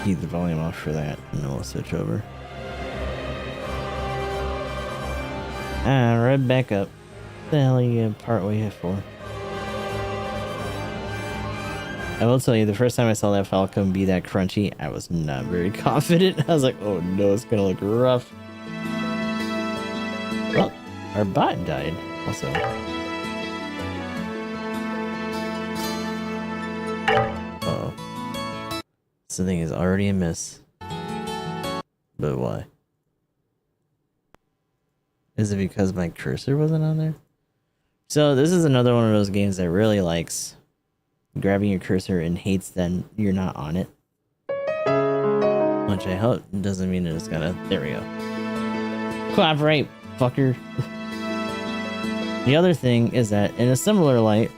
keep the volume off for that, and then we'll switch over. Right back up. What the hell are you part way here for? I will tell you, the first time I saw that Falcon be that crunchy, I was not very confident. I was like, oh no, it's gonna look rough. Well, our bot died, also. Uh-oh. This thing is already a miss. But why? Is it because my cursor wasn't on there? So this is another one of those games that really likes grabbing your cursor and hates that you're not on it. Which I hope doesn't mean that it's gonna... There we go. Cooperate, fucker. The other thing is that in a similar light,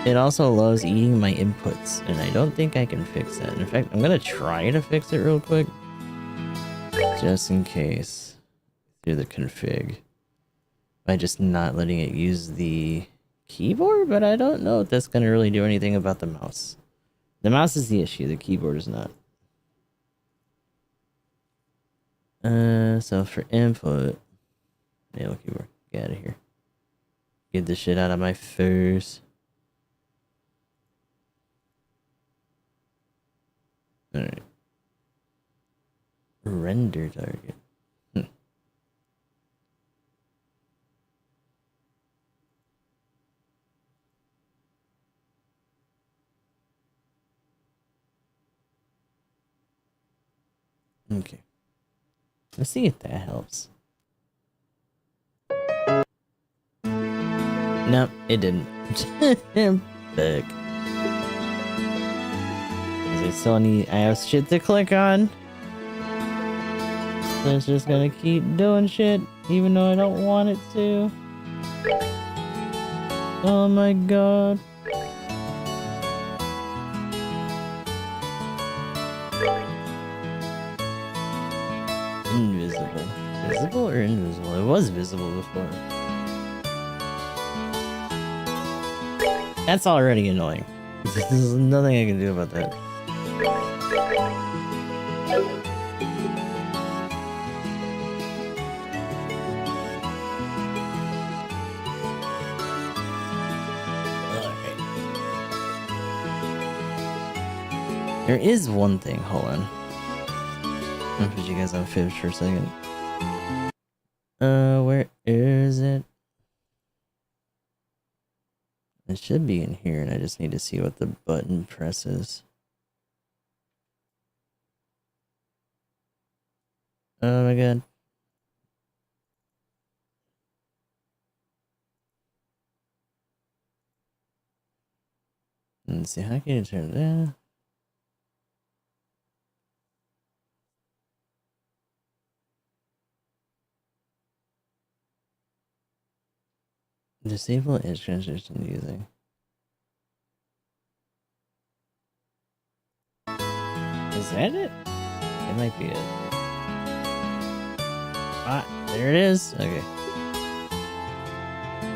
it also loves eating my inputs, and I don't think I can fix that. In fact, I'm gonna try to fix it real quick. Just in case. Through the config. By just not letting it use the keyboard, but I don't know if that's gonna really do anything about the mouse. The mouse is the issue, the keyboard is not. So for input, nail keyboard, get out of here. Get this shit out of my face. Alright. Render target. Okay. Let's see if that helps. Nope, it didn't. Fuck. I still need... I have shit to click on. So it's just gonna keep doing shit, even though I don't want it to. Oh my god. Invisible. Visible or invisible? It was visible before. That's already annoying. There's nothing I can do about that. Alright. There is one thing, hold on. I'll put you guys on fibs for a second. Where is it? It should be in here, and I just need to see what the button presses. Oh my god. Let's see, how can you turn that? Disable edge transition using. Is that it? It might be it. Ah, there it is. Okay.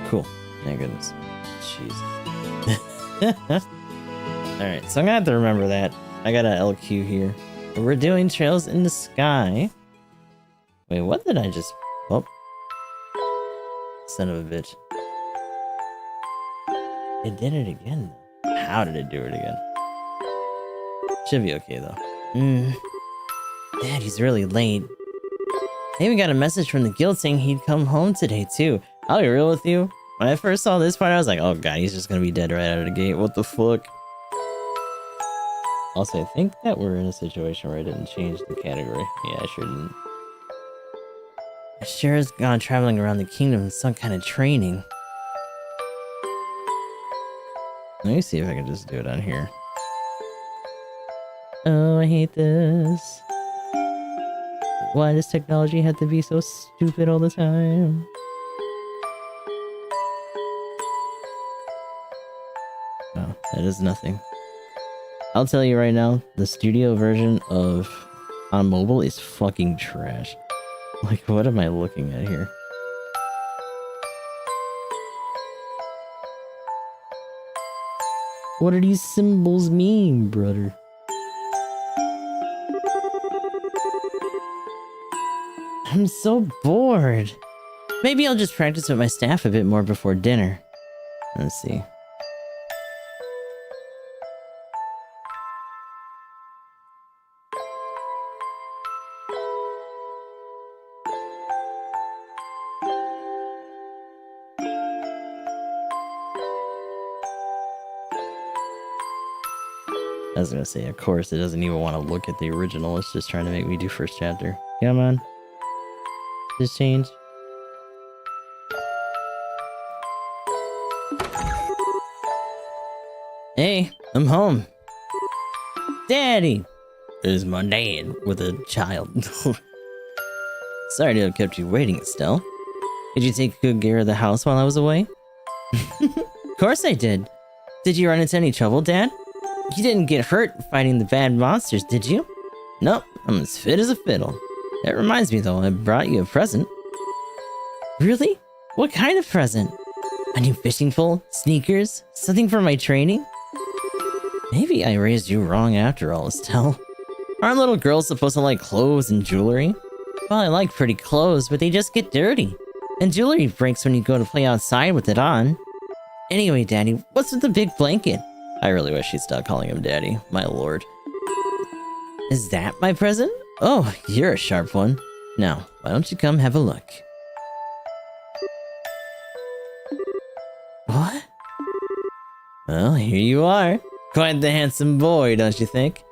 Cool. Thank goodness. Jeez. Alright, so I'm gonna have to remember that. I got an LQ here. We're doing Trails in the Sky. Wait, what did I just... Oh. Son of a bitch. It did it again. How did it do it again? Should be okay though. Dad, he's really late. I even got a message from the guild saying he'd come home today too. I'll be real with you. When I first saw this part, I was like, oh god, he's just gonna be dead right out of the gate. What the fuck? Also, I think that we're in a situation where I didn't change the category. Yeah, I sure didn't. I sure has gone traveling around the kingdom in some kind of training. Let me see if I can just do it on here. Oh, I hate this. Why does technology have to be so stupid all the time? Oh, that is nothing. I'll tell you right now, the studio version of on mobile is fucking trash. Like, what am I looking at here? What do these symbols mean, brother? I'm so bored. Maybe I'll just practice with my staff a bit more before dinner. Let's see. I was gonna say, of course, it doesn't even want to look at the original. It's just trying to make me do first chapter. Come on. Just change. Hey, I'm home. Daddy! Is my dad with a child. Sorry to have kept you waiting, Estelle. Did you take good care of the house while I was away? Of course I did. Did you run into any trouble, Dad? You didn't get hurt fighting the bad monsters, did you? Nope, I'm as fit as a fiddle. That reminds me though, I brought you a present. Really? What kind of present? A new fishing pole? Sneakers? Something for my training? Maybe I raised you wrong after all, Estelle. Aren't little girls supposed to like clothes and jewelry? Well, I like pretty clothes, but they just get dirty. And jewelry breaks when you go to play outside with it on. Anyway, Daddy, what's with the big blanket? I really wish he'd stop calling him Daddy, my lord. Is that my present? Oh, you're a sharp one. Now, why don't you come have a look? What? Well, here you are. Quite the handsome boy, don't you think?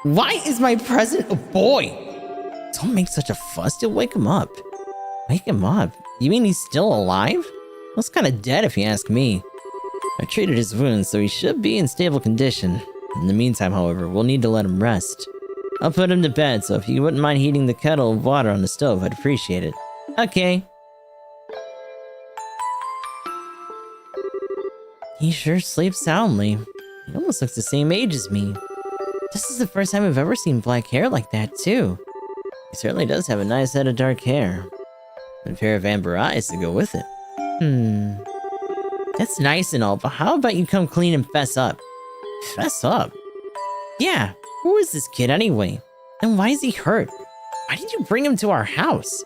Why is my present a boy? Don't make such a fuss, you'll wake him up. Wake him up? You mean he's still alive? Well, he's kinda dead if you ask me. I treated his wounds, so he should be in stable condition. In the meantime, however, we'll need to let him rest. I'll put him to bed, so if you wouldn't mind heating the kettle of water on the stove, I'd appreciate it. Okay. He sure sleeps soundly. He almost looks the same age as me. This is the first time I've ever seen black hair like that, too. He certainly does have a nice head of dark hair. And a pair of amber eyes to go with it. That's nice and all, but how about you come clean and fess up? Fess up? Yeah, who is this kid anyway? And why is he hurt? Why did you bring him to our house?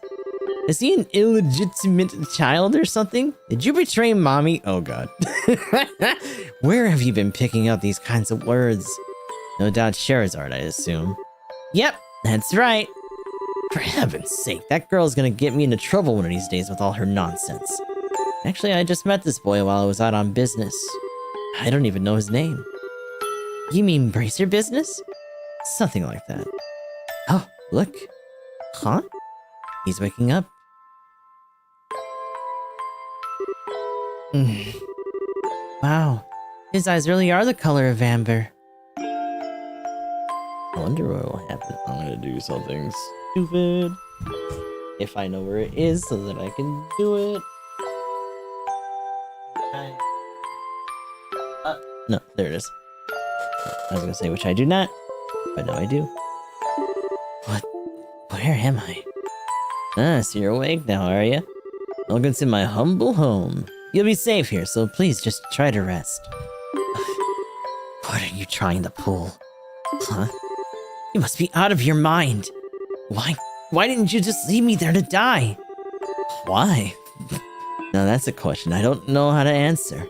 Is he an illegitimate child or something? Did you betray mommy? Oh god. Where have you been picking up these kinds of words? No doubt Sherazard, I assume. Yep, that's right. For heaven's sake, that girl's gonna get me into trouble one of these days with all her nonsense. Actually, I just met this boy while I was out on business. I don't even know his name. You mean bracer business? Something like that. Oh, look. Huh? He's waking up. Wow. His eyes really are the color of amber. I wonder what will happen if I'm gonna do something stupid. If I know where it is so that I can do it. No, there it is. I was gonna say, which I do not, but now I do. What? Where am I? Ah, so you're awake now, are you? Welcome to my humble home. You'll be safe here, so please just try to rest. What are you trying to pull? Huh? You must be out of your mind. Why didn't you just leave me there to die? Why? Now that's a question I don't know how to answer.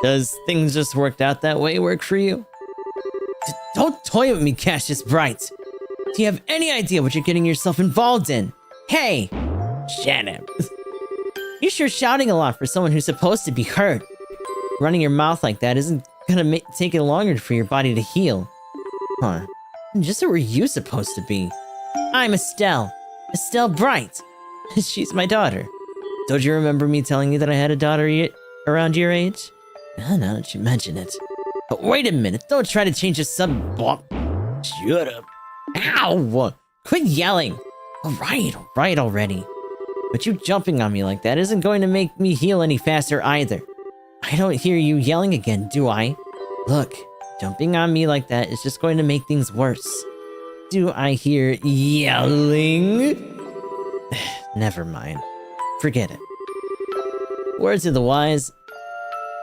Does things just worked out that way work for you? Don't toy with me, Cassius Bright. Do you have any idea what you're getting yourself involved in? Hey! Shut up. You're sure shouting a lot for someone who's supposed to be hurt. Running your mouth like that isn't gonna take it longer for your body to heal. Huh. Just who were you supposed to be? I'm Estelle. Estelle Bright. She's my daughter. Don't you remember me telling you that I had a daughter around your age? Now that you mention it. But wait a minute, don't try to change the Shut up. Ow! Quit yelling! Alright already. But you jumping on me like that isn't going to make me heal any faster either. I don't hear you yelling again, do I? Look, jumping on me like that is just going to make things worse. Do I hear yelling? Never mind. Forget it. Words of the wise.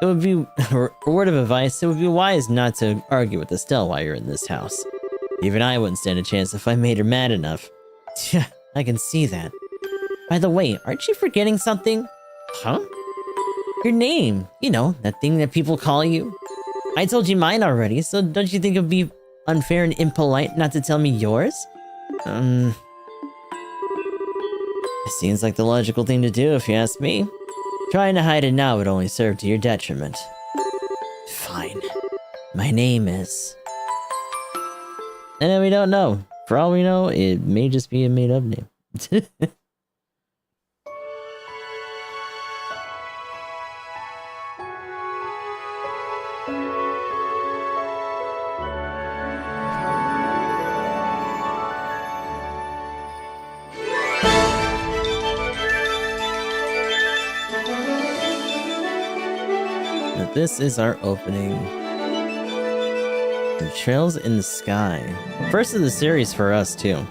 It would be, or a word of advice, it would be wise not to argue with Estelle while you're in this house. Even I wouldn't stand a chance if I made her mad enough. Yeah, I can see that. By the way, aren't you forgetting something? Huh? Your name. You know, that thing that people call you. I told you mine already, so don't you think it would be unfair and impolite not to tell me yours? It seems like the logical thing to do if you ask me. Trying to hide it now would only serve to your detriment. Fine. My name is... And then we don't know. For all we know, it may just be a made-up name. But this is our opening. The Trails in the Sky. First of the series for us, too.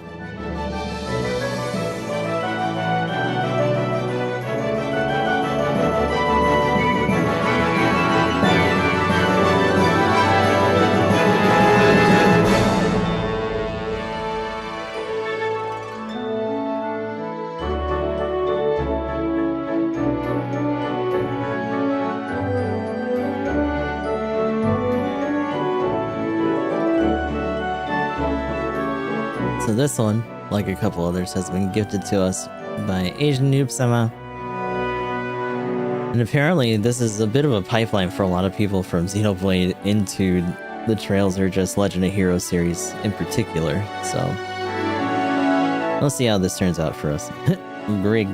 So this one, like a couple others, has been gifted to us by Asian Noob-sama. And apparently this is a bit of a pipeline for a lot of people from Xenoblade into the Trails or just Legend of Heroes series in particular, so... Let's see how this turns out for us. Grig.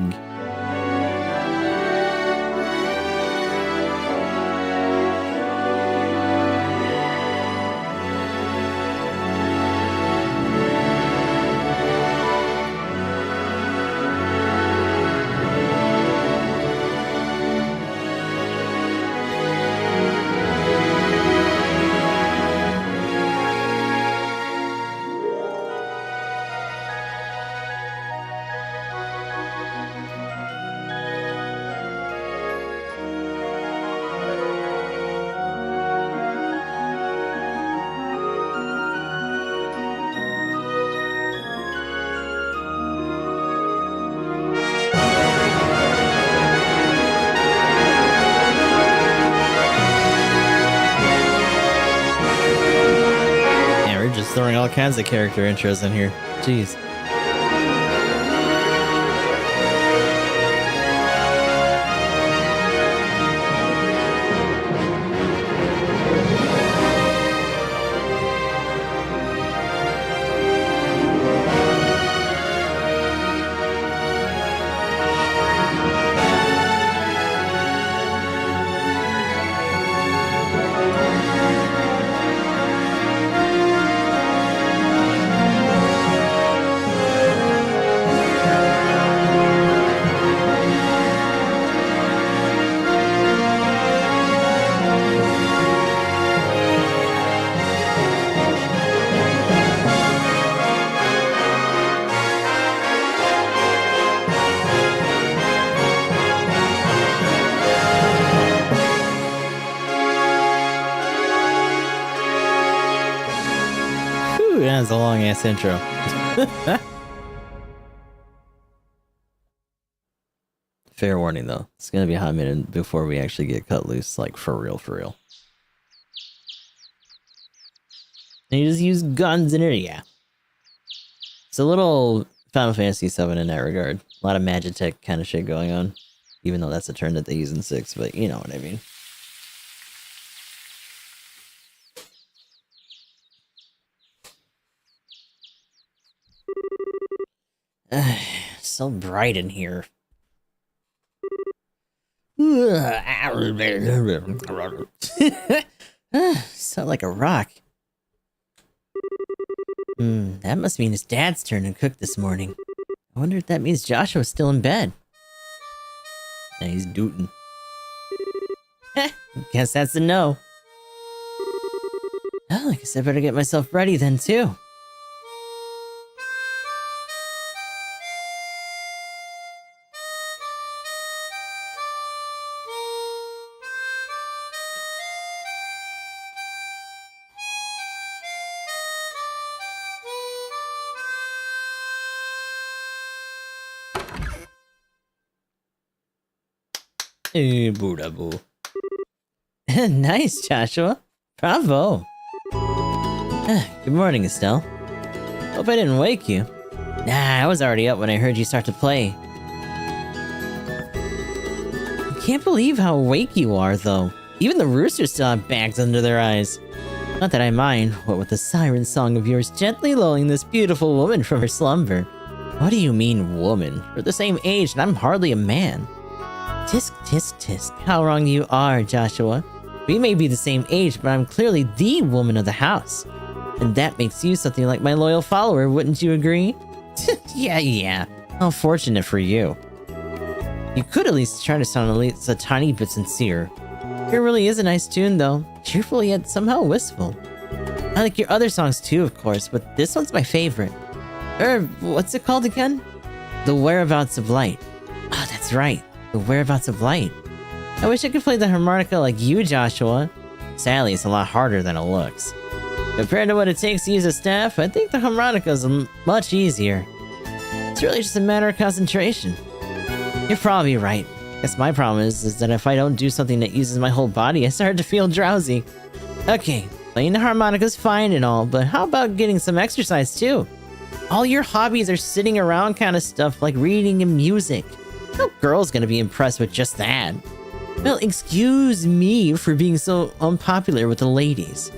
Throwing all kinds of character intros in here. Jeez. That's a long ass intro. Fair warning though, it's gonna be a hot minute before we actually get cut loose, like for real, for real. And you just use guns in it, yeah. It's a little Final Fantasy VII in that regard. A lot of Magitech kind of shit going on. Even though that's a term that they use in 6, but you know what I mean. So bright in here. Sound like a rock. That must mean his dad's turn to cook this morning. I wonder if that means Joshua's still in bed. Yeah, he's dootin'. Guess that's a no. Oh, I guess I better get myself ready then, too. Buddha boo. Nice, Joshua. Bravo. Good morning, Estelle. Hope I didn't wake you. Nah, I was already up when I heard you start to play. I can't believe how awake you are, though. Even the roosters still have bags under their eyes. Not that I mind, what with the siren song of yours gently lulling this beautiful woman from her slumber. What do you mean, woman? We're the same age and I'm hardly a man. Tisk, tisk, tisk. How wrong you are, Joshua. We may be the same age, but I'm clearly the woman of the house. And that makes you something like my loyal follower, wouldn't you agree? Yeah. How fortunate for you. You could at least try to sound at least a tiny bit sincere. It really is a nice tune, though. Cheerful yet somehow wistful. I like your other songs too, of course, but this one's my favorite. What's it called again? The Whereabouts of Light. Oh, that's right. The Whereabouts of Light. I wish I could play the harmonica like you, Joshua. Sadly, it's a lot harder than it looks. Compared to what it takes to use a staff, I think the harmonica is much easier. It's really just a matter of concentration. You're probably right. Guess my problem is that if I don't do something that uses my whole body, I start to feel drowsy. Okay, playing the harmonica's fine and all, but how about getting some exercise too? All your hobbies are sitting around kind of stuff like reading and music. No girl's gonna be impressed with just that. Well, excuse me for being so unpopular with the ladies.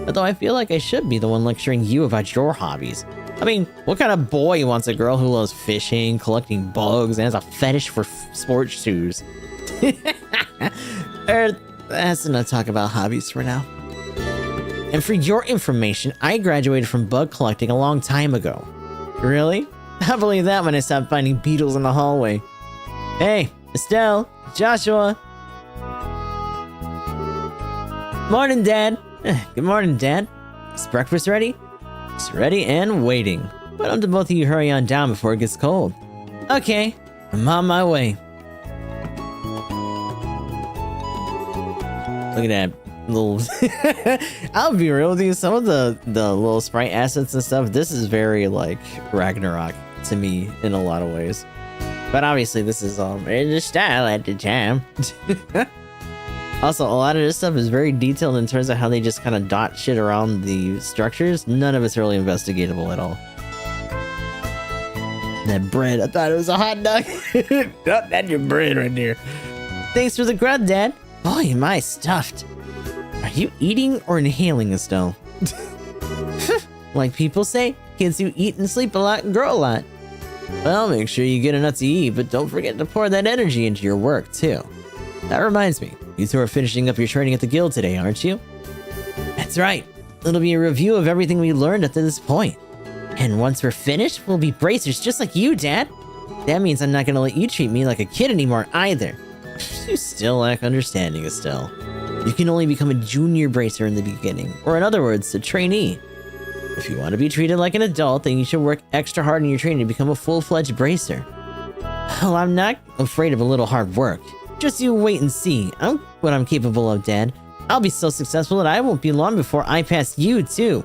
Although I feel like I should be the one lecturing you about your hobbies. I mean, what kind of boy wants a girl who loves fishing, collecting bugs, and has a fetish for sports shoes? Let's not talk about hobbies for now. And for your information, I graduated from bug collecting a long time ago. Really? I believe that when I stopped finding beetles in the hallway. Hey, Estelle, Joshua. Morning, Dad. Good morning, Dad. Is breakfast ready? It's ready and waiting. Why don't both of you hurry on down before it gets cold? Okay, I'm on my way. Look at that little... I'll be real with you, some of the little sprite assets and stuff, this is very, like, Ragnarok to me in a lot of ways. But obviously this is in the style at the time. Also, a lot of this stuff is very detailed in terms of how they just kind of dot shit around the structures. None of it's really investigatable at all. That bread, I thought it was a hot dog. That's your bread right there. Thanks for the grub, Dad. Boy, am I stuffed. Are you eating or inhaling, Estelle? Like people say, kids who eat and sleep a lot grow a lot. Well, make sure you get enough to eat, but don't forget to pour that energy into your work, too. That reminds me, you two are finishing up your training at the guild today, aren't you? That's right. It'll be a review of everything we learned up to this point. And once we're finished, we'll be bracers just like you, Dad. That means I'm not gonna let you treat me like a kid anymore, either. You still lack understanding, Estelle. You can only become a junior bracer in the beginning, or in other words, a trainee. If you want to be treated like an adult, then you should work extra hard in your training to become a full-fledged bracer. Well, I'm not afraid of a little hard work. Just you wait and see. I'm what I'm capable of, Dad. I'll be so successful that I won't be long before I pass you, too.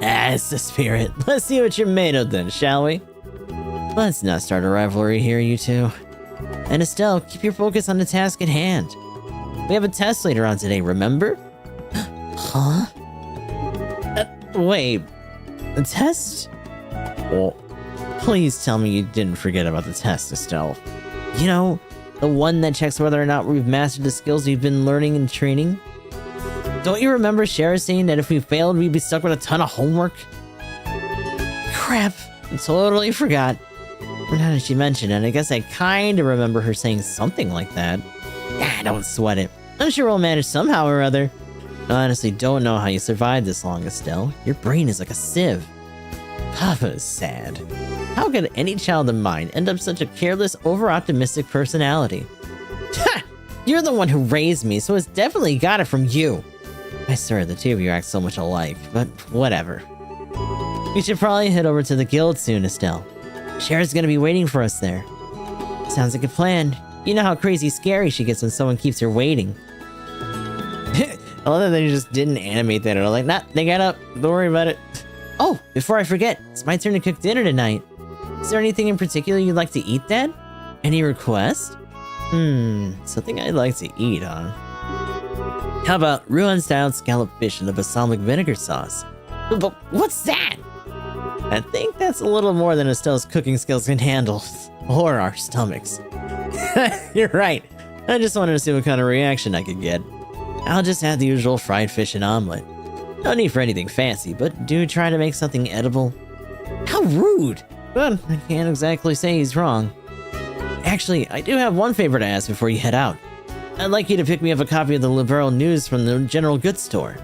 Ah, it's the spirit. Let's see what you're made of then, shall we? Let's not start a rivalry here, you two. And Estelle, keep your focus on the task at hand. We have a test later on today, remember? Huh? Wait. A test? Well, please tell me you didn't forget about the test, Estelle. You know, the one that checks whether or not we've mastered the skills we've been learning and training? Don't you remember Shara saying that if we failed, we'd be stuck with a ton of homework? Crap, I totally forgot. Now that she mentioned it, I guess I kinda remember her saying something like that. Ah, don't sweat it. I'm sure we'll manage somehow or other. I honestly don't know how you survived this long, Estelle. Your brain is like a sieve. Papa is sad. How could any child of mine end up such a careless, over-optimistic personality? Ha! You're the one who raised me, so it's definitely got it from you. I swear the two of you act so much alike, but whatever. We should probably head over to the guild soon, Estelle. Shara's gonna be waiting for us there. Sounds like a plan. You know how crazy scary she gets when someone keeps her waiting. I love that they just didn't animate that at all. Like, nah, they got up. Don't worry about it. Oh, before I forget, it's my turn to cook dinner tonight. Is there anything in particular you'd like to eat, Dad? Any requests? Something I'd like to eat, huh? How about Rouen-style scalloped fish in the balsamic vinegar sauce? But what's that? I think that's a little more than Estelle's cooking skills can handle. Or our stomachs. You're right. I just wanted to see what kind of reaction I could get. I'll just have the usual fried fish and omelet. No need for anything fancy, but do try to make something edible. How rude! But I can't exactly say he's wrong. Actually, I do have one favor to ask before you head out. I'd like you to pick me up a copy of the Liberal News from the General Goods Store.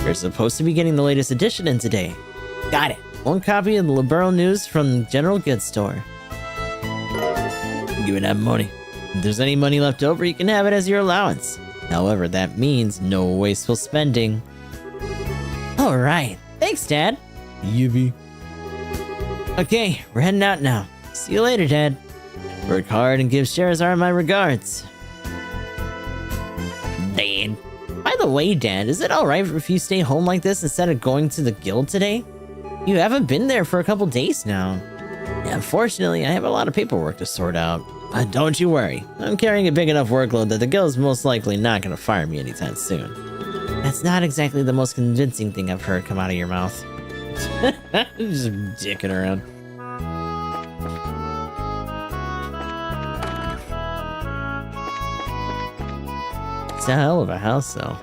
You're supposed to be getting the latest edition in today. Got it. One copy of the Liberal News from the General Goods Store. Give me that money. If there's any money left over, you can have it as your allowance. However, that means no wasteful spending. Alright. Thanks, Dad. Yippee. Okay, we're heading out now. See you later, Dad. Work hard and give Sherazar my regards. Dad. By the way, Dad, is it alright if you stay home like this instead of going to the guild today? You haven't been there for a couple days now. Yeah, unfortunately, I have a lot of paperwork to sort out. But don't you worry. I'm carrying a big enough workload that the guild's most likely not gonna fire me anytime soon. That's not exactly the most convincing thing I've heard come out of your mouth. Just dicking around. It's a hell of a house, though.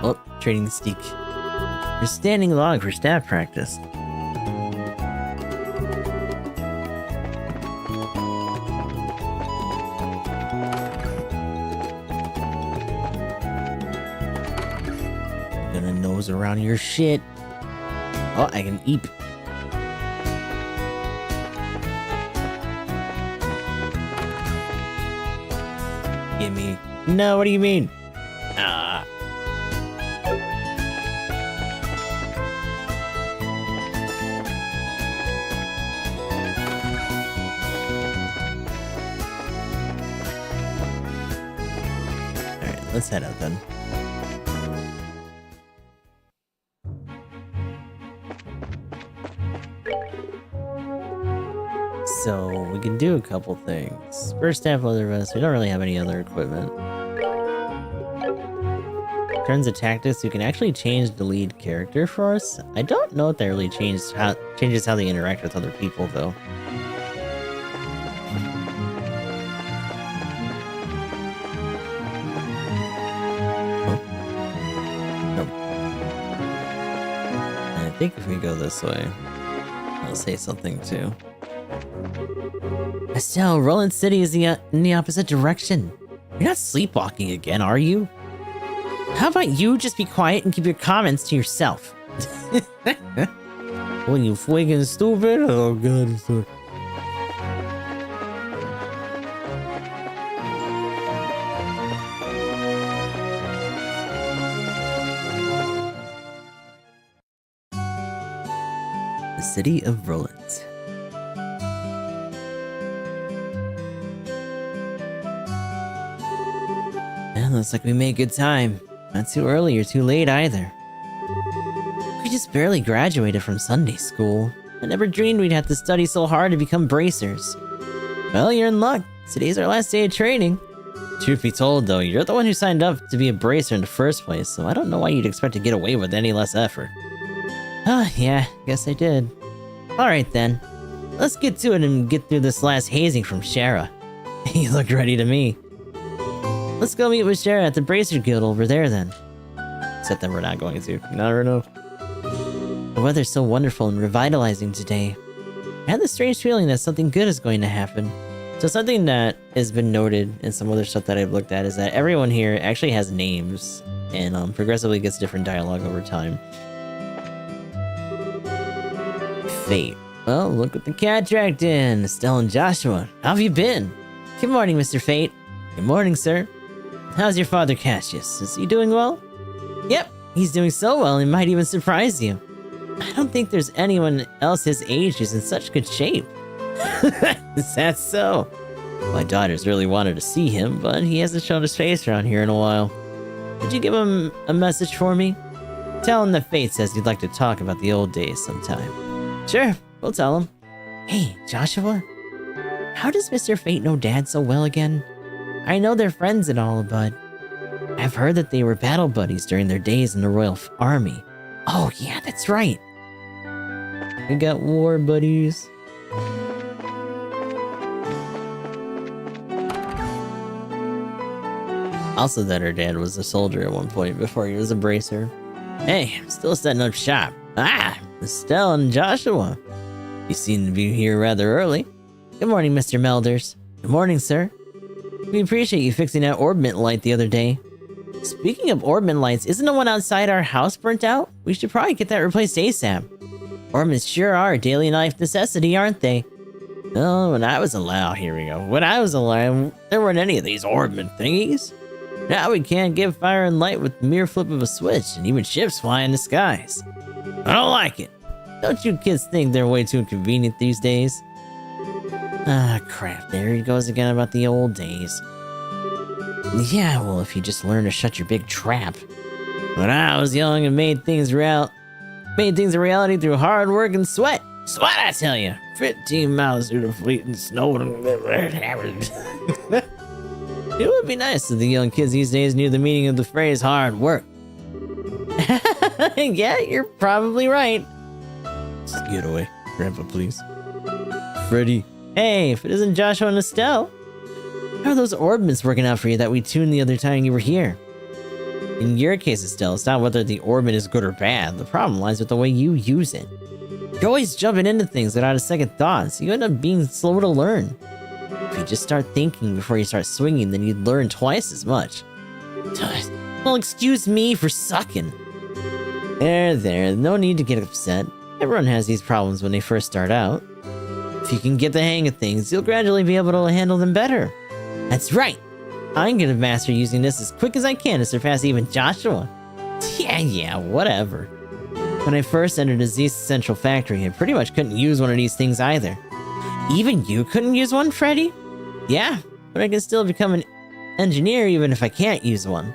Oh, trading the steak. You're standing log for staff practice. Gonna nose around your shit. Oh, I can eat. Gimme. No, what do you mean? Ah. Alright, let's head out then. So, we can do a couple things. First, staff leather vest. We don't really have any other equipment. Turns of tactics. You can actually change the lead character for us. I don't know if that really changes how they interact with other people, though. Oh. Nope. And I think if we go this way, I'll say something too. Estelle, Roland City is in the opposite direction. You're not sleepwalking again, are you? How about you just be quiet and keep your comments to yourself? When you fucking stupid? Oh god, so... The city of Roland. Looks like we made good time. Not too early or too late either. We just barely graduated from Sunday school. I never dreamed we'd have to study so hard to become bracers. Well, you're in luck. Today's our last day of training. Truth be told, though, you're the one who signed up to be a bracer in the first place, so I don't know why you'd expect to get away with any less effort. Ah, yeah, guess I did. Alright then. Let's get to it and get through this last hazing from Shara. You look ready to me. Let's go meet with Shara at the Bracer Guild over there then. Except that we're not going to. Never know. The weather's so wonderful and revitalizing today. I had the strange feeling that something good is going to happen. So something that has been noted in some other stuff that I've looked at is that everyone here actually has names and progressively gets different dialogue over time. Fate. Well, look what the cat dragged in. Estelle and Joshua. How have you been? Good morning, Mr. Fate. Good morning, sir. How's your father, Cassius? Is he doing well? Yep, he's doing so well he might even surprise you. I don't think there's anyone else his age who's in such good shape. Is that so? My daughters really wanted to see him, but he hasn't shown his face around here in a while. Could you give him a message for me? Tell him that Fate says he'd like to talk about the old days sometime. Sure, we'll tell him. Hey, Joshua? How does Mr. Fate know Dad so well again? I know they're friends and all, but I've heard that they were battle buddies during their days in the Royal Army. Oh yeah, that's right. We got war buddies. Also that her dad was a soldier at one point before he was a bracer. Hey, I'm still setting up shop. Ah, Estelle and Joshua. You seem to be here rather early. Good morning, Mr. Melders. Good morning, sir. We appreciate you fixing that orbment light the other day. Speaking of orbment lights, isn't the one outside our house burnt out? We should probably get that replaced ASAP. Orbments sure are a daily life necessity, aren't they? Oh, when I was alive, here we go. When I was alive, there weren't any of these orbment thingies. Now we can't give fire and light with the mere flip of a switch, and even ships fly in the skies. I don't like it. Don't you kids think they're way too convenient these days? Ah, crap. There he goes again about the old days. Yeah, well, if you just learn to shut your big trap. When I was young and made things a reality through hard work and sweat. Sweat, I tell you. 15 miles through the fleet and snow. It would be nice if the young kids these days knew the meaning of the phrase hard work. Yeah, you're probably right. Just get away, Grandpa, please. Freddy. Hey, if it isn't Joshua and Estelle. How are those orbments working out for you that we tuned the other time you were here? In your case, Estelle, it's not whether the orbment is good or bad. The problem lies with the way you use it. You're always jumping into things without a second thought, so you end up being slow to learn. If you just start thinking before you start swinging, then you'd learn twice as much. Well, excuse me for sucking. There, no need to get upset. Everyone has these problems when they first start out. If you can get the hang of things, you'll gradually be able to handle them better. That's right! I'm gonna master using this as quick as I can to surpass even Joshua. Yeah, whatever. When I first entered the Z Central Factory, I pretty much couldn't use one of these things either. Even you couldn't use one, Freddy? Yeah, but I can still become an engineer even if I can't use one.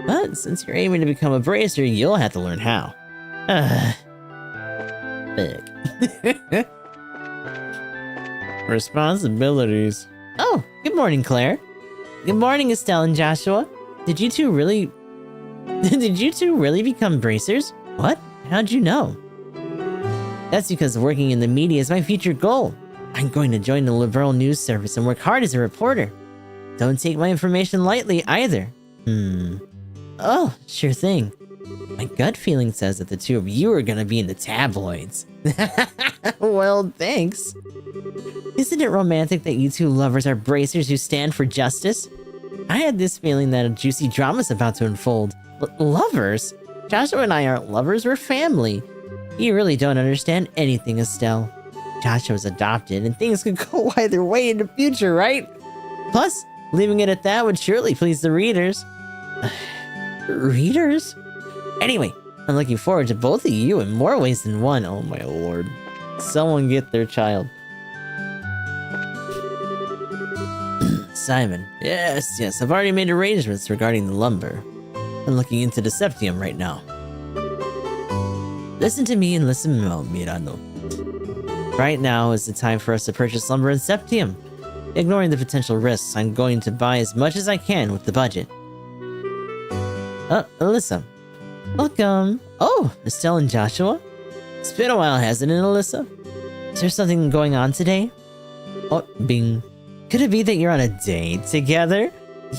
But since you're aiming to become a bracer, you'll have to learn how. Fuck. Responsibilities. Oh, good morning, Claire. Good morning, Estelle and Joshua. Did you two really become bracers? What? How'd you know? That's because working in the media is my future goal. I'm going to join the Liberal News Service and work hard as a reporter. Don't take my information lightly either. Oh, sure thing. My gut feeling says that the two of you are gonna be in the tabloids. Well, thanks. Isn't it romantic that you two lovers are bracers who stand for justice? I had this feeling that a juicy drama's about to unfold. Lovers? Joshua and I aren't lovers, we're family. You really don't understand anything, Estelle. Joshua's adopted, and things could go either way in the future, right? Plus, leaving it at that would surely please the readers. Readers? Anyway, I'm looking forward to both of you in more ways than one. Oh my lord. Someone get their child. Simon. Yes, I've already made arrangements regarding the lumber. I'm looking into the septium right now. Listen to me and listen well, Mirano. Right now is the time for us to purchase lumber and septium. Ignoring the potential risks, I'm going to buy as much as I can with the budget. Alyssa. Welcome. Oh, Estelle and Joshua? It's been a while, hasn't it, Alyssa? Is there something going on today? Oh, bing. Could it be that you're on a date together?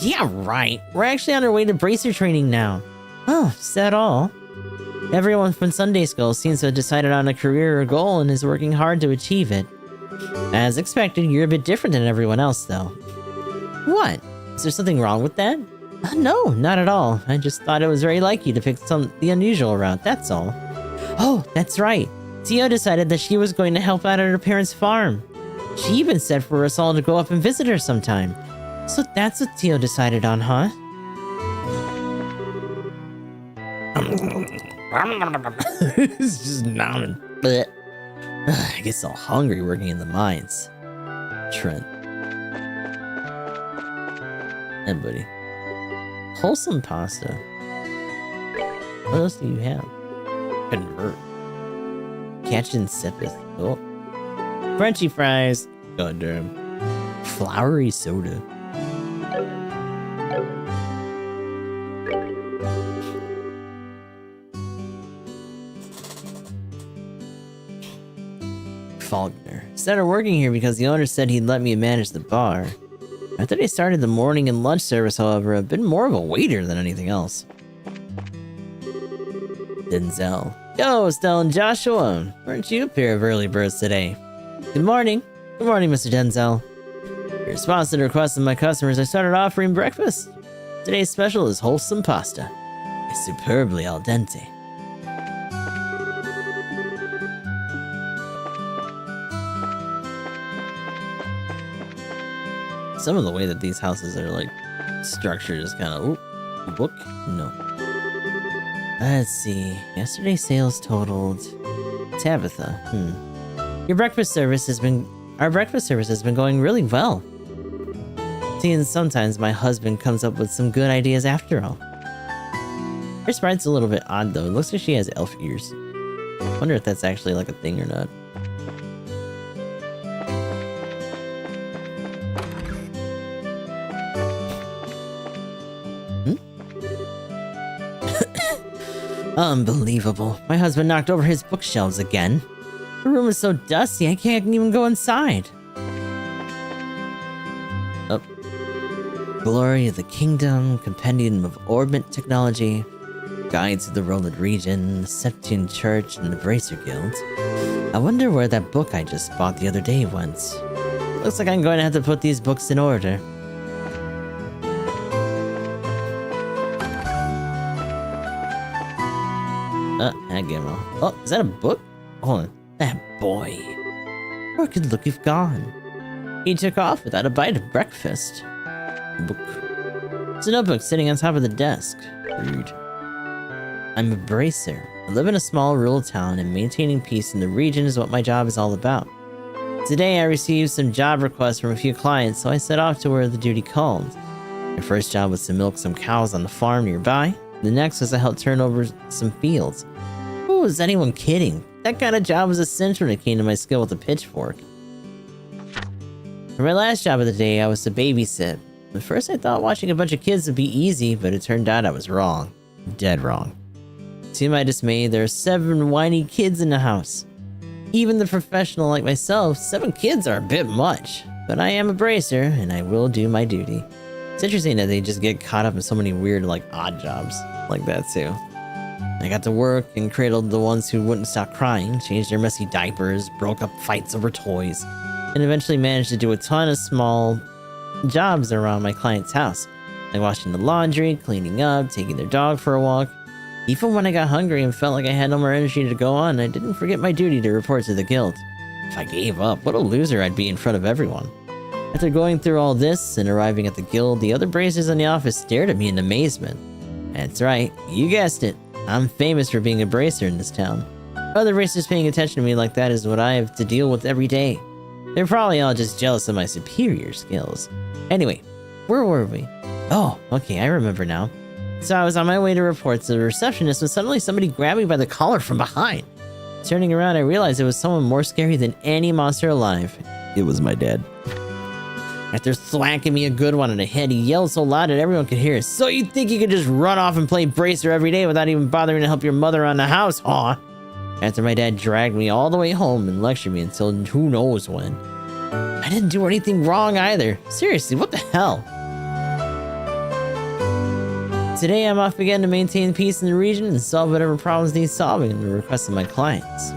Yeah, right. We're actually on our way to bracer training now. Oh, is that all? Everyone from Sunday School seems to have decided on a career or goal and is working hard to achieve it. As expected, you're a bit different than everyone else, though. What? Is there something wrong with that? No, not at all. I just thought it was very like you to pick the unusual route, that's all. Oh, that's right. Tio decided that she was going to help out at her parents' farm. She even said for us all to go up and visit her sometime. So that's what Tio decided on, huh? It's just nomming. I get so hungry working in the mines. Trent. Hey, buddy. Wholesome pasta. What else do you have? Convert. Catch and sipeth. Oh. Frenchy fries. Goddamn. Flowery soda. Faulkner. Started working here because the owner said he'd let me manage the bar. After they started the morning and lunch service, however, I've been more of a waiter than anything else. Denzel. Yo, Estelle and Joshua. Weren't you a pair of early birds today? Good morning. Good morning, Mr. Denzel. In response to the requests of my customers, I started offering breakfast. Today's special is wholesome pasta. It's superbly al dente. Some of the way that these houses are like structured is kind of book. No. Let's see. Yesterday's sales totaled. Tabitha. Our breakfast service has been going really well. Seeing sometimes my husband comes up with some good ideas after all. Her sprite's a little bit odd though. It looks like she has elf ears. Wonder if that's actually like a thing or not. Unbelievable. My husband knocked over his bookshelves again. The room is so dusty I can't even go inside. Oh. Glory of the Kingdom, Compendium of Orbit Technology, Guides to the Roland Region, the Septune Church, and the Bracer Guild. I wonder where that book I just bought the other day went. Looks like I'm going to have to put these books in order. Oh, is that a book? Hold on. That boy. Where could look have gone? He took off without a bite of breakfast. Book. It's a notebook sitting on top of the desk. Rude. I'm a bracer. I live in a small rural town, and maintaining peace in the region is what my job is all about. Today I received some job requests from a few clients, so I set off to where the duty called. My first job was to milk some cows on the farm nearby. The next was to help turn over some fields. Who is anyone kidding? That kind of job was essential when it came to my skill with a pitchfork. For my last job of the day, I was to babysit. At first I thought watching a bunch of kids would be easy, but it turned out I was wrong. Dead wrong. To my dismay, there are 7 whiny kids in the house. Even the professional like myself, 7 kids are a bit much. But I am a bracer, and I will do my duty. It's interesting that they just get caught up in so many weird, like, odd jobs like that, too. I got to work and cradled the ones who wouldn't stop crying, changed their messy diapers, broke up fights over toys, and eventually managed to do a ton of small jobs around my client's house, like washing the laundry, cleaning up, taking their dog for a walk. Even when I got hungry and felt like I had no more energy to go on, I didn't forget my duty to report to the guild. If I gave up, what a loser I'd be in front of everyone. After going through all this and arriving at the guild, the other bracers in the office stared at me in amazement. That's right, you guessed it. I'm famous for being a bracer in this town. Other bracers paying attention to me like that is what I have to deal with every day. They're probably all just jealous of my superior skills. Anyway, where were we? Oh, okay, I remember now. So I was on my way to report to the receptionist when suddenly somebody grabbed me by the collar from behind. Turning around, I realized it was someone more scary than any monster alive. It was my dad. After thwacking me a good one in the head, he yelled so loud that everyone could hear it. So you think you could just run off and play bracer every day without even bothering to help your mother around the house, huh? After my dad dragged me all the way home and lectured me until who knows when. I didn't do anything wrong either. Seriously, what the hell? Today I'm off again to maintain peace in the region and solve whatever problems need solving at the request of my clients.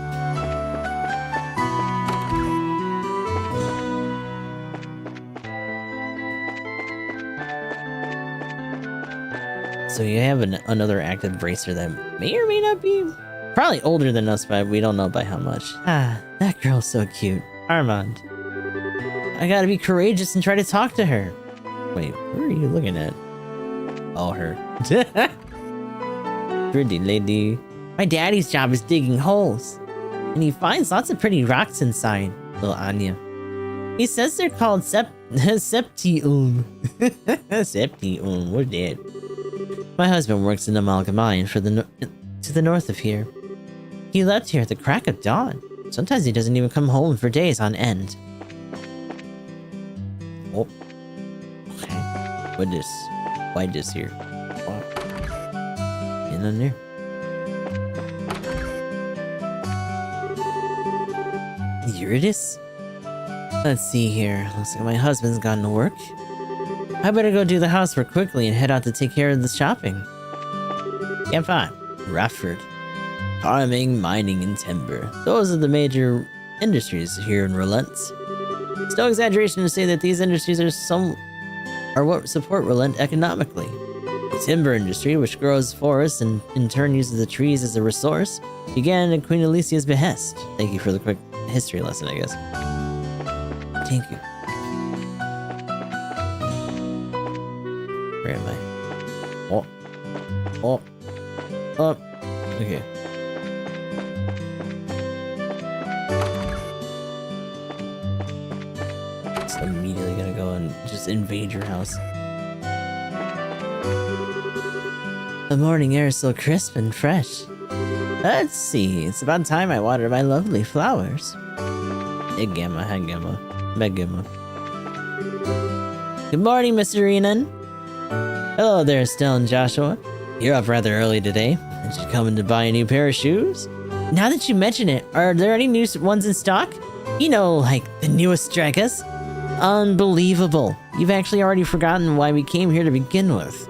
So you have another active bracer that may or may not be probably older than us, but we don't know by how much. Ah, that girl's so cute. Armand. I gotta be courageous and try to talk to her. Wait, where are you looking at? Oh, her. Pretty lady. My daddy's job is digging holes. And he finds lots of pretty rocks inside, little Anya. He says they're called septium. Septium, we're dead. My husband works in Amalgamine to the north of here. He left here at the crack of dawn. Sometimes he doesn't even come home for days on end. Oh. Okay. What is? Why this here? What? In on there. Here it is. Let's see here. Looks like my husband's gone to work. I better go do the housework quickly and head out to take care of the shopping. Yeah, fine. Rafford. Farming, mining, and timber. Those are the major industries here in Relent. It's no exaggeration to say that these industries are what support Relent economically. The timber industry, which grows forests and in turn uses the trees as a resource, began at Queen Alicia's behest. Thank you for the quick history lesson, I guess. Thank you. Where am I? Oh. Oh. Oh. Okay. Just immediately gonna go and just invade your house. The morning air is so crisp and fresh. Let's see, it's about time I watered my lovely flowers. Gamma, hi Gamma. Gamma. Good morning, Mr. Renan. Hello there, Estelle and Joshua. You're up rather early today. Did you come in to buy a new pair of shoes? Now that you mention it, are there any new ones in stock? You know, like the newest Dragas? Unbelievable. You've actually already forgotten why we came here to begin with.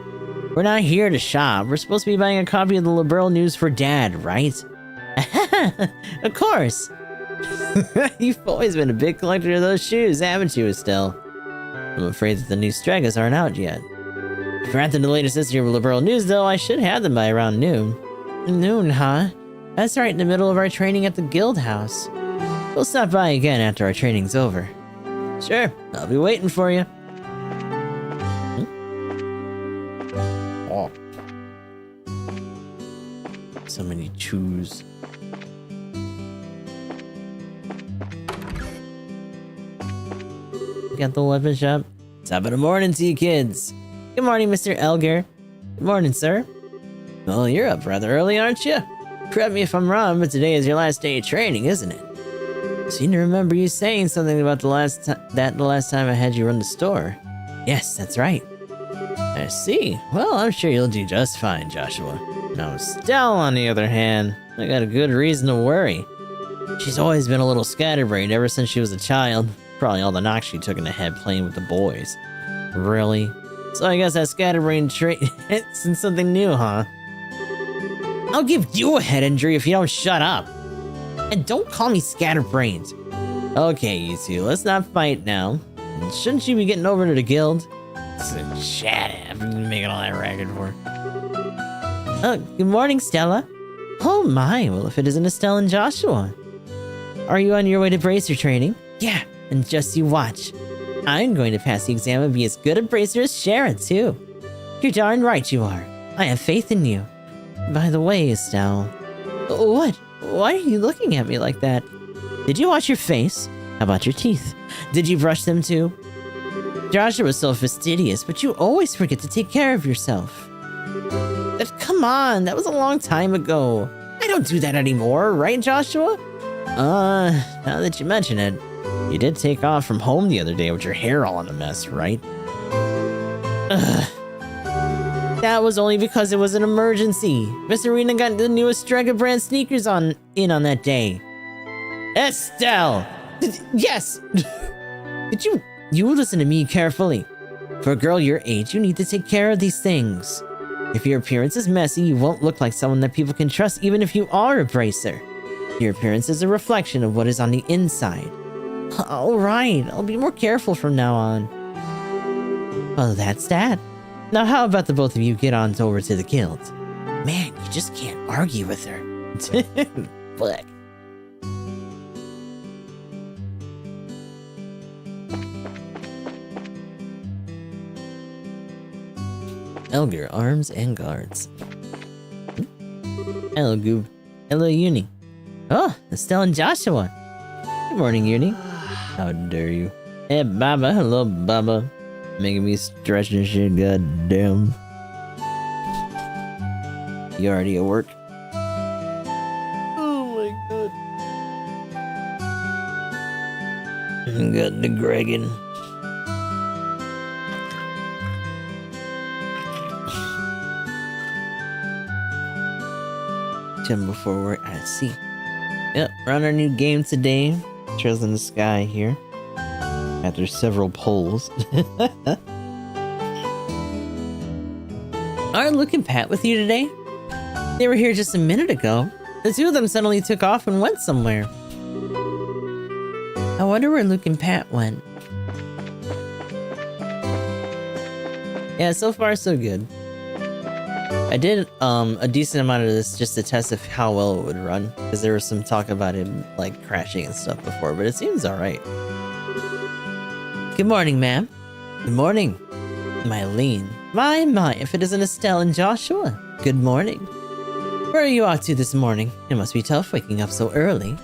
We're not here to shop. We're supposed to be buying a copy of the Liberal News for Dad, right? Of course. You've always been a big collector of those shoes, haven't you, Estelle? I'm afraid that the new Stragas aren't out yet. Granted the latest issue of Liberal News, though, I should have them by around noon. Noon, huh? That's right in the middle of our training at the guild house. We'll stop by again after our training's over. Sure, I'll be waiting for you. Oh. So many chews. Got the weapon shop. Top of the morning to you kids. Good morning, Mr. Elger. Good morning, sir. Well, you're up rather early, aren't you? Correct me if I'm wrong, but today is your last day of training, isn't it? Seem to remember you saying something about the last time I had you run the store. Yes, that's right. I see. Well, I'm sure you'll do just fine, Joshua. Now, Estelle, on the other hand, I got a good reason to worry. She's always been a little scatterbrained ever since she was a child. Probably all the knocks she took in the head playing with the boys. Really? So I guess that scatterbrained trait isn't something new, huh? I'll give you a head injury if you don't shut up. And don't call me scatterbrained. Okay, you two, let's not fight now. Shouldn't you be getting over to the guild? Shut up, I've been making all that racket for. Oh, good morning, Stella. Oh my, well if it isn't Estelle and Joshua. Are you on your way to bracer training? Yeah, and just you watch. I'm going to pass the exam and be as good a bracer as Sharon, too. You're darn right you are. I have faith in you. By the way, Estelle... What? Why are you looking at me like that? Did you wash your face? How about your teeth? Did you brush them too? Joshua was so fastidious, but you always forget to take care of yourself. Come on, that was a long time ago. I don't do that anymore, right, Joshua? Now that you mention it, you did take off from home the other day with your hair all in a mess, right? Ugh. That was only because it was an emergency. Mr. Rena got the newest Draga brand sneakers in on that day. Estelle! Yes! Did you listen to me carefully. For a girl your age, you need to take care of these things. If your appearance is messy, you won't look like someone that people can trust even if you are a bracer. Your appearance is a reflection of what is on the inside. Alright, I'll be more careful from now on. Well, that's that. Now how about the both of you get on over to the guild? Man, you just can't argue with her. Black. Elger, arms and guards. Hello, Goob. Hello, Uni. Oh, Estelle and Joshua. Good morning, Uni. How dare you? Hey, Baba. Hello, Baba. Making me stretch and shit, goddamn. You already at work? Oh my god. Got the Gregan. Jumbo forward at sea. Yep, we're on our new game today. Trails in the sky here. After several polls. Aren't Luke and Pat with you today? They were here just a minute ago. The two of them suddenly took off and went somewhere. I wonder where Luke and Pat went. Yeah, so far so good. I did a decent amount of this just to test if how well it would run, because there was some talk about it like crashing and stuff before, but it seems alright. Good morning, ma'am. Good morning, Mylene. My, if it isn't Estelle and Joshua. Good morning. Where are you off to this morning? It must be tough waking up so early.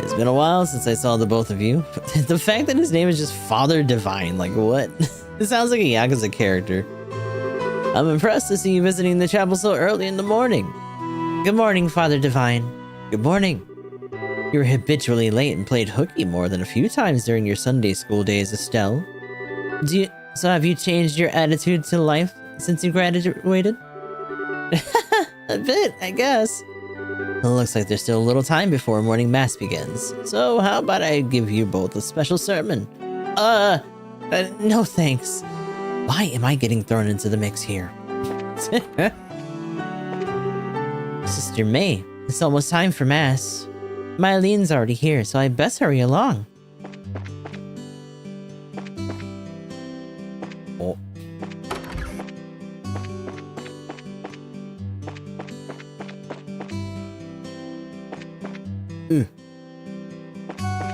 It's been a while since I saw the both of you. The fact that his name is just Father Divine, like what? It sounds like a Yakuza character. I'm impressed to see you visiting the chapel so early in the morning. Good morning, Father Divine. Good morning. You were habitually late and played hooky more than a few times during your Sunday school days, Estelle. So have you changed your attitude to life since you graduated? A bit, I guess. It looks like there's still a little time before morning mass begins. So how about I give you both a special sermon? No thanks. Why am I getting thrown into the mix here? Sister May, it's almost time for mass. Mylene's already here, so I best hurry along. Oh.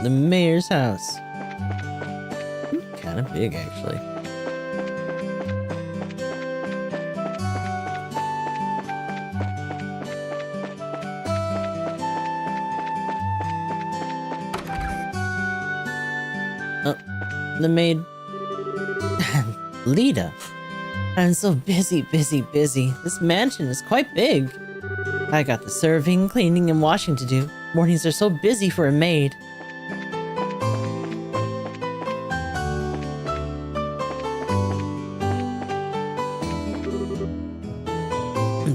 The mayor's house. Kind of big, actually. The maid... Lita. I'm so busy. This mansion is quite big. I got the serving, cleaning, and washing to do. Mornings are so busy for a maid.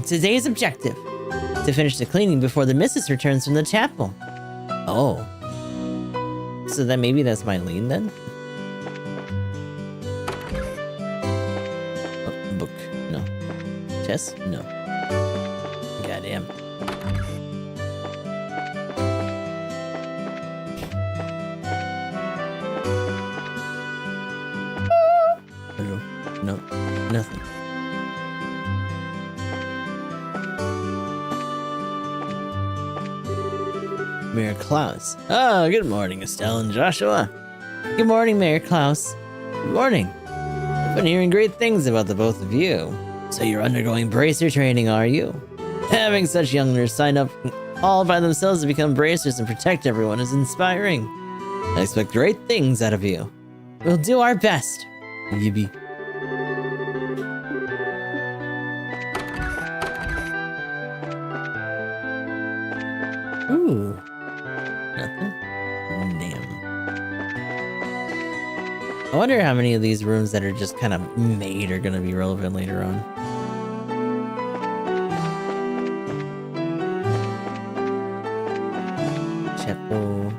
Today's objective: to finish the cleaning before the missus returns from the chapel. Oh. So then maybe that's Mylene then? Oh, book. No. Chess? No. Goddamn. Hello. No. Nothing. Mayor Klaus. Oh, good morning, Estelle and Joshua. Good morning, Mayor Klaus. Good morning. I've been hearing great things about the both of you. So you're undergoing bracer training, are you? Having such youngsters sign up all by themselves to become bracers and protect everyone is inspiring. I expect great things out of you. We'll do our best. Yippee. Ooh. Nothing? Damn. I wonder how many of these rooms that are just kind of made are going to be relevant later on. Chapel.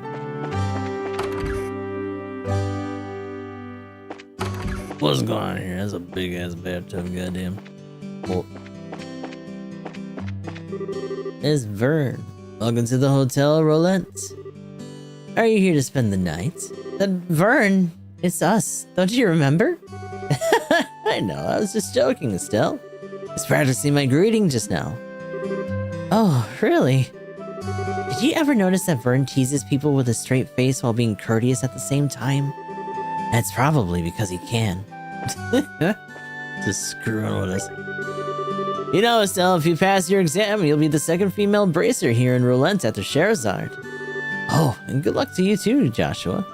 What's going on here? That's a big ass bathtub, goddamn. Well, it's Vern. Welcome to the Hotel Roulette. Are you here to spend the night? Vern, it's us. Don't you remember? I know, I was just joking, Estelle. I was practicing my greeting just now. Oh, really? Did you ever notice that Vern teases people with a straight face while being courteous at the same time? That's probably because he can. Just screwing with us. You know, Estelle, if you pass your exam, you'll be the second female bracer here in Roulette after Sherazard. Oh, and good luck to you too, Joshua.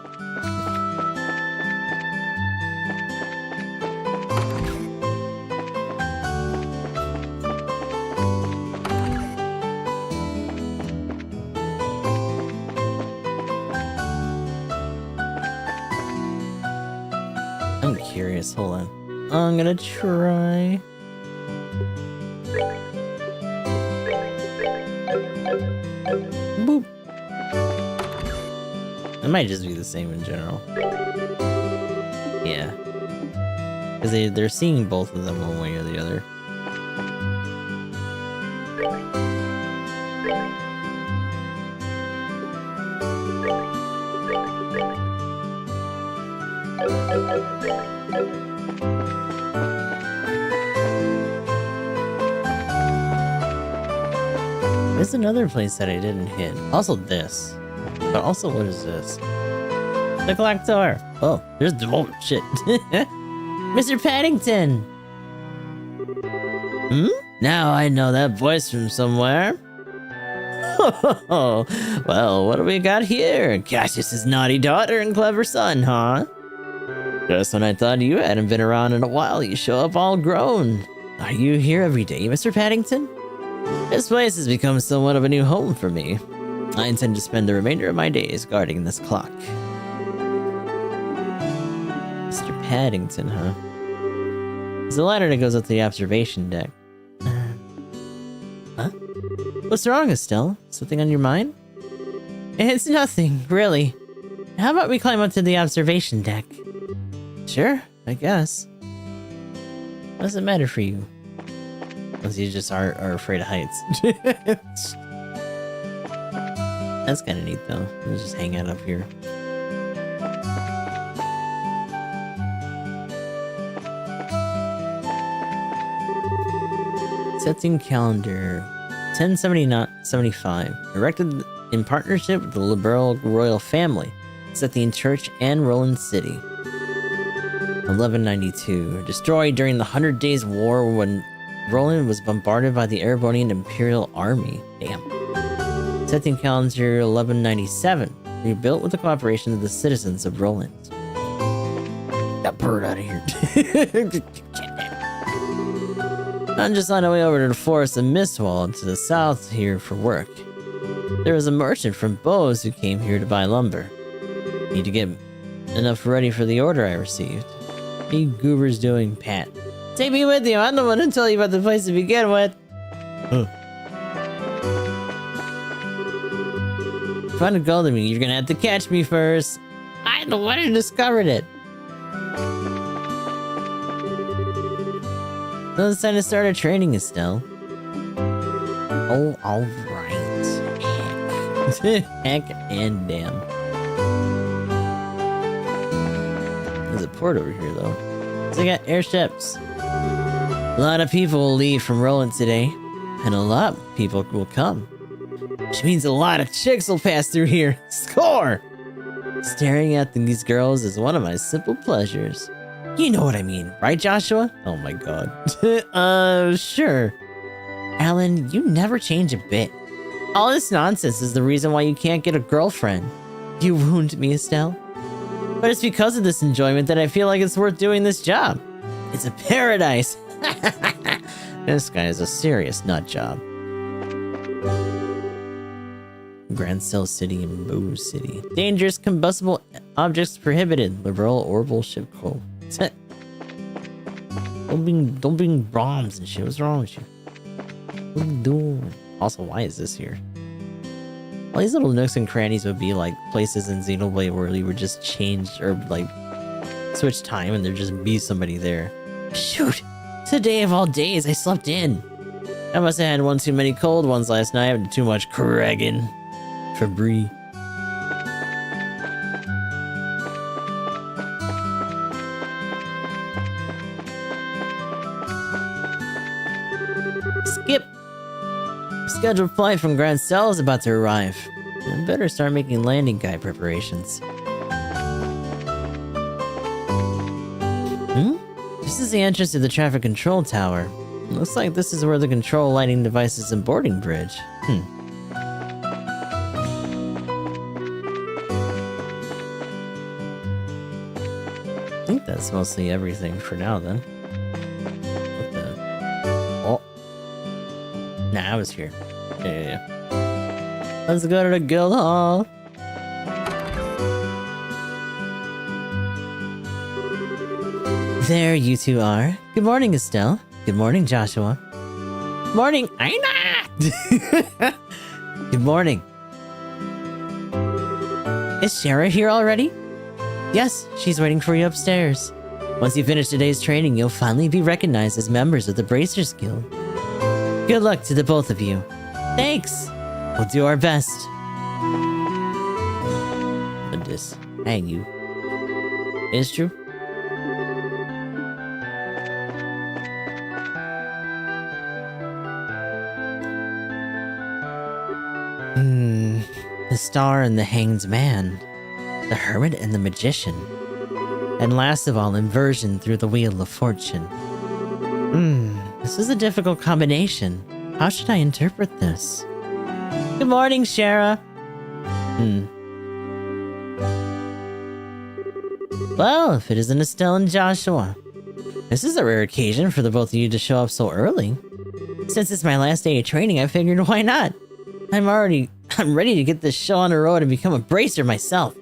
this. Hold on. I'm gonna try. Boop. It might just be the same in general. Yeah. Because they're seeing both of them one way or the other. There's another place that I didn't hit. Also this. But also, what is this? The clock tower. Oh, there's the... Oh, shit. Mr. Paddington! Hmm? Now I know that voice from somewhere. Well, what do we got here? Cassius's naughty daughter and clever son, huh? Just when I thought you hadn't been around in a while, you show up all grown. Are you here every day, Mr. Paddington? This place has become somewhat of a new home for me. I intend to spend the remainder of my days guarding this clock. Mr. Paddington, huh? There's a ladder that goes up to the observation deck. Huh? What's wrong, Estelle? Something on your mind? It's nothing, really. How about we climb up to the observation deck? Sure, I guess. What does it matter for you? Unless you just are afraid of heights. That's kind of neat, though. Let's just hang out up here. Setting calendar 1075. Erected in partnership with the liberal royal family. Setting church and Roland City. 1192. Destroyed during the 100 Days War when Roland was bombarded by the Erebonian Imperial Army. Damn. Setting calendar 1197. Rebuilt with the cooperation of the citizens of Roland. That bird out of here. I'm just on my way over to the forest of Mistwall to the south here for work. There was a merchant from Bose who came here to buy lumber. Need to get enough ready for the order I received. How you goobers doing, Pat? Take me with you. I'm the one to tell you about the place to begin with. Huh. Find a gold to me, you're gonna have to catch me first. I'm the one who discovered it. So it's time to start our training, Estelle. Oh, alright. Heck. Heck and damn. There's a port over here, though. So I got airships. A lot of people will leave from Roland today, and a lot of people will come. Which means a lot of chicks will pass through here. Score! Staring at these girls is one of my simple pleasures. You know what I mean, right, Joshua? Oh my god. Sure. Alan, you never change a bit. All this nonsense is the reason why you can't get a girlfriend. You wound me, Estelle. But it's because of this enjoyment that I feel like it's worth doing this job. It's a paradise. This guy is a serious nut job. Grand Cell City and Boo City. Dangerous combustible objects prohibited. Liberal orbital ship code. Don't bring bombs and shit. What's wrong with you? What are you doing? Also, why is this here? All these little nooks and crannies would be like places in Xenoblade where you would just change or like switch time and there'd just be somebody there. Shoot! Today of all days, I slept in. I must have had one too many cold ones last night and too much Kragan. Fabri. Skip! Scheduled flight from Grand Cell is about to arrive. I better start making landing guide preparations. This is the entrance to the traffic control tower. Looks like this is where the control lighting devices and boarding bridge. I think that's mostly everything for now then. What the... Oh. Nah, I was here. Yeah. Let's go to the guild hall. There you two are. Good morning, Estelle. Good morning, Joshua. Morning, Aina! Good morning. Is Shara here already? Yes, she's waiting for you upstairs. Once you finish today's training, you'll finally be recognized as members of the Bracers Guild. Good luck to the both of you. Thanks! We'll do our best. I'll just hang you. It's true. The Star and the Hanged Man. The Hermit and the Magician. And last of all, inversion through the Wheel of Fortune. This is a difficult combination. How should I interpret this? Good morning, Shara. Well, if it isn't Estelle and Joshua. This is a rare occasion for the both of you to show up so early. Since it's my last day of training, I figured why not? I'm ready to get this show on the road and become a bracer myself.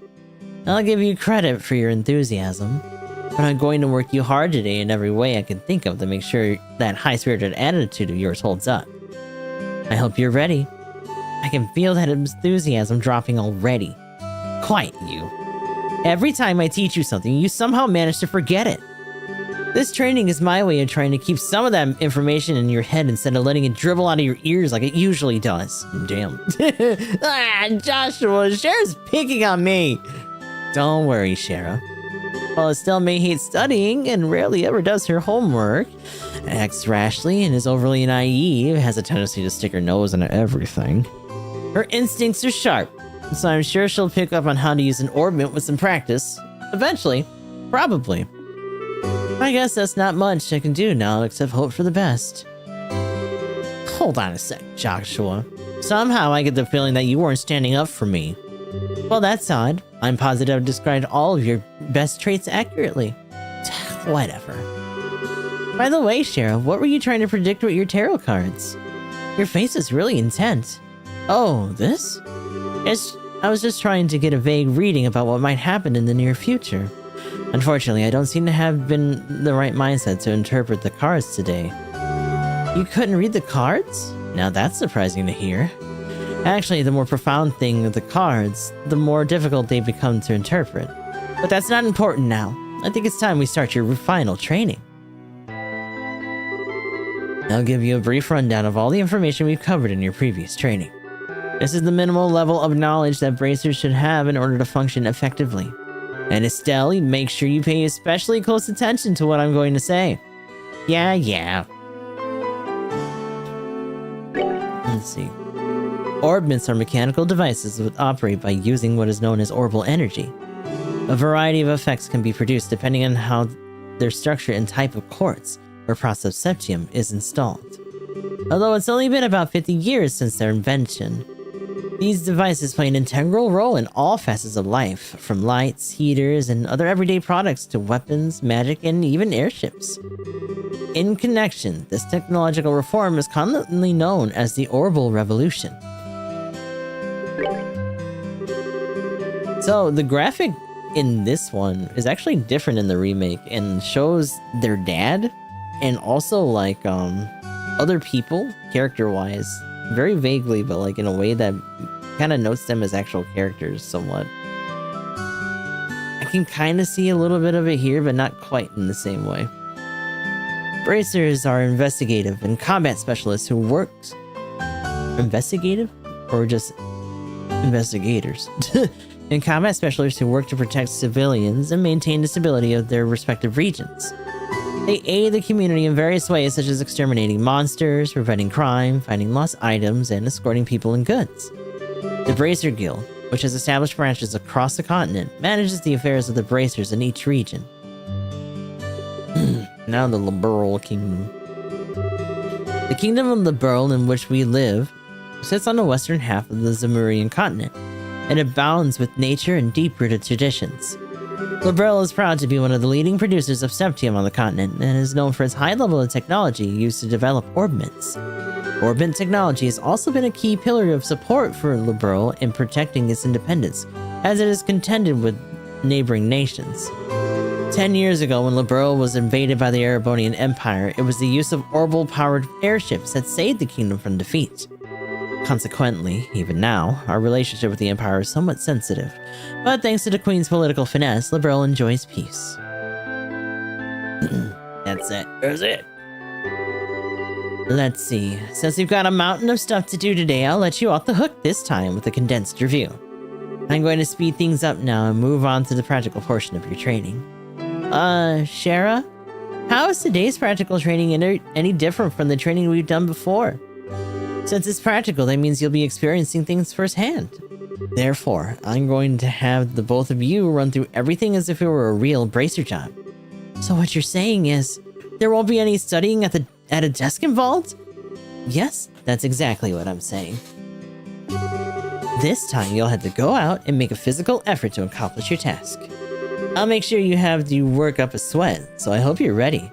I'll give you credit for your enthusiasm, but I'm going to work you hard today in every way I can think of to make sure that high-spirited attitude of yours holds up. I hope you're ready. I can feel that enthusiasm dropping already. Quiet, you. Every time I teach you something, you somehow manage to forget it. This training is my way of trying to keep some of that information in your head instead of letting it dribble out of your ears like it usually does. Damn. Joshua, Shara's picking on me. Don't worry, Shara. While Estelle may hate studying and rarely ever does her homework, acts rashly and is overly naive, has a tendency to stick her nose into everything, her instincts are sharp, so I'm sure she'll pick up on how to use an orbment with some practice. Eventually. Probably. I guess that's not much I can do now except hope for the best. Hold on a sec, Joshua. Somehow I get the feeling that you weren't standing up for me. Well, that's odd. I'm positive I've described all of your best traits accurately. Whatever. By the way, Shara, what were you trying to predict with your tarot cards? Your face is really intent. Oh, this? I was just trying to get a vague reading about what might happen in the near future. Unfortunately, I don't seem to have been the right mindset to interpret the cards today. You couldn't read the cards? Now that's surprising to hear. Actually, the more profound thing of the cards, the more difficult they become to interpret. But that's not important now. I think it's time we start your final training. I'll give you a brief rundown of all the information we've covered in your previous training. This is the minimal level of knowledge that bracers should have in order to function effectively. And Estelle, make sure you pay especially close attention to what I'm going to say. Yeah. Let's see. Orbments are mechanical devices that operate by using what is known as orbal energy. A variety of effects can be produced depending on how their structure and type of quartz or prosopceptium is installed. Although it's only been about 50 years since their invention, these devices play an integral role in all facets of life, from lights, heaters, and other everyday products to weapons, magic, and even airships. In connection, this technological reform is commonly known as the Orbal Revolution. So, the graphic in this one is actually different in the remake and shows their dad and also, like, other people, character-wise, very vaguely, but, like, in a way that kind of notes them as actual characters somewhat. I can kind of see a little bit of it here, but not quite in the same way. Bracers are investigative and combat specialists who work... Investigative? Or just investigators? And combat specialists who work to protect civilians and maintain the stability of their respective regions. They aid the community in various ways, such as exterminating monsters, preventing crime, finding lost items, and escorting people and goods. The Bracer Guild, which has established branches across the continent, manages the affairs of the bracers in each region. Now the Liberal Kingdom. The Kingdom of Liberal, in which we live, sits on the western half of the Zemurian continent, and abounds with nature and deep-rooted traditions. Liberal is proud to be one of the leading producers of septium on the continent, and is known for its high level of technology used to develop orbments. Orbment technology has also been a key pillar of support for Liberal in protecting its independence, as it is contended with neighboring nations. 10 years ago, when Liberl was invaded by the Erebonian Empire, it was the use of orbital-powered airships that saved the kingdom from defeat. Consequently, even now, our relationship with the Empire is somewhat sensitive, but thanks to the Queen's political finesse, Liberl enjoys peace. That's it. That's it. Let's see. Since we've got a mountain of stuff to do today, I'll let you off the hook this time with a condensed review. I'm going to speed things up now and move on to the practical portion of your training. Shara? How is today's practical training any different from the training we've done before? Since it's practical, that means you'll be experiencing things firsthand. Therefore, I'm going to have the both of you run through everything as if it were a real bracer job. So what you're saying is, there won't be any studying at a desk involved? Yes, that's exactly what I'm saying. This time, you'll have to go out and make a physical effort to accomplish your task. I'll make sure you have to work up a sweat, so I hope you're ready.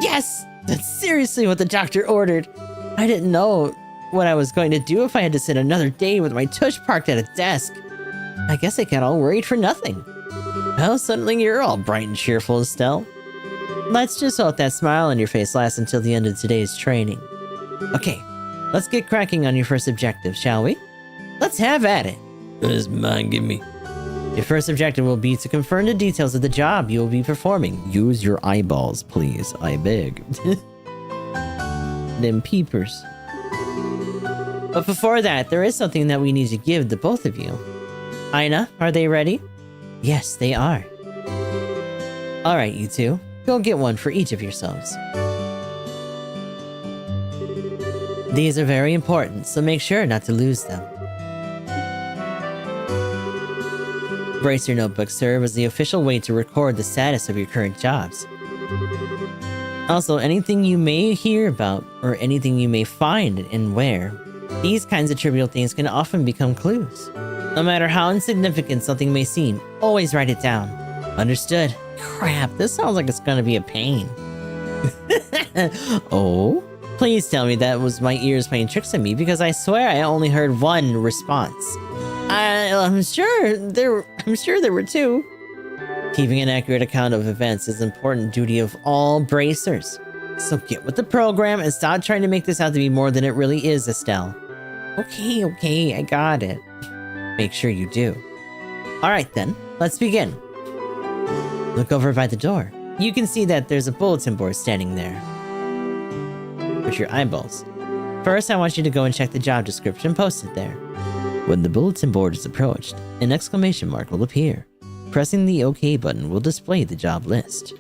Yes! That's seriously what the doctor ordered! I didn't know what I was going to do if I had to sit another day with my tush parked at a desk. I guess I got all worried for nothing. Well, suddenly you're all bright and cheerful, Estelle. Let's just hope that smile on your face lasts until the end of today's training. Okay, let's get cracking on your first objective, shall we? Let's have at it. This mine, give me. Your first objective will be to confirm the details of the job you will be performing. Use your eyeballs, please, I beg. Them peepers. But before that, there is something that we need to give the both of you. Aina, are they ready? Yes, they are. Alright, you two. Go get one for each of yourselves. These are very important, so make sure not to lose them. Bracer notebooks serve as the official way to record the status of your current jobs. Also, anything you may hear about, or anything you may find and where, these kinds of trivial things can often become clues. No matter how insignificant something may seem, always write it down. Understood? Crap, this sounds like it's gonna be a pain. Oh? Please tell me that was my ears playing tricks on me, because I swear I only heard one response. I'm sure there were two. Keeping an accurate account of events is an important duty of all bracers. So get with the program and stop trying to make this out to be more than it really is, Estelle. Okay, I got it. Make sure you do. Alright then, let's begin. Look over by the door. You can see that there's a bulletin board standing there. With your eyeballs. First, I want you to go and check the job description posted there. When the bulletin board is approached, an exclamation mark will appear. Pressing the OK button will display the job list.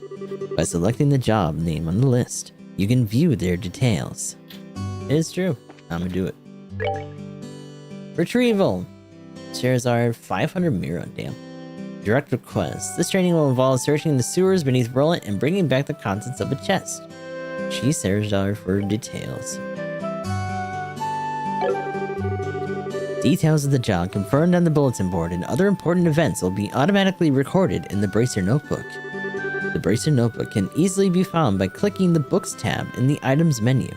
By selecting the job name on the list, you can view their details. It is true. I'm gonna do it. Retrieval. Shares are 500 Mira, damn. Direct request. This training will involve searching the sewers beneath Roland and bringing back the contents of a chest. She shares are for details. Details of the job confirmed on the bulletin board and other important events will be automatically recorded in the Bracer Notebook. The Bracer Notebook can easily be found by clicking the Books tab in the Items menu.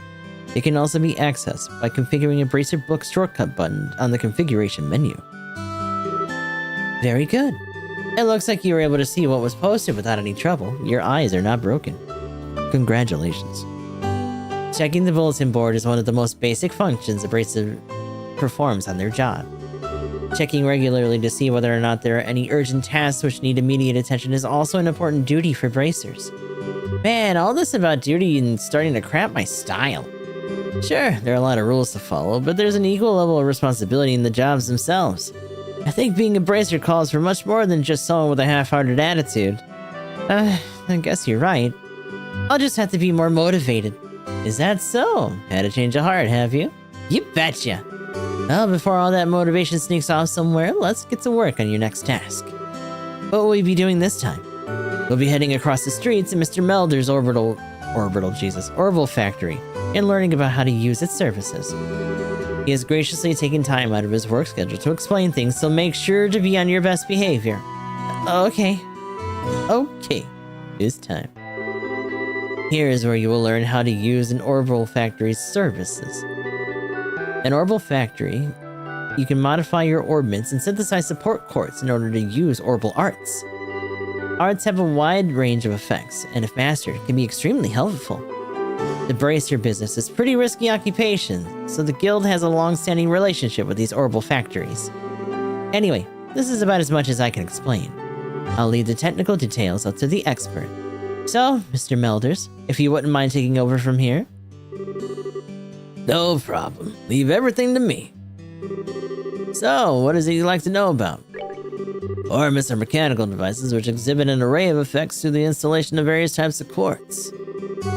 It can also be accessed by configuring a Bracer Book shortcut button on the Configuration menu. Very good. It looks like you were able to see what was posted without any trouble. Your eyes are not broken. Congratulations. Checking the bulletin board is one of the most basic functions a Bracer performs on their job. Checking regularly to see whether or not there are any urgent tasks which need immediate attention is also an important duty for bracers. Man, all this about duty and starting to cramp my style. Sure, there are a lot of rules to follow, but there's an equal level of responsibility in the jobs themselves. I think being a bracer calls for much more than just someone with a half-hearted attitude. I guess you're right. I'll just have to be more motivated. Is that so? Had a change of heart, have you? You betcha! Well, before all that motivation sneaks off somewhere, let's get to work on your next task. What will we be doing this time? We'll be heading across the streets to Mr. Melder's Orbital factory and learning about how to use its services. He has graciously taken time out of his work schedule to explain things, so make sure to be on your best behavior. Okay, it's time. Here is where you will learn how to use an Orbital factory's services. An Orbital factory, you can modify your orbments and synthesize support quartz in order to use Orbital arts. Arts have a wide range of effects, and if mastered, can be extremely helpful. To brace your business is pretty risky occupation, so the guild has a long-standing relationship with these orbital factories. Anyway, this is about as much as I can explain. I'll leave the technical details up to the expert. So, Mr. Melders, if you wouldn't mind taking over from here? No problem. Leave everything to me. So, what is it you'd like to know about? Orbits are mechanical devices which exhibit an array of effects through the installation of various types of quartz.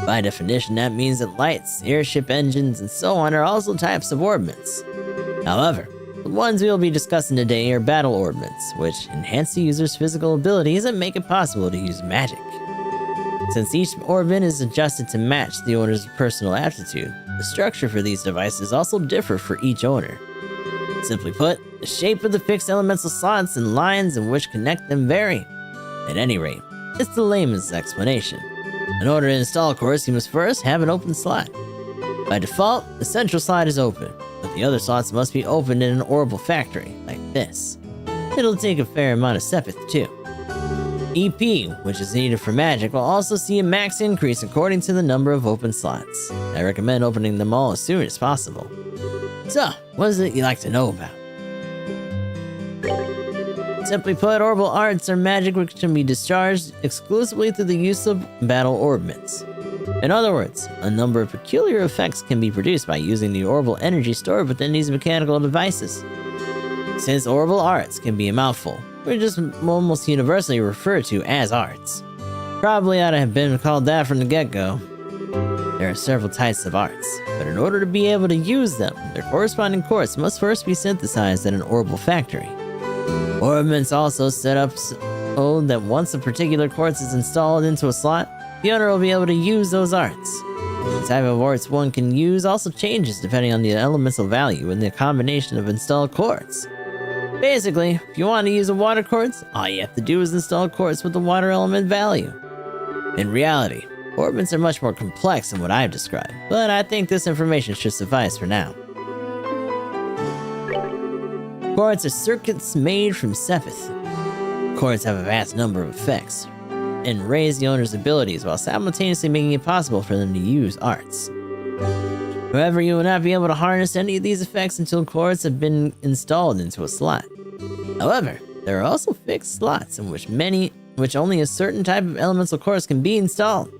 By definition, that means that lights, airship engines, and so on are also types of orbits. However, the ones we will be discussing today are battle orbits, which enhance the user's physical abilities and make it possible to use magic. Since each orbit is adjusted to match the owner's personal aptitude, the structure for these devices also differ for each owner. Simply put, the shape of the fixed elemental slots and lines in which connect them vary. At any rate, it's the layman's explanation. In order to install quartz, you must first have an open slot. By default, the central slot is open, but the other slots must be opened in an orbital factory, like this. It'll take a fair amount of sepith too. EP, which is needed for magic, will also see a max increase according to the number of open slots. I recommend opening them all as soon as possible. So, what is it you'd like to know about? Simply put, orbital arts are magic which can be discharged exclusively through the use of battle orbits. In other words, a number of peculiar effects can be produced by using the orbital energy stored within these mechanical devices. Since orbital arts can be a mouthful, we're just almost universally referred to as arts. Probably ought to have been called that from the get-go. There are several types of arts, but in order to be able to use them, their corresponding quartz must first be synthesized at an orbital factory. Orbits also set up so that once a particular quartz is installed into a slot, the owner will be able to use those arts. The type of arts one can use also changes depending on the elemental value and the combination of installed quartz. Basically, if you want to use a water quartz, all you have to do is install quartz with the water element value. In reality, orbits are much more complex than what I've described, but I think this information should suffice for now. Quartz are circuits made from sepith. Quartz have a vast number of effects, and raise the owner's abilities while simultaneously making it possible for them to use arts. However, you will not be able to harness any of these effects until quartz have been installed into a slot. However, there are also fixed slots in which only a certain type of elemental quartz can be installed.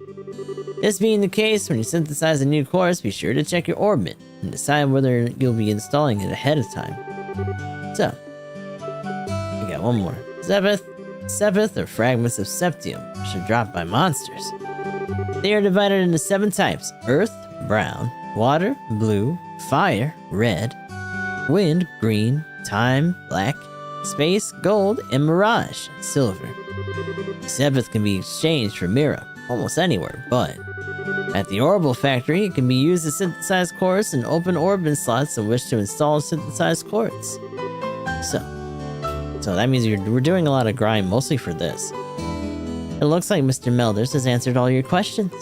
This being the case, when you synthesize a new quartz, be sure to check your orbit and decide whether you'll be installing it ahead of time. So, we got one more. Sepith are fragments of septium, which are dropped by monsters. They are divided into 7 types: earth, brown, water, blue, fire, red, wind, green, time, black, space, gold, and mirage, silver. Sepith can be exchanged for Mira almost anywhere, but at the orbital factory, it can be used to synthesize quartz and open orbit slots in which to install synthesized quartz. So that means we're doing a lot of grind mostly for this. It looks like Mr. Melders has answered all your questions.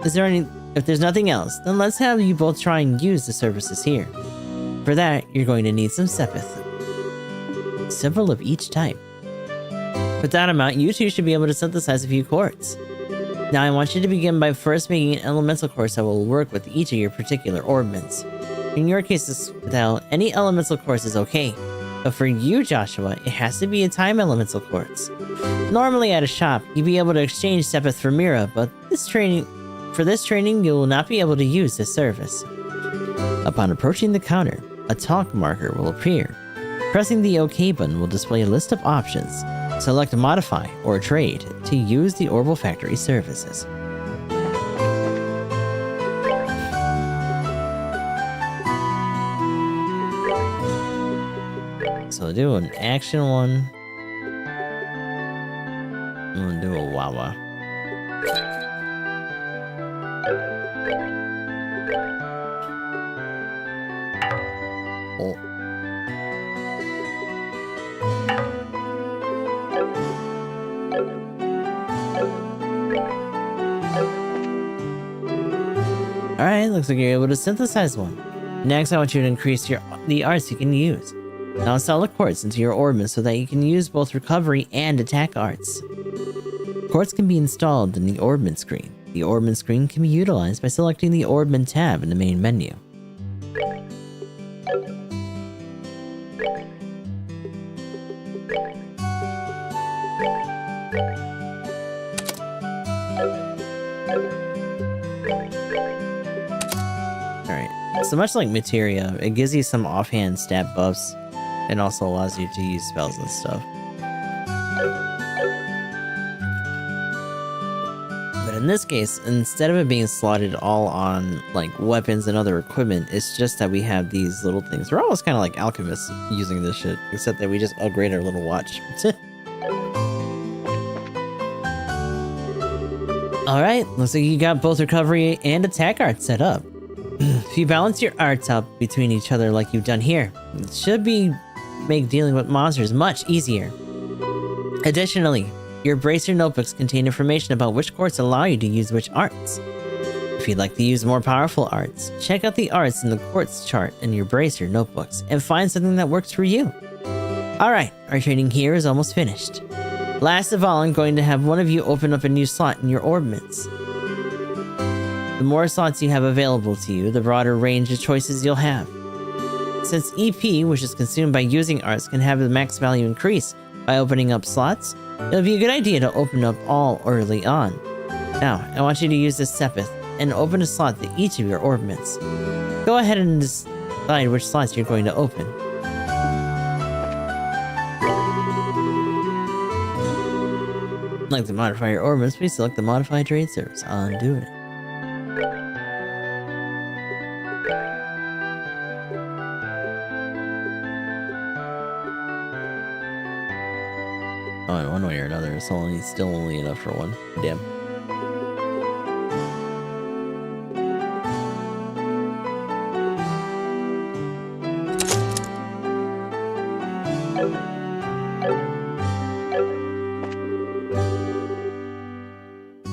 If there's nothing else, then let's have you both try and use the services here. For that, you're going to need some sepith. Several of each type. With that amount, you two should be able to synthesize a few quartz. Now I want you to begin by first making an elemental quartz that will work with each of your particular orbits. In your case, without any elemental quartz is okay. But for you, Joshua, it has to be a time elemental quartz. Normally at a shop, you'd be able to exchange sepith for Mira, but for this training, you will not be able to use this service. Upon approaching the counter, a talk marker will appear. Pressing the OK button will display a list of options. Select Modify or Trade to use the Orbital Factory services. So I'll do an action one. I'm gonna do a Wawa. Oh. Alright, looks like you're able to synthesize one. Next, I want you to increase the arts you can use. Now install a quartz into your orbit so that you can use both recovery and attack arts. Quartz can be installed in the orbment screen. The orbment screen can be utilized by selecting the orbment tab in the main menu. Alright, so much like Materia, it gives you some offhand stat buffs and also allows you to use spells and stuff. But in this case, instead of it being slotted all on like weapons and other equipment, it's just that we have these little things. We're almost kind of like alchemists using this shit, except that we just upgrade our little watch. Alright, looks like you got both recovery and attack art set up. If you balance your arts up between each other like you've done here, it should make dealing with monsters much easier. Additionally, your Bracer notebooks contain information about which quartz allow you to use which arts. If you'd like to use more powerful arts, check out the arts in the quartz chart in your Bracer notebooks and find something that works for you. Alright, our training here is almost finished. Last of all, I'm going to have one of you open up a new slot in your orbments. The more slots you have available to you, the broader range of choices you'll have. Since EP, which is consumed by using arts, can have the max value increase by opening up slots, it'll be a good idea to open up all early on. Now, I want you to use this Sepith and open a slot to each of your orbments. Go ahead and decide which slots you're going to open. Like to modify your orbments, please select the Modify Trade Service. I'm doing it. Oh, in one way or another, it's still only enough for one. Damn.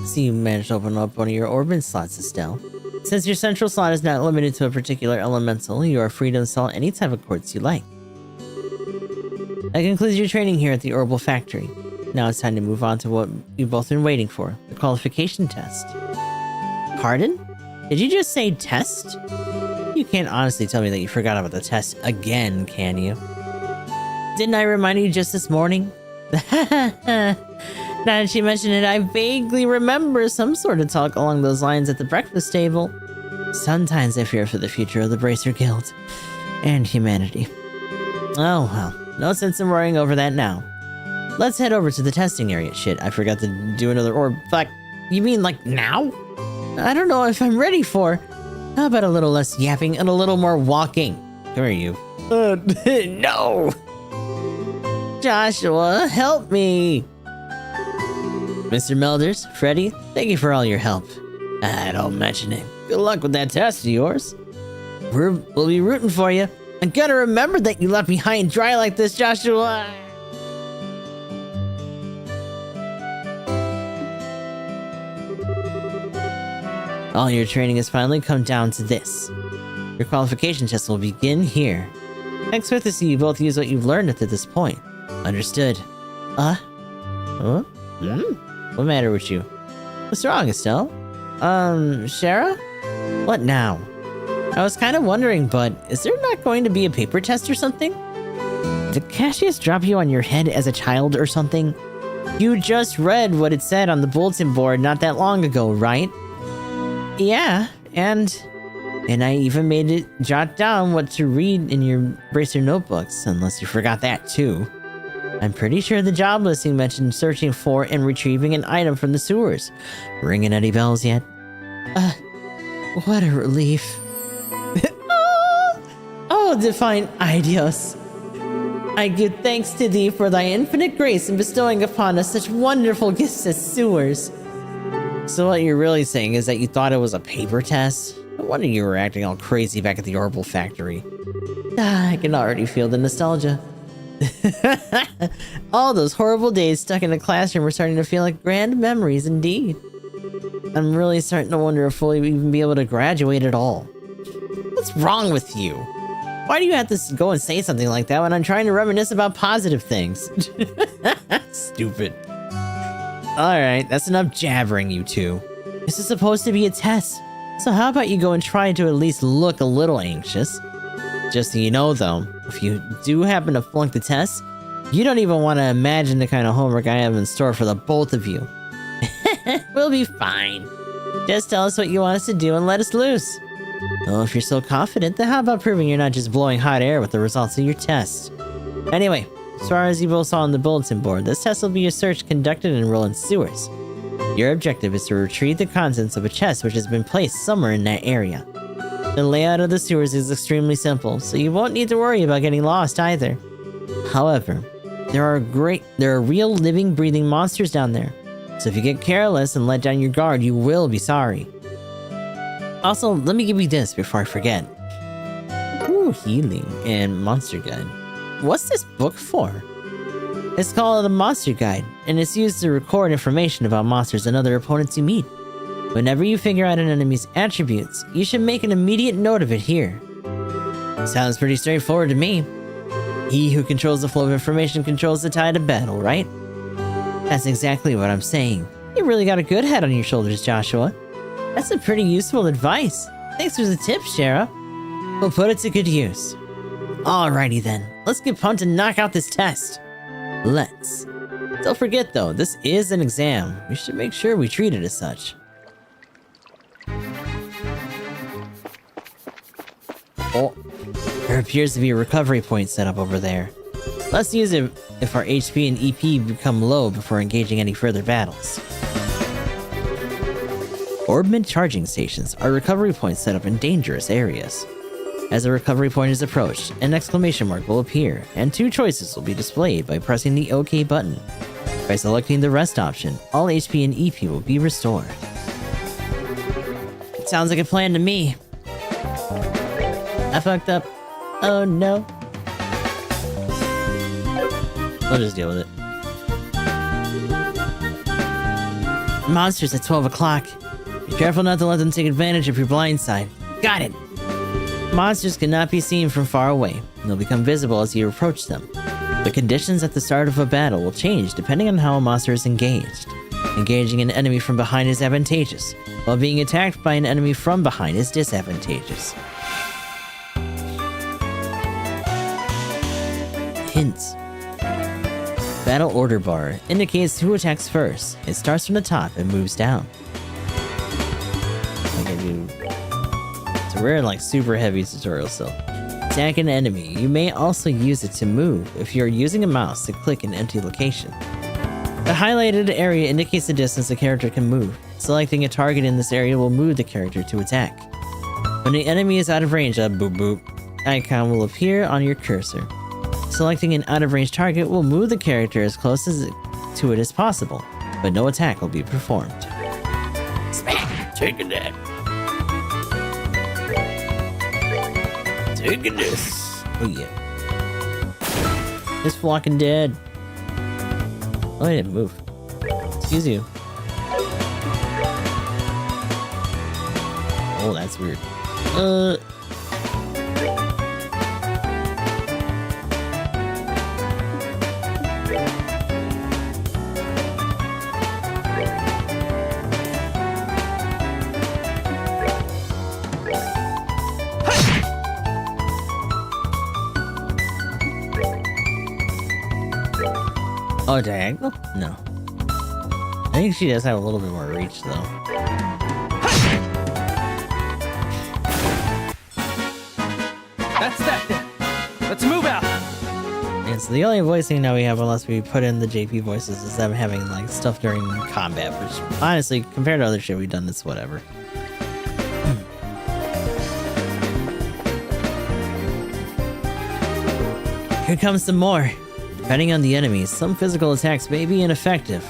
So you managed to open up one of your orbit slots, Estelle. Since your central slot is not limited to a particular elemental, you are free to install any type of quartz you like. That concludes your training here at the Orbital Factory. Now it's time to move on to what you've both been waiting for, the qualification test. Pardon? Did you just say test? You can't honestly tell me that you forgot about the test again, can you? Didn't I remind you just this morning? Now that she mentioned it, I vaguely remember some sort of talk along those lines at the breakfast table. Sometimes I fear for the future of the Bracer Guild and humanity. Oh well, no sense in worrying over that now. Let's head over to the testing area. Shit, I forgot to do another orb. Fuck, you mean like now? I don't know if I'm ready for. How about a little less yapping and a little more walking? Come here, you. No! Joshua, help me! Mr. Melders, Freddy, thank you for all your help. Don't mention it. Good luck with that test of yours. We'll be rooting for you. I gotta remember that you left me high and dry like this, Joshua. All your training has finally come down to this. Your qualification test will begin here. I expect to see you both use what you've learned up to this point. Understood. Huh? What matter with you? What's wrong, Estelle? Shara? What now? I was kind of wondering, but is there not going to be a paper test or something? Did Cassius drop you on your head as a child or something? You just read what it said on the bulletin board not that long ago, right? Yeah, and I even made it jot down what to read in your Bracer notebooks, unless you forgot that too. I'm pretty sure the job listing mentioned searching for and retrieving an item from the sewers. Ringing any bells yet? What a relief. Oh, divine Idios. I give thanks to thee for thy infinite grace in bestowing upon us such wonderful gifts as sewers. So what you're really saying is that you thought it was a paper test? No wonder you were acting all crazy back at the Orbital Factory. I can already feel the nostalgia. All those horrible days stuck in a classroom are starting to feel like grand memories indeed. I'm really starting to wonder if we'll even be able to graduate at all. What's wrong with you? Why do you have to go and say something like that when I'm trying to reminisce about positive things? Stupid. Alright, that's enough jabbering, you two. This is supposed to be a test, so how about you go and try to at least look a little anxious? Just so you know though, if you do happen to flunk the test, you don't even want to imagine the kind of homework I have in store for the both of you. We'll be fine. Just tell us what you want us to do and let us loose. Well, if you're so confident, then how about proving you're not just blowing hot air with the results of your test? Anyway, as far as you both saw on the bulletin board, this test will be a search conducted in rural sewers. Your objective is to retrieve the contents of a chest which has been placed somewhere in that area. The layout of the sewers is extremely simple, so you won't need to worry about getting lost either. However, there are real living, breathing monsters down there. So if you get careless and let down your guard, you will be sorry. Also, let me give you this before I forget. Ooh, healing and monster guide. What's this book for? It's called a monster guide, and it's used to record information about monsters and other opponents you meet. Whenever you figure out an enemy's attributes, you should make an immediate note of it here. Sounds pretty straightforward to me. He who controls the flow of information controls the tide of battle, right? That's exactly what I'm saying. You really got a good head on your shoulders, Joshua. That's some pretty useful advice. Thanks for the tip, Shara. We'll put it to good use. Alrighty then, let's get pumped and knock out this test. Let's. Don't forget though, this is an exam. We should make sure we treat it as such. Oh, there appears to be a recovery point set up over there. Let's use it if our HP and EP become low before engaging any further battles. Orbment charging stations are recovery points set up in dangerous areas. As a recovery point is approached, an exclamation mark will appear, and two choices will be displayed by pressing the OK button. By selecting the rest option, all HP and EP will be restored. It sounds like a plan to me. I fucked up. Oh no. I'll just deal with it. Monsters at 12 o'clock. Be careful not to let them take advantage of your blind side. Got it! Monsters cannot be seen from far away. They'll become visible as you approach them. The conditions at the start of a battle will change depending on how a monster is engaged. Engaging an enemy from behind is advantageous, while being attacked by an enemy from behind is disadvantageous. Hints. Battle order bar indicates who attacks first. It starts from the top and moves down. It's a rare, like, super heavy tutorial still. Attack an enemy. You may also use it to move if you're using a mouse to click an empty location. The highlighted area indicates the distance the character can move. Selecting a target in this area will move the character to attack. When the enemy is out of range, a boop boop icon will appear on your cursor. Selecting an out-of-range target will move the character as close to it as possible, but no attack will be performed. Smack! Taking that. Taking this. Oh yeah. It's Walking Dead. Oh, I didn't move. Excuse you. Oh, that's weird. Oh, diagonal? No. I think she does have a little bit more reach, though. That's that then. Let's move out. And so the only voicing now we have, unless we put in the JP voices, is them having like stuff during combat, which honestly, compared to other shit we've done, it's whatever. Here comes some more. Depending on the enemies, some physical attacks may be ineffective.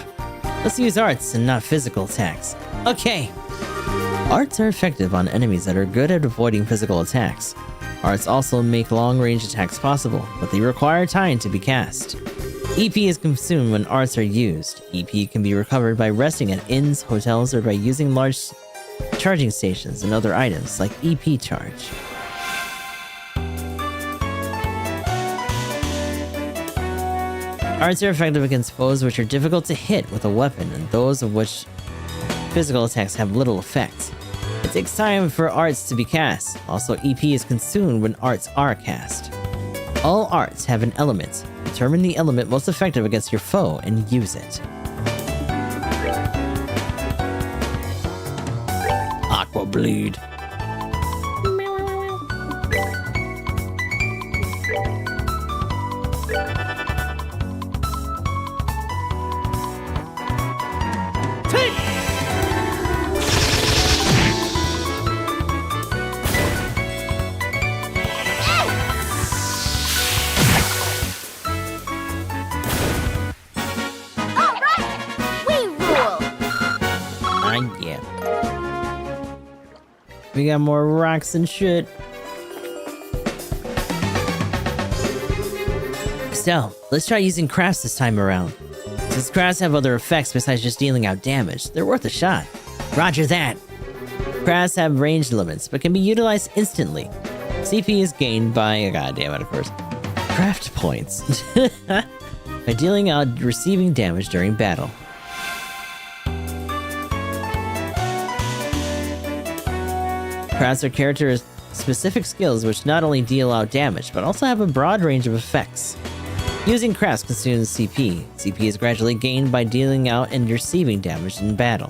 Let's use arts and not physical attacks. Okay! Arts are effective on enemies that are good at avoiding physical attacks. Arts also make long-range attacks possible, but they require time to be cast. EP is consumed when arts are used. EP can be recovered by resting at inns, hotels, or by using large charging stations and other items like EP charge. Arts are effective against foes which are difficult to hit with a weapon, and those of which physical attacks have little effect. It takes time for arts to be cast. Also, EP is consumed when arts are cast. All arts have an element. Determine the element most effective against your foe and use it. Aqua bleed. We got more rocks and shit. So, let's try using crafts this time around. Since crafts have other effects besides just dealing out damage, they're worth a shot. Roger that. Crafts have range limits, but can be utilized instantly. CP is gained by, goddammit, of course, craft points. By dealing out receiving damage during battle. Crafts are character-specific skills which not only deal out damage, but also have a broad range of effects. Using crafts consumes CP. CP is gradually gained by dealing out and receiving damage in battle.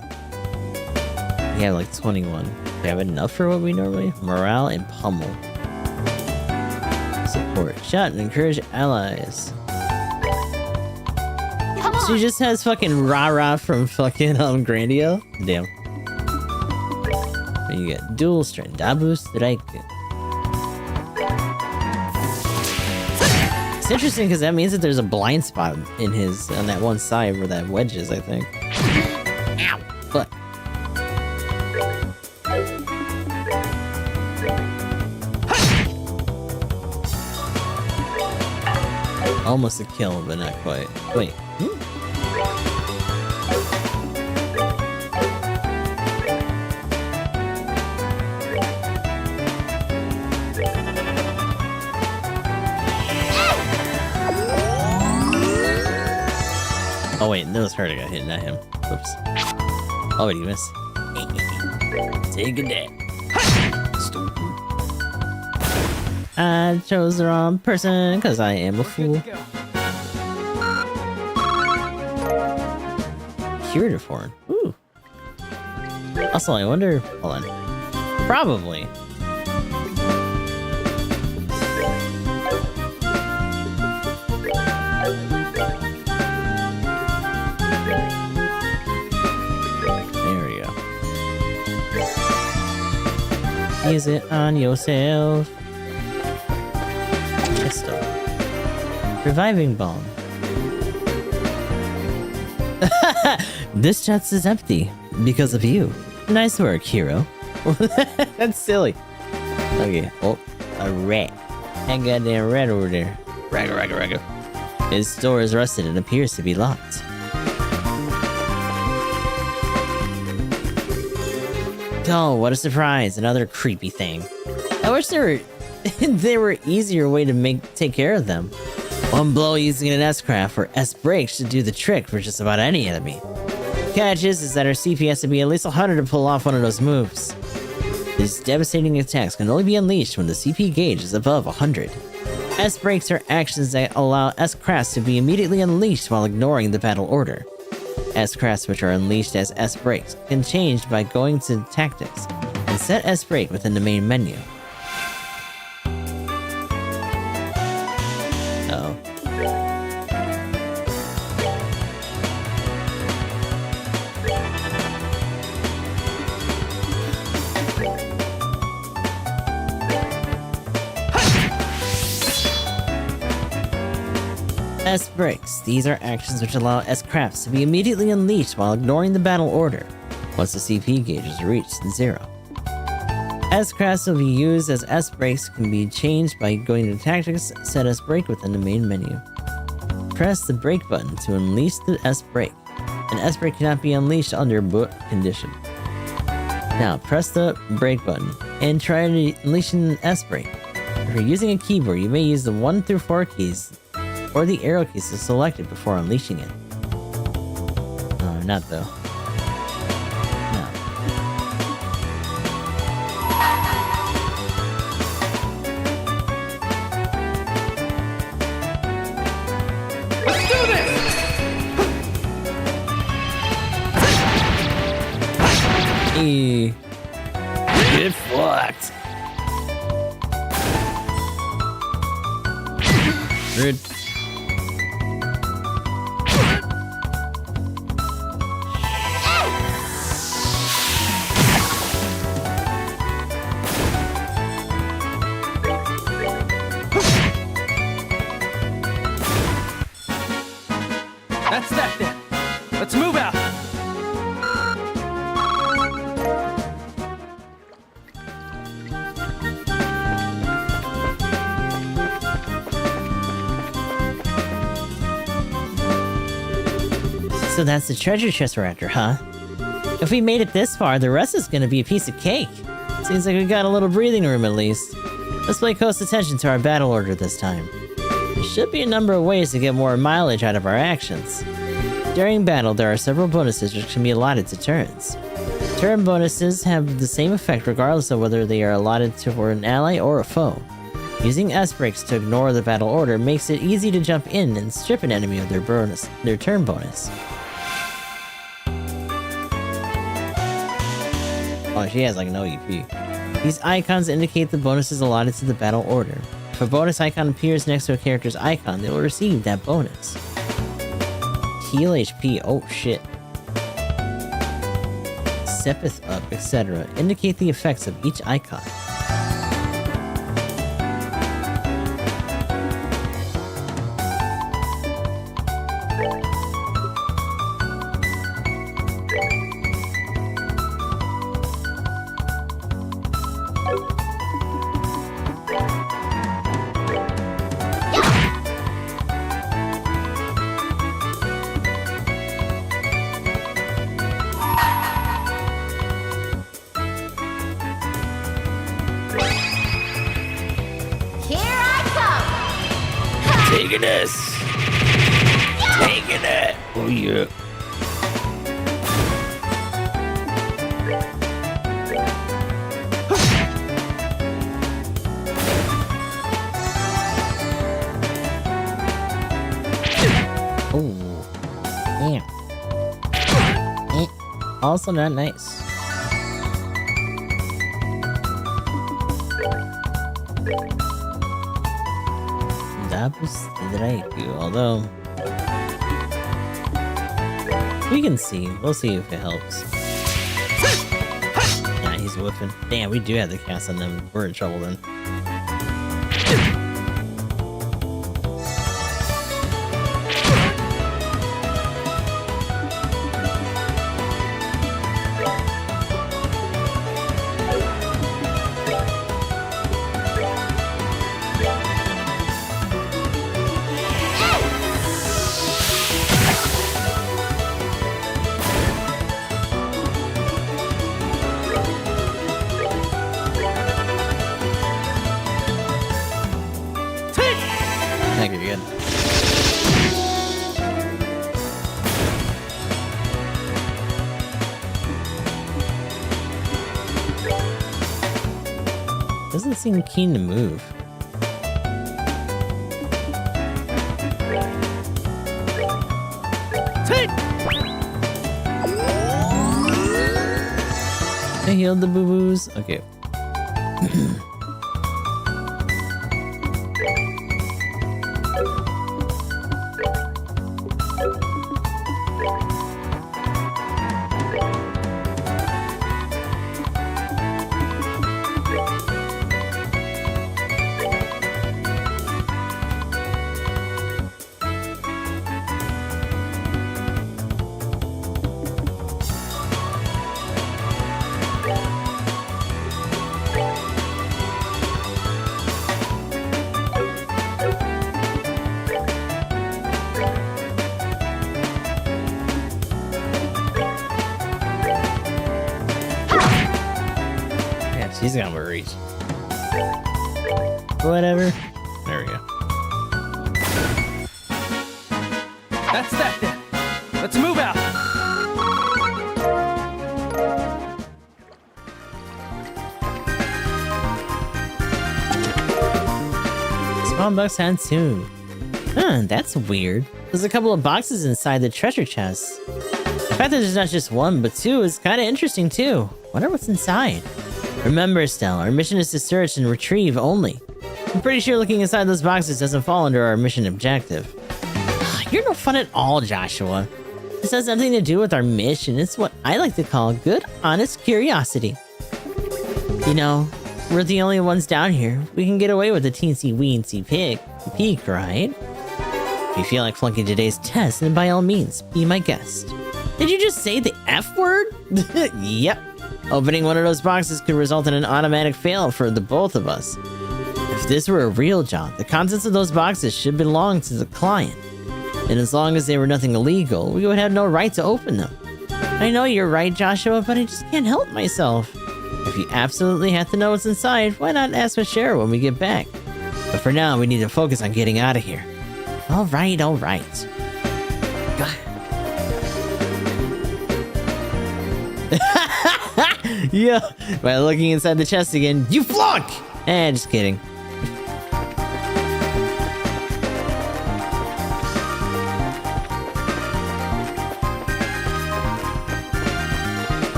We have like 21. We have enough for what we normally? Morale and pummel. Support. Shot and encourage allies. She just has fucking rah-rah from fucking Grandio? Damn. You get dual strength, double strike. It's interesting because that means that there's a blind spot in his on that one side where that wedge is, I think. Ow! Fuck. Almost a kill, but not quite. Wait. Oh wait, that was her that got hit, not him. Oops. Oh wait, you missed. Take a dip. Stupid. I chose the wrong person because I am a fool. Curative horn. Ooh. Also, I wonder. Hold on. Probably. Use it on yourself. Pistol. Reviving bomb. This chest is empty because of you. Nice work, hero. That's silly. Okay. Oh, a rat. That goddamn rat over there. Ragga. His door is rusted and appears to be locked. Oh, what a surprise. Another creepy thing. I wish there were easier way to take care of them. One blow using an S-craft or S-break should do the trick for just about any enemy. Catch is that our CP has to be at least 100 to pull off one of those moves. These devastating attacks can only be unleashed when the CP gauge is above 100. S-breaks are actions that allow S-crafts to be immediately unleashed while ignoring the battle order. S-crafts which are unleashed as S-breaks can change by going to Tactics and set S-break within the main menu. Uh-oh. S-breaks. These are actions which allow S-crafts to be immediately unleashed while ignoring the battle order, once the CP gauge is reached 0. S-crafts will be used as S-breaks can be changed by going to Tactics, set S-break within the main menu. Press the break button to unleash the S-break. An S-break cannot be unleashed under boot condition. Now, press the break button and try unleashing an S-break. If you're using a keyboard, you may use the 1 through 4 keys or the arrow keys is selected before unleashing it. Not though. No. Let's do this! Get fucked. Rude. That's that then. Let's move out. So that's the treasure chest we're after, huh? If we made it this far, the rest is gonna be a piece of cake. Seems like we got a little breathing room at least. Let's pay close attention to our battle order this time. There should be a number of ways to get more mileage out of our actions. During battle, there are several bonuses which can be allotted to turns. Turn bonuses have the same effect regardless of whether they are allotted to an ally or a foe. Using S-breaks to ignore the battle order makes it easy to jump in and strip an enemy of their turn bonus. Oh, she has like no EP. These icons indicate the bonuses allotted to the battle order. If a bonus icon appears next to a character's icon, they will receive that bonus. Heal HP, oh shit. Steppeth up, etc. indicate the effects of each icon. Taking this! Taking it! Oh yeah. Oh. Damn. Also not nice. Although we can see. We'll see if it helps. Nah, he's whipping. Damn, we do have the cast on them. We're in trouble then. Thank you again. Doesn't seem keen to move. I healed the boo-boos. Okay. She's got more reach. Whatever. There we go. That's that then. Let's move out. Small box hand too. Huh, that's weird. There's a couple of boxes inside the treasure chest. The fact that there's not just one, but two is kind of interesting too. Wonder what's inside. Remember, Estelle, our mission is to search and retrieve only. I'm pretty sure looking inside those boxes doesn't fall under our mission objective. You're no fun at all, Joshua. This has nothing to do with our mission. It's what I like to call good, honest curiosity. You know, we're the only ones down here. We can get away with a teensy-weensy peek, right? If you feel like flunking today's test, then by all means, be my guest. Did you just say the F word? Yep. Opening one of those boxes could result in an automatic fail for the both of us. If this were a real job, the contents of those boxes should belong to the client. And as long as they were nothing illegal, we would have no right to open them. I know you're right, Joshua, but I just can't help myself. If you absolutely have to know what's inside, why not ask for Shara when we get back? But for now, we need to focus on getting out of here. Alright. Yeah, by looking inside the chest again, you flunk! Just kidding.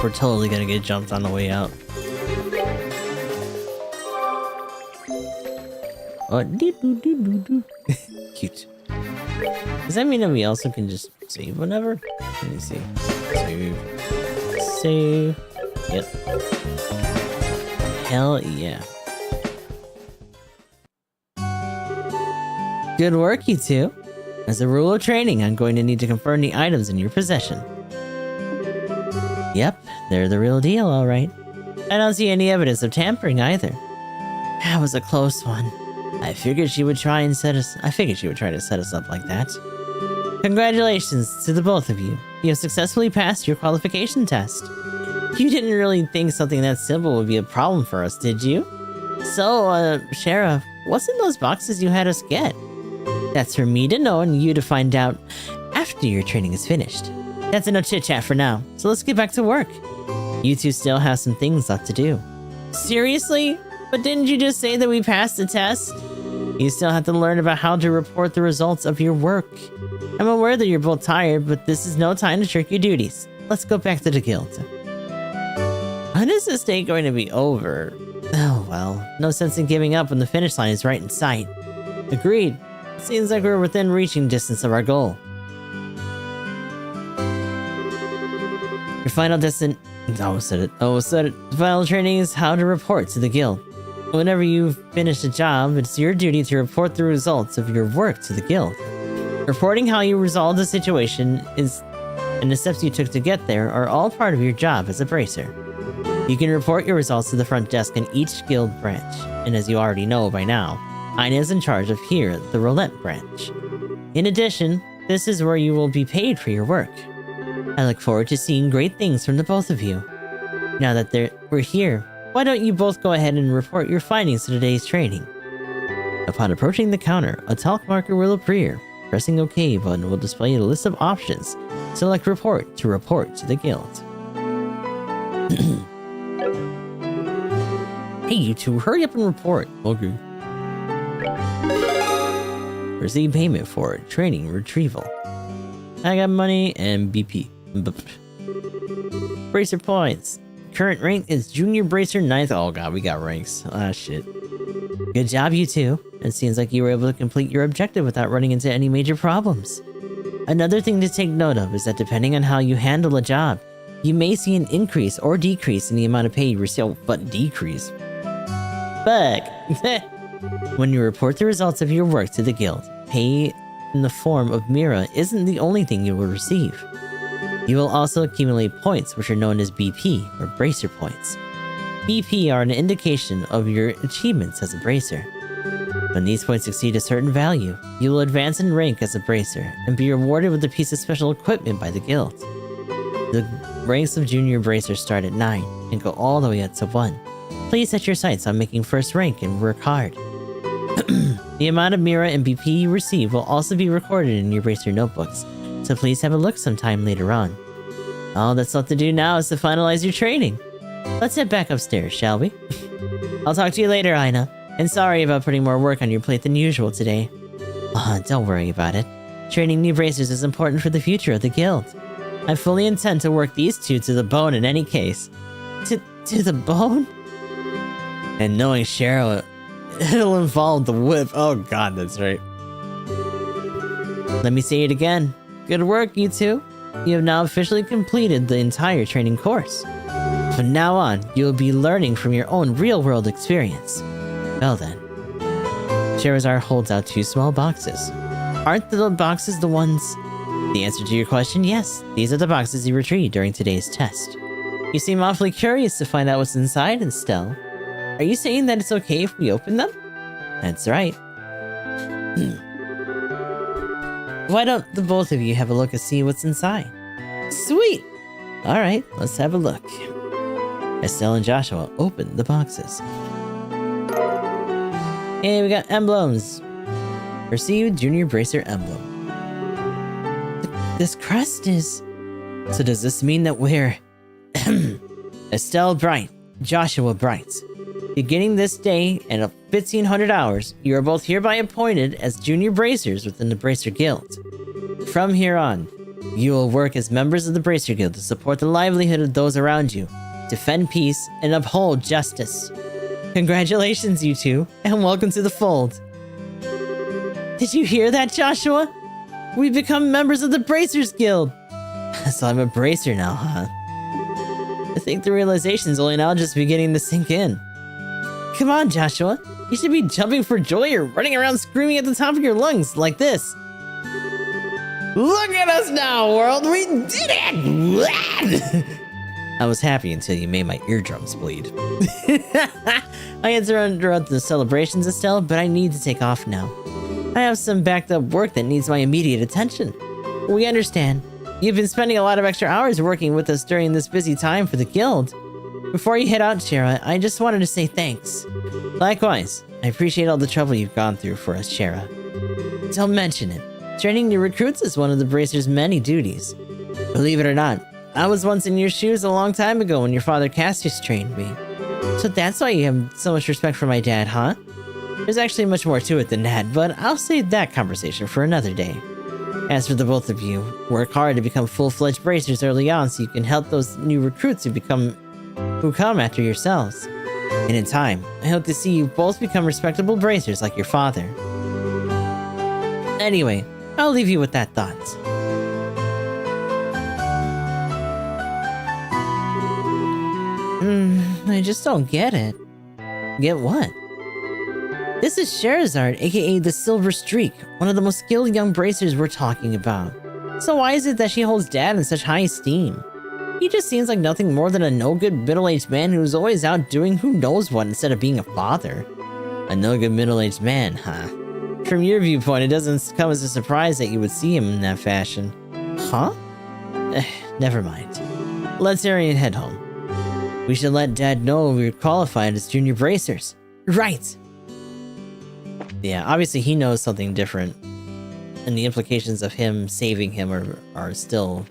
We're totally gonna get jumped on the way out. Oh, cute. Does that mean that we also can just save whenever? Let me see. Save. Yep. Hell yeah. Good work, you two. As a rule of training, I'm going to need to confirm the items in your possession. Yep, they're the real deal, alright. I don't see any evidence of tampering either. That was a close one. I figured she would try to set us up like that. Congratulations to the both of you. You have successfully passed your qualification test. You didn't really think something that simple would be a problem for us, did you? So, Sheriff, what's in those boxes you had us get? That's for me to know and you to find out after your training is finished. That's enough chit-chat for now, so let's get back to work. You two still have some things left to do. Seriously? But didn't you just say that we passed the test? You still have to learn about how to report the results of your work. I'm aware that you're both tired, but this is no time to shirk your duties. Let's go back to the guild. When is this day going to be over? Oh well, no sense in giving up when the finish line is right in sight. Agreed. Seems like we're within reaching distance of our goal. Your final destination... Almost said it. The final training is how to report to the guild. Whenever you finish a job, it's your duty to report the results of your work to the guild. Reporting how you resolved the situation and the steps you took to get there are all part of your job as a bracer. You can report your results to the front desk in each guild branch, and as you already know by now, Aina is in charge of here, the Roulette branch. In addition, this is where you will be paid for your work. I look forward to seeing great things from the both of you. Now that we're here, why don't you both go ahead and report your findings to today's training? Upon approaching the counter, a talk marker will appear. Pressing OK button will display a list of options. Select report to the guild. Hey you two, hurry up and report. Okay. Receive payment for training retrieval. I got money and BP. Bracer points. Current rank is Junior Bracer 9th. Oh god, we got ranks. Ah, shit. Good job, you two. It seems like you were able to complete your objective without running into any major problems. Another thing to take note of is that depending on how you handle a job, you may see an increase or decrease in the amount of pay you receive, but decrease. Fuck. When you report the results of your work to the guild, pay in the form of Mira isn't the only thing you will receive. You will also accumulate points, which are known as BP, or Bracer Points. BP are an indication of your achievements as a Bracer. When these points exceed a certain value, you will advance in rank as a Bracer, and be rewarded with a piece of special equipment by the guild. The ranks of Junior Bracers start at 9, and go all the way up to 1. Please set your sights on making first rank and work hard. The amount of Mira and BP you receive will also be recorded in your bracer notebooks, so please have a look sometime later on. All that's left to do now is to finalize your training. Let's head back upstairs, shall we? I'll talk to you later, Aina. And sorry about putting more work on your plate than usual today. Don't worry about it. Training new bracers is important for the future of the guild. I fully intend to work these two to the bone in any case. To the bone? And knowing Cheryl, it'll involve the whip. Oh god, that's right. Let me say it again. Good work, you two. You have now officially completed the entire training course. From now on, you will be learning from your own real-world experience. Well then. Sherazar holds out 2 small boxes. Aren't the boxes the ones... The answer to your question, yes. These are the boxes you retrieved during today's test. You seem awfully curious to find out what's inside, Estelle. Are you saying that it's okay if we open them? That's right. Why don't the both of you have a look and see what's inside? Sweet! Alright, let's have a look. Estelle and Joshua open the boxes. Hey, we got emblems. Received Junior Bracer emblem. This crest is... So does this mean that we're... Estelle Bright, Joshua Bright. Beginning this day and at 1500 hours, you are both hereby appointed as junior bracers within the Bracer Guild. From here on, you will work as members of the Bracer Guild to support the livelihood of those around you, defend peace, and uphold justice. Congratulations, you two, and welcome to the fold. Did you hear that, Joshua? We've become members of the Bracers Guild. So I'm a bracer now, huh? I think the realization's only now just beginning to sink in. Come on, Joshua. You should be jumping for joy or running around screaming at the top of your lungs like this. Look at us now, world! We did it! I was happy until you made my eardrums bleed. I had to interrupt the celebrations, Estelle, but I need to take off now. I have some backed up work that needs my immediate attention. We understand. You've been spending a lot of extra hours working with us during this busy time for the guild. Before you head out, Shara, I just wanted to say thanks. Likewise, I appreciate all the trouble you've gone through for us, Shara. Don't mention it. Training new recruits is one of the Bracer's many duties. Believe it or not, I was once in your shoes a long time ago when your father Cassius trained me. So that's why you have so much respect for my dad, huh? There's actually much more to it than that, but I'll save that conversation for another day. As for the both of you, work hard to become full-fledged bracers early on so you can help those new recruits who come after yourselves. And in time, I hope to see you both become respectable bracers like your father. Anyway, I'll leave you with that thought. I just don't get it. Get what? This is Sherazard, aka the Silver Streak, one of the most skilled young bracers we're talking about. So why is it that she holds Dad in such high esteem? He just seems like nothing more than a no-good middle-aged man who's always out doing who knows what instead of being a father. A no-good middle-aged man, huh? From your viewpoint, it doesn't come as a surprise that you would see him in that fashion. Huh? Never mind. Let's hurry and head home. We should let Dad know we're qualified as junior bracers. Right! Yeah, obviously he knows something different. And the implications of him saving him are still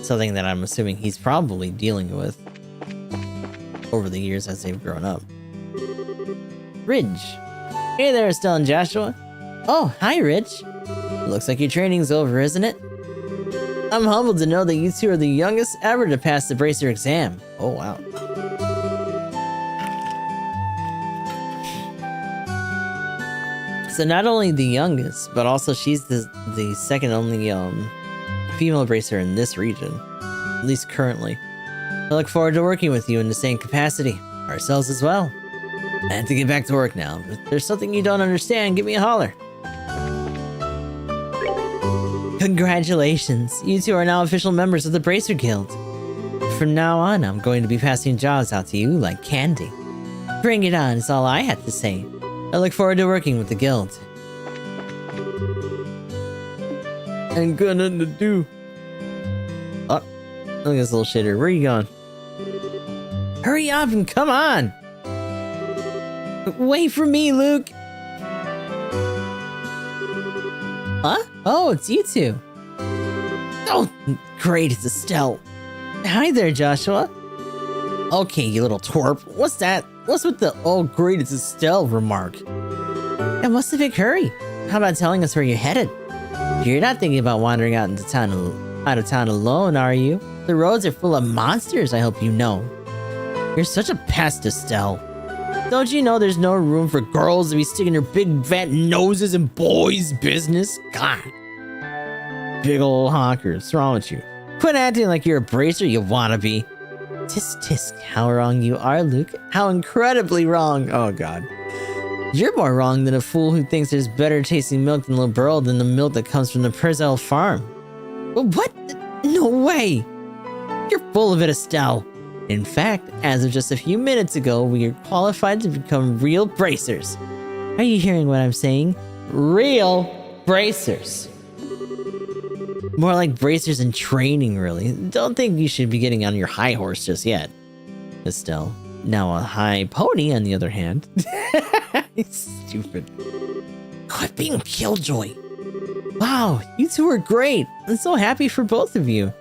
something that I'm assuming he's probably dealing with over the years as they've grown up. Ridge. Hey there, Estelle and Joshua. Oh, hi, Ridge. Looks like your training's over, isn't it? I'm humbled to know that you two are the youngest ever to pass the Bracer exam. Oh, wow. So not only the youngest, but also she's the second only female bracer in this region, at least currently. I look forward to working with you in the same capacity, ourselves as well. I have to get back to work now, but if there's something you don't understand, give me a holler. Congratulations, you two are now official members of the Bracer Guild. From now on, I'm going to be passing jobs out to you like candy. Bring it on is all I have to say. I look forward to working with the guild. Ain't got nothing to do. Oh, look at this little shitter. Where are you going? Hurry up and come on! Wait for me, Luke! Huh? Oh, it's you two. Oh, great, it's Estelle. Hi there, Joshua. Okay, you little twerp. What's that? What's with the "oh great, it's Estelle" remark? And what's the big hurry? How about telling us where you're headed? You're not thinking about wandering out of town alone, are you? The roads are full of monsters, I hope you know. You're such a pest, Estelle. Don't you know there's no room for girls to be sticking their big fat noses in boys' business? God. Big ol' honkers, what's wrong with you? Quit acting like you're a bracer, you wannabe. Tisk tisk, how wrong you are, Luke. How incredibly wrong. Oh god. You're more wrong than a fool who thinks there's better tasting milk in Little Burl than the milk that comes from the Prizel farm. What? No way! You're full of it, Estelle. In fact, as of just a few minutes ago, we are qualified to become real bracers. Are you hearing what I'm saying? Real bracers. More like bracers in training, really. Don't think you should be getting on your high horse just yet, Estelle. Now a high pony, on the other hand. Stupid. Quit being killjoy. Wow, you two are great. I'm so happy for both of you.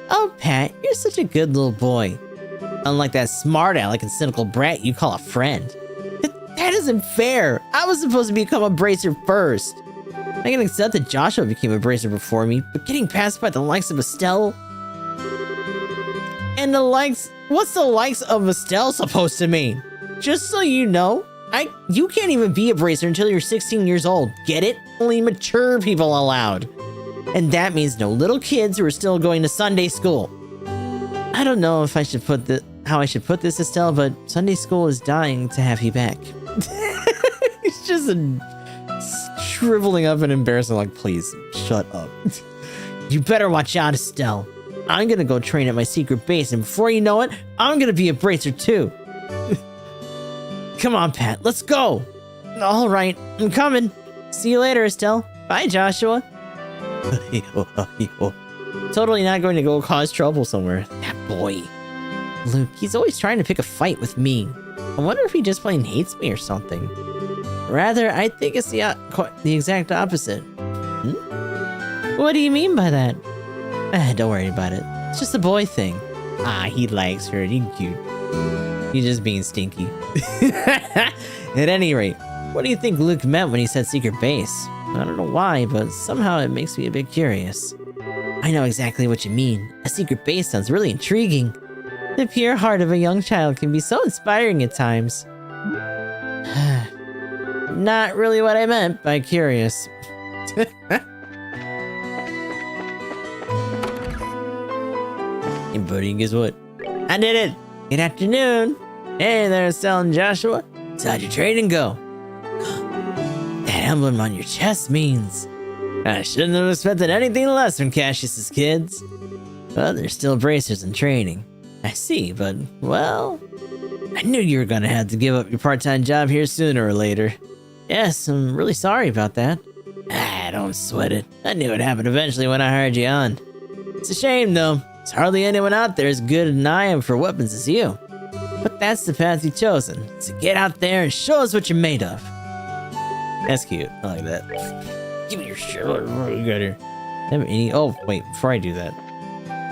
Oh, Pat, you're such a good little boy. Unlike that smart aleck and cynical brat you call a friend. That isn't fair. I was supposed to become a bracer first. I can accept that Joshua became a bracer before me, but getting passed by the likes of Estelle... And the likes... What's the likes of Estelle supposed to mean? Just so you know, you can't even be a bracer until you're 16 years old. Get it? Only mature people allowed. And that means no little kids who are still going to Sunday school. I don't know if I should how I should put this, Estelle, but Sunday school is dying to have you back. It's just shriveling up and embarrassing, like, please, shut up. You better watch out, Estelle. I'm gonna go train at my secret base, and before you know it, I'm gonna be a bracer too. Come on, Pat, let's go. All right, I'm coming. See you later, Estelle. Bye, Joshua. Totally not going to go cause trouble somewhere. That boy. Luke, he's always trying to pick a fight with me. I wonder if he just plain hates me or something. Rather, I think it's the exact opposite. What do you mean by that? Don't worry about it. It's just a boy thing. He likes her. He's cute. He's just being stinky. At any rate, what do you think Luke meant when he said secret base? I don't know why, but somehow it makes me a bit curious. I know exactly what you mean. A secret base sounds really intriguing. The pure heart of a young child can be so inspiring at times. Not really what I meant by curious. Hey buddy, guess what? I did it! Good afternoon! Hey there, Estelle and Joshua. How'd your training go? That emblem on your chest means... I shouldn't have expected anything less from Cassius's kids. But they're still bracers in training. I see, but, well... I knew you were gonna have to give up your part-time job here sooner or later. Yes, I'm really sorry about that. Don't sweat it. I knew it'd happen eventually when I hired you on. It's a shame, though. There's hardly anyone out there as good an eye for weapons as you. But that's the path you've chosen. So get out there and show us what you're made of. That's cute. I like that. Give me your shirt. You got here. Oh, wait. Before I do that,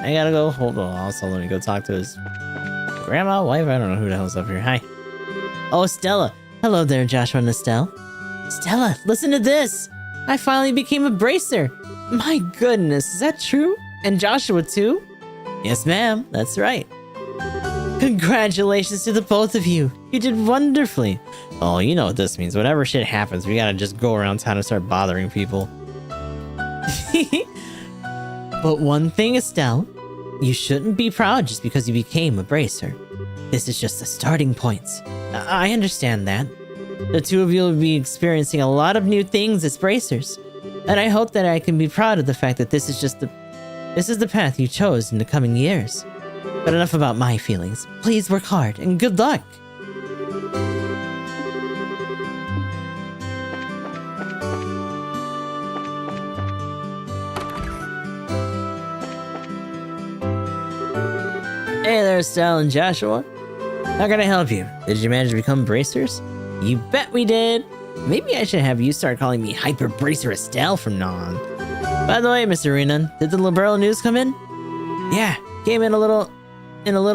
I gotta go. Hold on. Also, let me go talk to his grandma, wife. I don't know who the hell's up here. Hi. Oh, Stella. Hello there, Joshua and Estelle. Stella, listen to this. I finally became a bracer. My goodness, is that true? And Joshua too? Yes, ma'am. That's right. Congratulations to the both of you. You did wonderfully. Oh, you know what this means. Whenever shit happens, we gotta just go around town and start bothering people. But one thing, Estelle, you shouldn't be proud just because you became a bracer. This is just the starting point. I understand that. The two of you will be experiencing a lot of new things as bracers. And I hope that I can be proud of the fact that this is the path you chose in the coming years. But enough about my feelings. Please work hard and good luck. Hey there, Estelle and Joshua. How can I help you? Did you manage to become bracers? You bet we did. Maybe I should have you start calling me Hyper Bracer Estelle from now on. By the way, Mr. Renan, did the Liberal News come in? Yeah, came in a little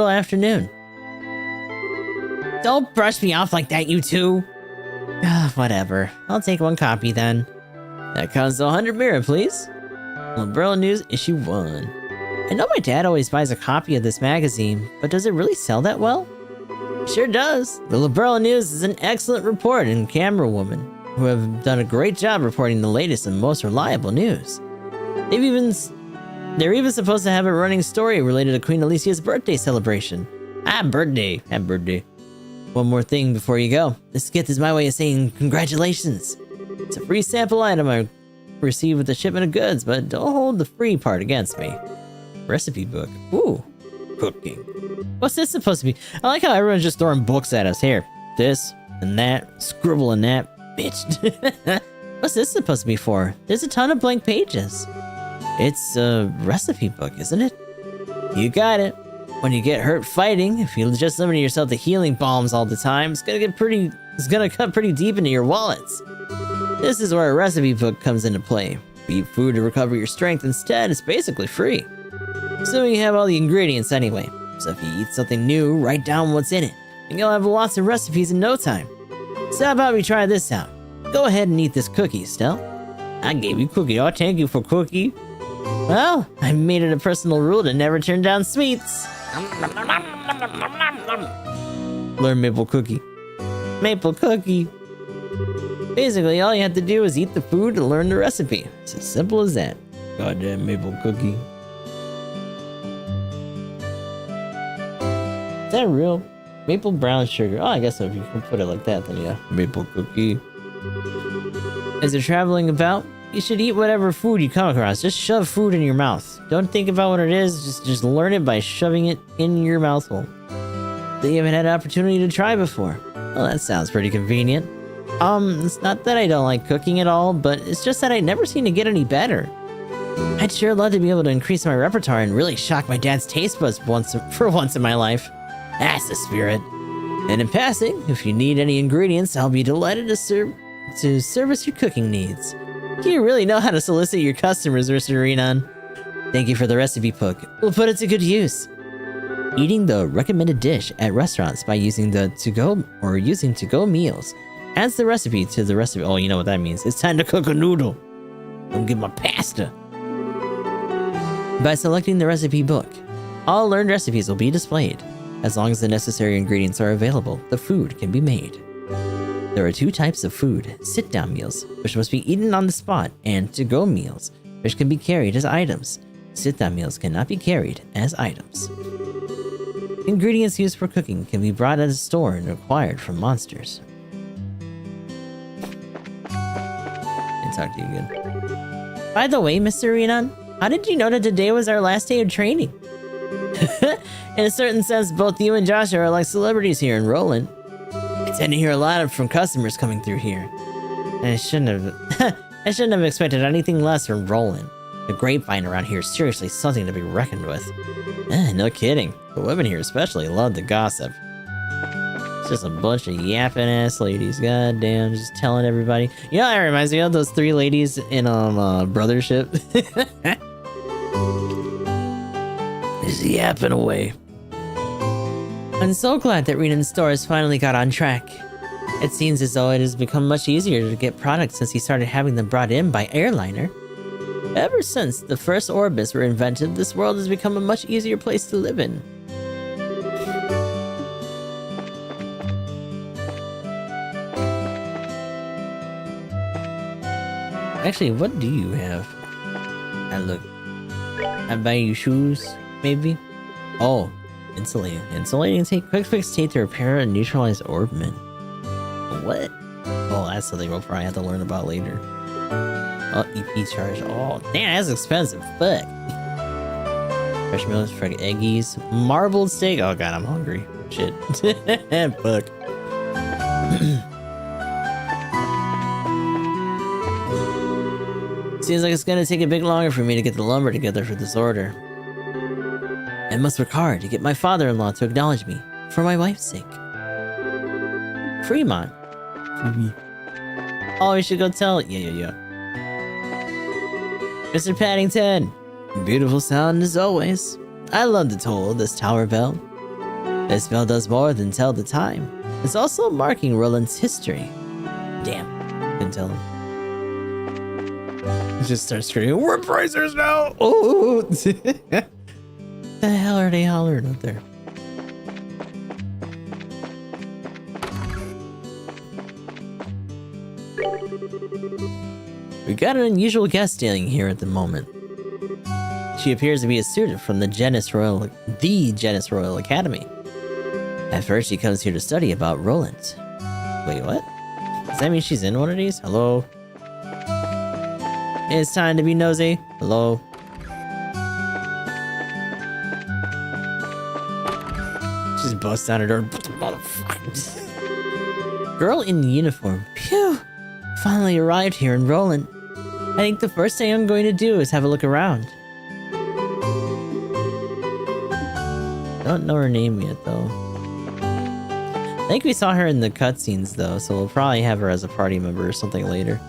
afternoon. Don't brush me off like that, you two. Whatever. I'll take one copy then. That costs 100 mirror, please. Liberal News issue 1. I know my dad always buys a copy of this magazine, but does it really sell that well? Sure does. The Liberal News is an excellent reporter and camera woman who have done a great job reporting the latest and most reliable news. They're even supposed to have a running story related to Queen Alicia's birthday celebration. Happy birthday. One more thing before you go. This gift is my way of saying congratulations. It's a free sample item I received with the shipment of goods, but don't hold the free part against me. Recipe book. Ooh. Cooking. What's this supposed to be? I like how everyone's just throwing books at us. Here. This and that. Scribble and that. Bitch. What's this supposed to be for? There's a ton of blank pages. It's a recipe book, isn't it? You got it. When you get hurt fighting, if you just limit yourself to healing balms all the time, it's gonna cut pretty deep into your wallets. This is where a recipe book comes into play. If you eat food to recover your strength instead, it's basically free. Assuming you have all the ingredients anyway. So if you eat something new, write down what's in it, and you'll have lots of recipes in no time. So how about we try this out? Go ahead and eat this cookie, Estelle. I gave you cookie. Oh, thank you for cookie. Well, I made it a personal rule to never turn down sweets. Learn maple cookie. Maple cookie. Basically, all you have to do is eat the food and learn the recipe. It's as simple as that. Goddamn maple cookie. Is that real? Maple brown sugar. Oh, I guess so. If you can put it like that, then yeah. Maple cookie. As you're traveling about, you should eat whatever food you come across. Just shove food in your mouth. Don't think about what it is. Just learn it by shoving it in your mouth hole that you haven't had an opportunity to try before. Well, that sounds pretty convenient. It's not that I don't like cooking at all, but it's just that I never seem to get any better. I'd sure love to be able to increase my repertoire and really shock my dad's taste buds for once in my life. That's the spirit. And in passing, if you need any ingredients, I'll be delighted to service your cooking needs. You really know how to solicit your customers, Mr. Renan. Thank you for the recipe book. We'll put it to good use. Eating the recommended dish at restaurants by using the to-go meals adds the recipe to the recipe. Oh, you know what that means. It's time to cook a noodle. Don't get my pasta. By selecting the recipe book, all learned recipes will be displayed. As long as the necessary ingredients are available, the food can be made. There are 2 types of food: sit-down meals, which must be eaten on the spot, and to-go meals, which can be carried as items. Sit-down meals cannot be carried as items. Ingredients used for cooking can be brought at a store and acquired from monsters. And talk to you again. By the way, Mr. Renan, how did you know that today was our last day of training? In a certain sense, both you and Joshua are like celebrities here in Roland. I tend to hear a lot from customers coming through here. And I shouldn't have expected anything less from Roland. The grapevine around here is seriously something to be reckoned with. No kidding. The women here especially love to gossip. It's just a bunch of yapping ass ladies. Goddamn, just telling everybody. You know, that reminds me of those 3 ladies in Brothership. Just yapping away. I'm so glad that Renan's store has finally got on track. It seems as though it has become much easier to get products since he started having them brought in by airliner. Ever since the first Orbis were invented, this world has become a much easier place to live in. Actually, what do you have? I'm buying you shoes, maybe? Oh, insulating. Insulating quick fix tape to repair and neutralize orbment. What? Oh, that's something we'll probably have to learn about later. Oh, EP charge. Oh, damn, that's expensive. Fuck. Fresh milk, fried eggies, marbled steak. Oh god, I'm hungry. Shit. Fuck. Seems like it's gonna take a bit longer for me to get the lumber together for this order. I must work hard to get my father-in-law to acknowledge me, for my wife's sake. Fremont. Oh, we should go tell. Yeah. Mr. Paddington, beautiful sound as always. I love to toll this tower bell. This bell does more than tell the time. It's also marking Roland's history. Damn, couldn't tell him. He just starts screaming, "We're bracers now!" Oh, the hell are they hollering up there? We got an unusual guest staying here at the moment. She appears to be a student from the Genus Royal Academy. At first, she comes here to study about Roland. Wait, what? Does that mean she's in one of these? Hello? It's time to be nosy. Hello? Just busts down her door. Motherfucker. Girl in uniform. Phew! Finally arrived here in Roland. I think the first thing I'm going to do is have a look around. Don't know her name yet, though. I think we saw her in the cutscenes, though, so we'll probably have her as a party member or something later.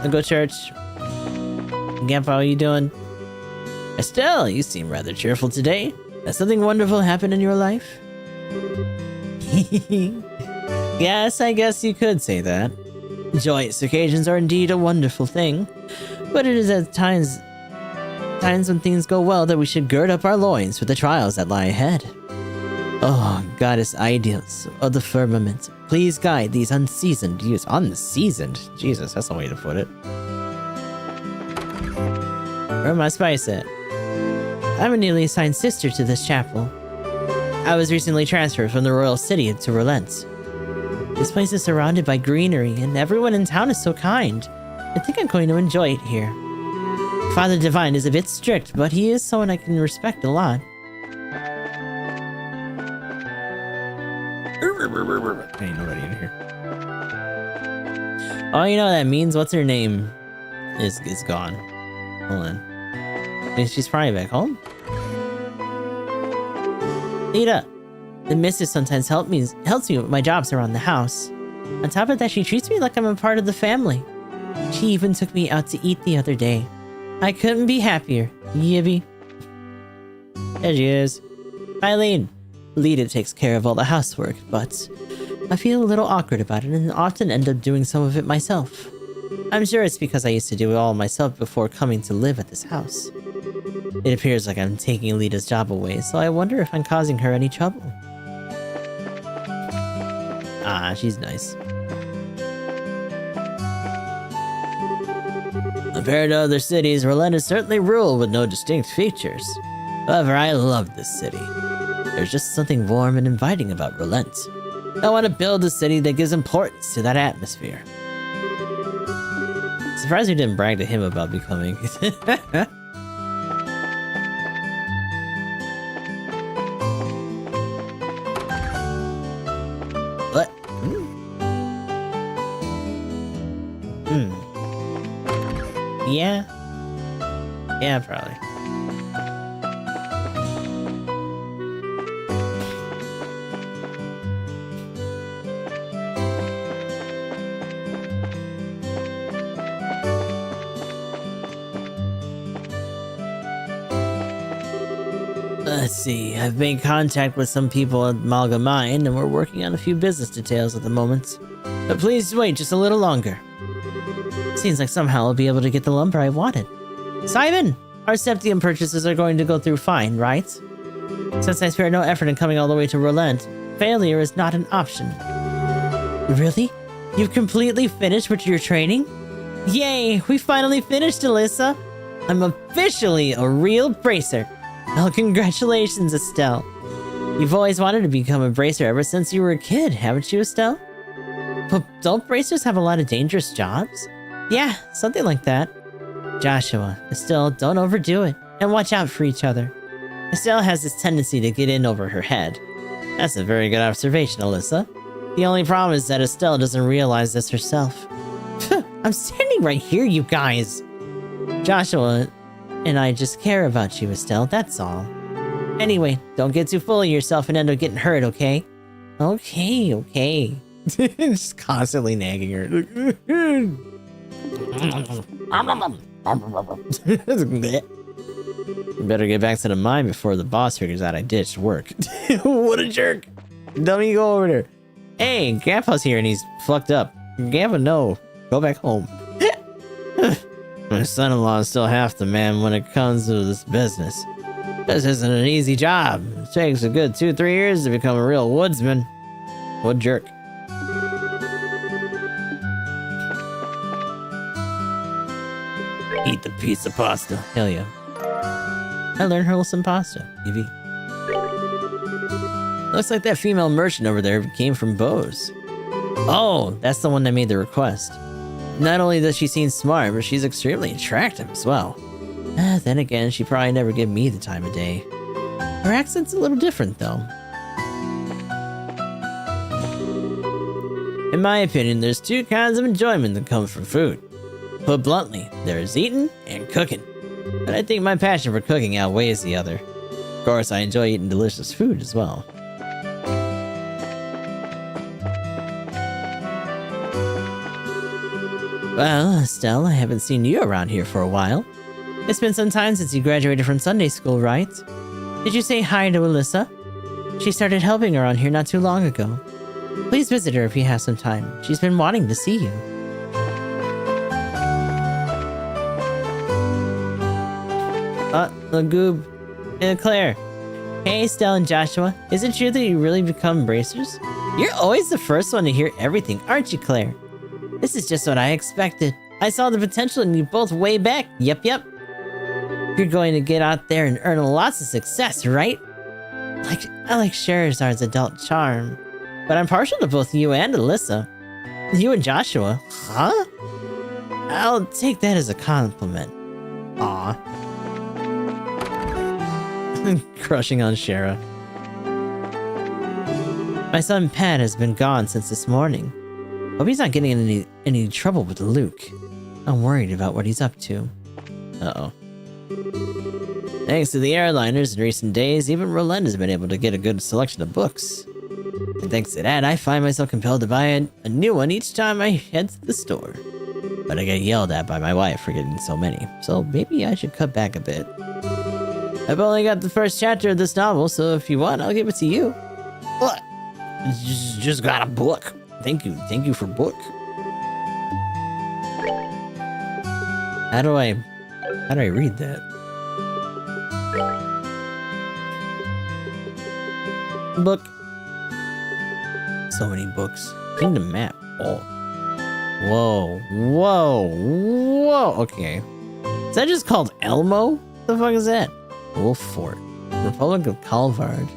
I'll go church. Gampa, how are you doing? Estelle, you seem rather cheerful today. Has something wonderful happened in your life? Yes, I guess you could say that. Joyous occasions are indeed a wonderful thing, but it is at times when things go well that we should gird up our loins for the trials that lie ahead. Oh, goddess ideals of the firmament, please guide these unseasoned youths. Unseasoned? Jesus, that's the way to put it. Where my spice at? I'm a newly assigned sister to this chapel. I was recently transferred from the royal city to Relent. This place is surrounded by greenery, and everyone in town is so kind. I think I'm going to enjoy it here. Father Divine is a bit strict, but he is someone I can respect a lot. Ain't nobody in here. Oh, you know what that means? What's her name? Is gone. Hold on. I mean, she's probably back home. Lita, the missus sometimes helps me with my jobs around the house. On top of that, she treats me like I'm a part of the family. She even took me out to eat the other day. I couldn't be happier. Yibby. There she is. Eileen. Lita takes care of all the housework, but I feel a little awkward about it and often end up doing some of it myself. I'm sure it's because I used to do it all myself before coming to live at this house. It appears like I'm taking Lita's job away, so I wonder if I'm causing her any trouble. Ah, she's nice. Compared to other cities, Relent is certainly rural with no distinct features. However, I love this city. There's just something warm and inviting about Relent. I want to build a city that gives importance to that atmosphere. Surprised you didn't brag to him about becoming. What? Yeah. Yeah, probably. Let's see, I've made contact with some people at Malga Mine, and we're working on a few business details at the moment. But please wait just a little longer. Seems like somehow I'll be able to get the lumber I wanted. Simon! Our septium purchases are going to go through fine, right? Since I spare no effort in coming all the way to Relent, failure is not an option. Really? You've completely finished with your training? Yay! We finally finished, Alyssa! I'm officially a real bracer! Well, congratulations, Estelle. You've always wanted to become a bracer ever since you were a kid, haven't you, Estelle? But don't bracers have a lot of dangerous jobs? Yeah, something like that. Joshua, Estelle, don't overdo it, and watch out for each other. Estelle has this tendency to get in over her head. That's a very good observation, Alyssa. The only problem is that Estelle doesn't realize this herself. I'm standing right here, you guys! Joshua and I just care about you, Estelle, that's all. Anyway, don't get too full of yourself and end up getting hurt, okay? Okay. Just constantly nagging her. Better get back to the mine before the boss figures out I ditched work. What a jerk. Don't even go over there. Hey, Grandpa's here and he's fucked up. Grandpa, no. Go back home. My son-in-law is still half the man when it comes to this business. This isn't an easy job. It takes a good 2-3 years to become a real woodsman. What jerk. Eat the pizza pasta. Hell yeah. I learned her some pasta. Evie. Looks like that female merchant over there came from Bose. Oh, that's the one that made the request. Not only does she seem smart, but she's extremely attractive as well. Then again, she probably never give me the time of day. Her accent's a little different, though. In my opinion, there's two kinds of enjoyment that come from food. Put bluntly, there's eating and cooking. But I think my passion for cooking outweighs the other. Of course, I enjoy eating delicious food as well. Well, Estelle, I haven't seen you around here for a while. It's been some time since you graduated from Sunday school, right? Did you say hi to Alyssa? She started helping around here not too long ago. Please visit her if you have some time. She's been wanting to see you. Lagoob. Claire. Hey, Estelle and Joshua. Is it true that you really become bracers? You're always the first one to hear everything, aren't you, Claire? This is just what I expected. I saw the potential in you both way back. Yep. You're going to get out there and earn lots of success, right? I like Scheherazad's adult charm. But I'm partial to both you and Alyssa. You and Joshua. Huh? I'll take that as a compliment. Aw. Crushing on Shara. My son Pat has been gone since this morning. Hope he's not getting in any trouble with Luke. I'm worried about what he's up to. Uh-oh. Thanks to the airliners in recent days, even Roland has been able to get a good selection of books. And thanks to that, I find myself compelled to buy a new one each time I head to the store. But I get yelled at by my wife for getting so many, so maybe I should cut back a bit. I've only got the first chapter of this novel, so if you want, I'll give it to you. What? Just got a book. Thank you for book. How do I read that? Book. So many books. Kingdom map. Oh. Whoa. Okay. Is that just called Elmo? What the fuck is that? Wolf Fort. Republic of Calvard.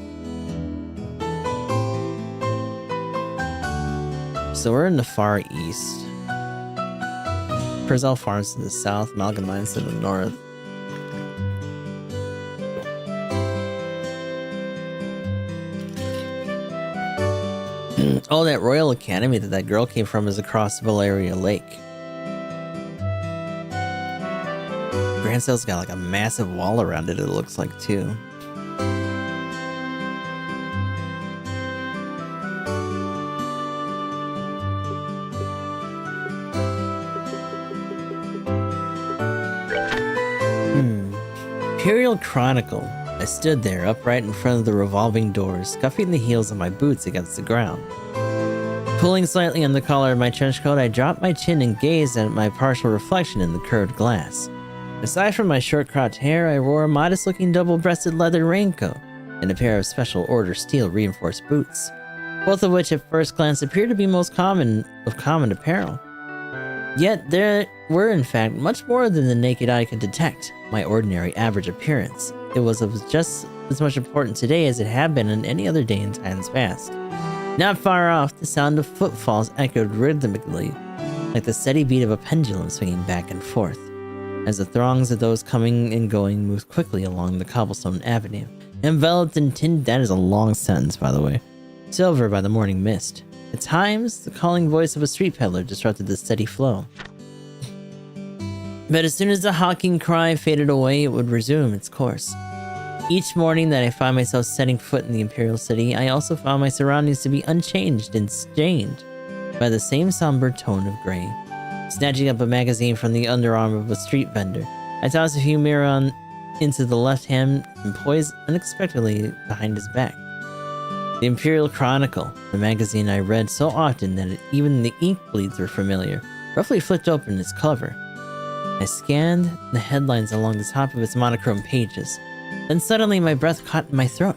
So we're in the far east. Purcell Farms to the south, Malcolm Mines to the north. Oh, that Royal Academy that girl came from is across Valeria Lake. Grandsel's got like a massive wall around it, it looks like, too. Imperial Chronicle. I stood there, upright in front of the revolving doors, scuffing the heels of my boots against the ground. Pulling slightly on the collar of my trench coat, I dropped my chin and gazed at my partial reflection in the curved glass. Aside from my short-cropped hair, I wore a modest-looking double-breasted leather raincoat and a pair of special order steel-reinforced boots, both of which at first glance appeared to be most common apparel. Yet there were in fact much more than the naked eye could detect my ordinary average appearance. It was of just as much importance today as it had been on any other day in times past. Not far off, the sound of footfalls echoed rhythmically, like the steady beat of a pendulum swinging back and forth, as the throngs of those coming and going moved quickly along the cobblestone avenue, enveloped in that is a long sentence, by the way, silver by the morning mist. At times, the calling voice of a street peddler disrupted the steady flow. But as soon as the hawking cry faded away, it would resume its course. Each morning that I found myself setting foot in the Imperial City, I also found my surroundings to be unchanged and strange, by the same somber tone of gray. Snatching up a magazine from the underarm of a street vendor, I tossed a few mirror into the left hand and poised unexpectedly behind his back. The Imperial Chronicle, the magazine I read so often that even the ink bleeds were familiar, roughly flipped open its cover. I scanned the headlines along the top of its monochrome pages. Then suddenly my breath caught in my throat.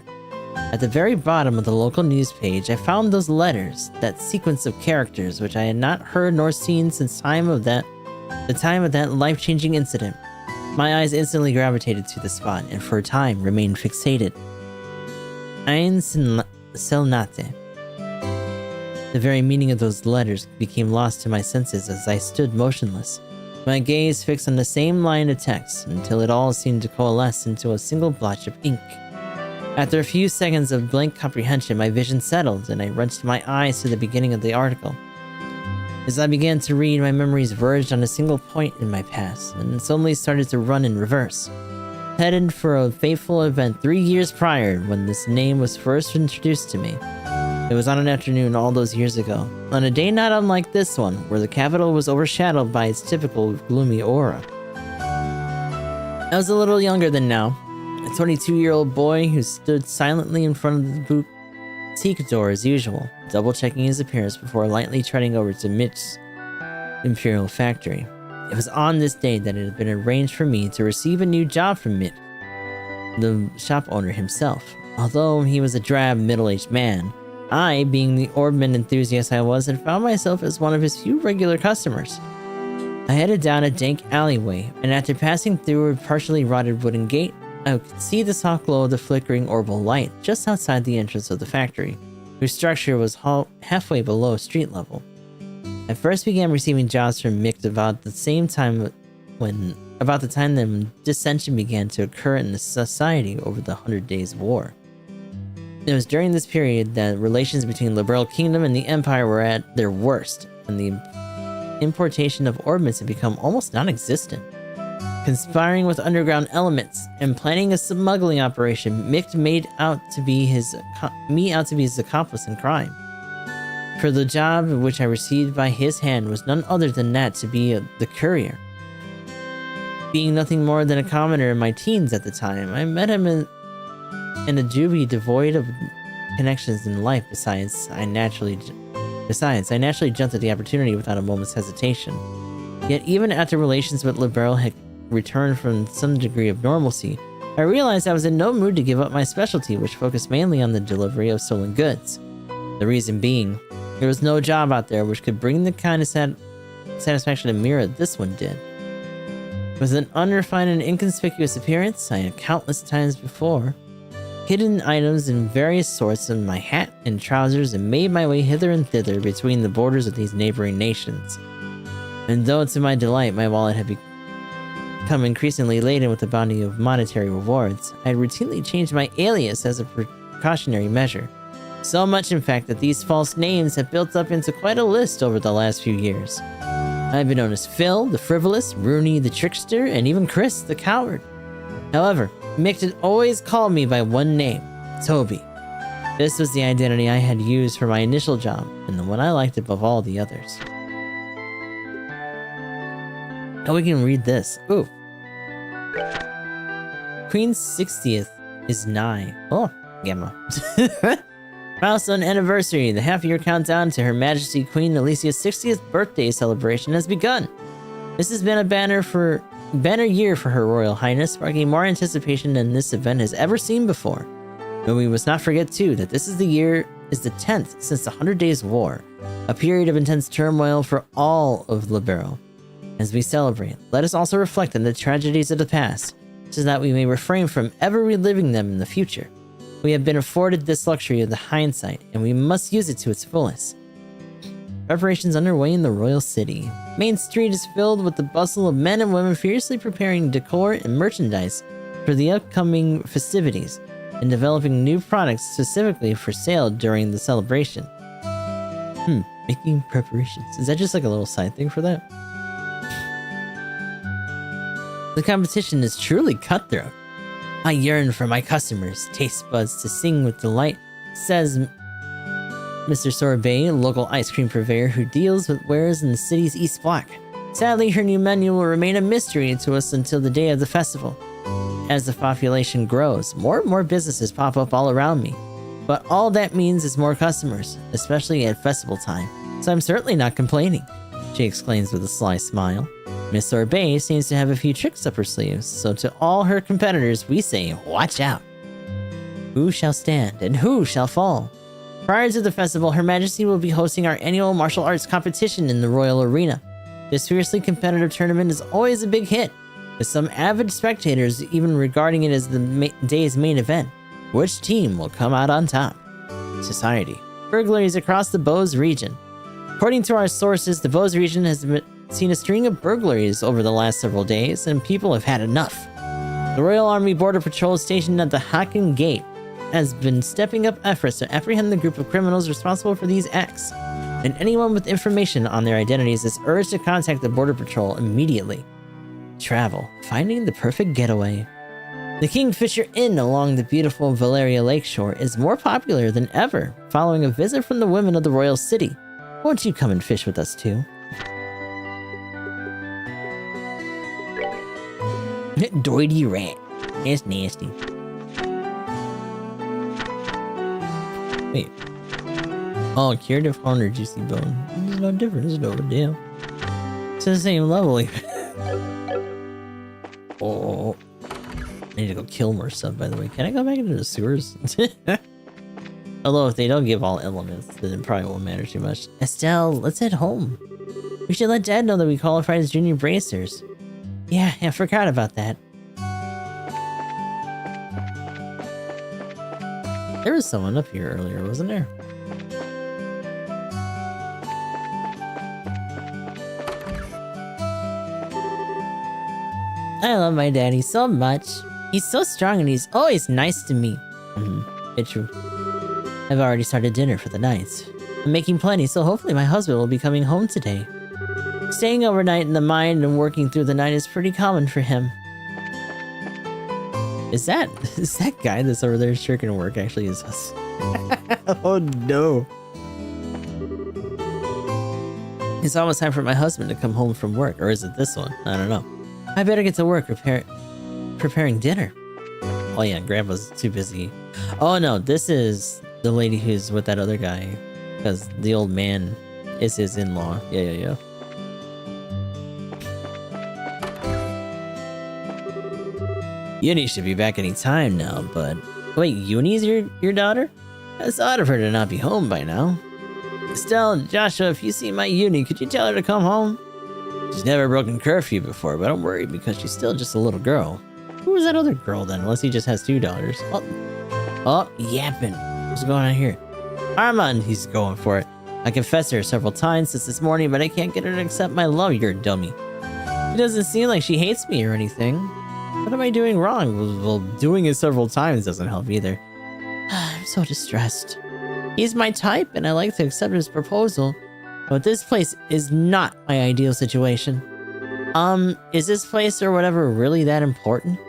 At the very bottom of the local news page, I found those letters, that sequence of characters which I had not heard nor seen since the time of that life-changing incident. My eyes instantly gravitated to the spot, and for a time remained fixated. Ein Selnate. The very meaning of those letters became lost to my senses as I stood motionless, my gaze fixed on the same line of text until it all seemed to coalesce into a single blotch of ink. After a few seconds of blank comprehension, my vision settled, and I wrenched my eyes to the beginning of the article. As I began to read, my memories verged on a single point in my past, and suddenly started to run in reverse. Headed for a fateful event 3 years prior, when this name was first introduced to me. It was on an afternoon all those years ago, on a day not unlike this one, where the capital was overshadowed by its typical gloomy aura. I was a little younger than now, a 22-year-old boy who stood silently in front of the boutique door as usual, double-checking his appearance before lightly treading over to Mitch's Imperial factory. It was on this day that it had been arranged for me to receive a new job from Mitch, the shop owner himself. Although he was a drab, middle-aged man, I, being the orbman enthusiast I was, had found myself as one of his few regular customers. I headed down a dank alleyway, and after passing through a partially rotted wooden gate, I could see the soft glow of the flickering orbital light just outside the entrance of the factory, whose structure was halfway below street level. I first began receiving jobs from Mick about the time when dissension began to occur in the society over the 100 Days War. It was during this period that relations between the Liberal Kingdom and the Empire were at their worst, and the importation of ordnance had become almost non-existent. Conspiring with underground elements and planning a smuggling operation, Mick made out to be his accomplice in crime. For the job which I received by his hand was none other than that to be the courier. Being nothing more than a commoner in my teens at the time, I met him in a juvie devoid of connections in life. Besides, I naturally jumped at the opportunity without a moment's hesitation. Yet even after relations with Liberal had returned from some degree of normalcy, I realized I was in no mood to give up my specialty, which focused mainly on the delivery of stolen goods. The reason being, there was no job out there which could bring the kind of satisfaction and mirror this one did. With an unrefined and inconspicuous appearance, I had countless times before hidden items in various sorts in my hat and trousers and made my way hither and thither between the borders of these neighboring nations. And though to my delight my wallet had become increasingly laden with a bounty of monetary rewards, I had routinely changed my alias as a precautionary measure. So much, in fact, that these false names have built up into quite a list over the last few years. I've been known as Phil, the Frivolous, Rooney, the Trickster, and even Chris, the Coward. However, Mick had always called me by one name, Toby. This was the identity I had used for my initial job, and the one I liked above all the others. Now we can read this. Ooh. Queen's 60th is nigh. Oh, Gamma. Milestone anniversary. The half-year countdown to Her Majesty Queen Alicia's 60th birthday celebration has begun. This has been a banner year for Her Royal Highness, sparking more anticipation than this event has ever seen before. But we must not forget too that this is the 10th since the 100 Days War, a period of intense turmoil for all of Libero. As we celebrate, let us also reflect on the tragedies of the past, so that we may refrain from ever reliving them in the future. We have been afforded this luxury of the hindsight, and we must use it to its fullest. Preparations underway in the royal city. Main Street is filled with the bustle of men and women furiously preparing decor and merchandise for the upcoming festivities, and developing new products specifically for sale during the celebration. Making preparations. Is that just like a little side thing for that? The competition is truly cutthroat. I yearn for my customers' taste buds to sing with delight, says Mr. Sorbet, a local ice cream purveyor who deals with wares in the city's East Block. Sadly, her new menu will remain a mystery to us until the day of the festival. As the population grows, more and more businesses pop up all around me. But all that means is more customers, especially at festival time, so I'm certainly not complaining, she exclaims with a sly smile. Miss Sorbet seems to have a few tricks up her sleeves, so to all her competitors we say, watch out! Who shall stand and who shall fall? Prior to the festival, Her Majesty will be hosting our annual martial arts competition in the Royal Arena. This fiercely competitive tournament is always a big hit, with some avid spectators even regarding it as the day's main event. Which team will come out on top? Society. Burglaries across the Bose region. According to our sources, the Bose region has seen a string of burglaries over the last several days, and people have had enough. The Royal Army Border Patrol stationed at the Haken Gate has been stepping up efforts to apprehend the group of criminals responsible for these acts, and anyone with information on their identities is urged to contact the Border Patrol immediately. Travel. Finding the perfect getaway. The Kingfisher Inn along the beautiful Valeria Lakeshore is more popular than ever, following a visit from the women of the royal city. Won't you come and fish with us too? Doity rat. That's nasty. Wait. Oh, curative horn or juicy bone. There's no difference, no damn. It's the same level even. Oh. I need to go kill more stuff, by the way. Can I go back into the sewers? Although, if they don't give all elements, then it probably won't matter too much. Estelle, let's head home. We should let Dad know that we qualified as junior bracers. Yeah, I forgot about that. There was someone up here earlier, wasn't there? I love my daddy so much. He's so strong and he's always nice to me. It's true. I've already started dinner for the night. I'm making plenty, so hopefully my husband will be coming home today. Staying overnight in the mine and working through the night is pretty common for him. Is that guy that's over there shirking work actually is us? Oh no. It's almost time for my husband to come home from work, or is it this one? I don't know. I better get to work preparing dinner. Oh yeah, Grandpa's too busy. Oh no, this is the lady who's with that other guy, because the old man is his in-law. Yeah. Uni should be back any time now, but wait, Uni's your daughter? It's odd of her to not be home by now. Estelle, Joshua, if you see my Uni, could you tell her to come home? She's never broken curfew before, but don't worry because she's still just a little girl. Who is that other girl then? Unless he just has 2 daughters. Oh, yapping. What's going on here? Armand, he's going for it. I confessed to her several times since this morning, but I can't get her to accept my love, you're a dummy. It doesn't seem like she hates me or anything. What am I doing wrong? Well, doing it several times doesn't help either. I'm so distressed. He's my type, and I like to accept his proposal. But this place is not my ideal situation. Is this place or whatever really that important?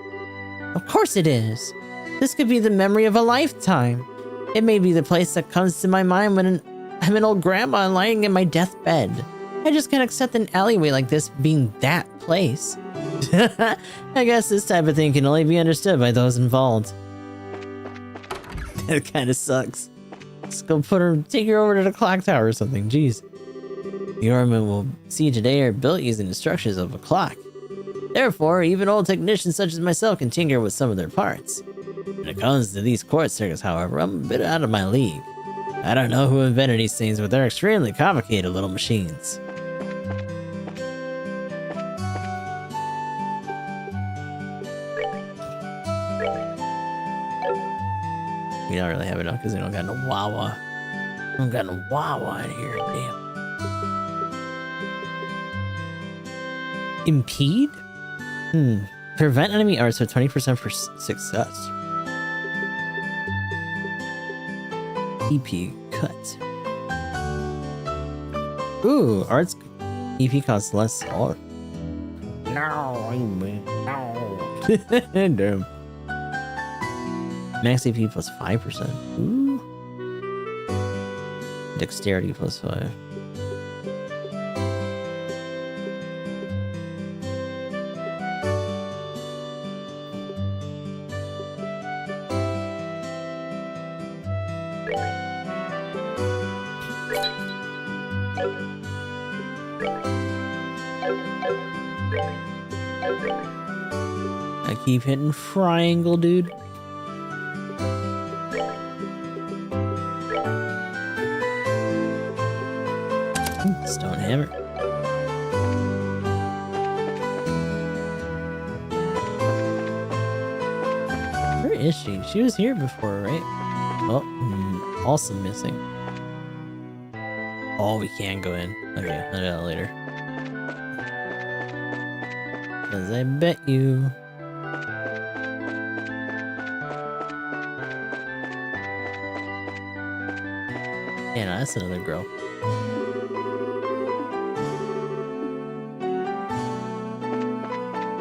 Of course it is. This could be the memory of a lifetime. It may be the place that comes to my mind when I'm an old grandma lying in my deathbed. I just can't accept an alleyway like this being that place. I guess this type of thing can only be understood by those involved. That kind of sucks. Let's go take her over to the clock tower or something, jeez. The ornament we'll see today are built using the structures of a clock. Therefore, even old technicians such as myself can tinker with some of their parts. When it comes to these court circuits, however, I'm a bit out of my league. I don't know who invented these things, but they're extremely complicated little machines. We don't really have enough because we don't got no Wawa. We don't got no Wawa in here, damn. Impede? Prevent enemy arts with 20% for success. EP cut. Ooh, arts EP costs less art. No. Damn. Max AP plus 5%. Ooh. Dexterity +5. I keep hitting triangle, dude. Stone hammer. Where is she? She was here before, right? Oh, also missing. Oh, we can go in. Okay, I'll do that later. Because I bet you. Yeah, no, that's another girl.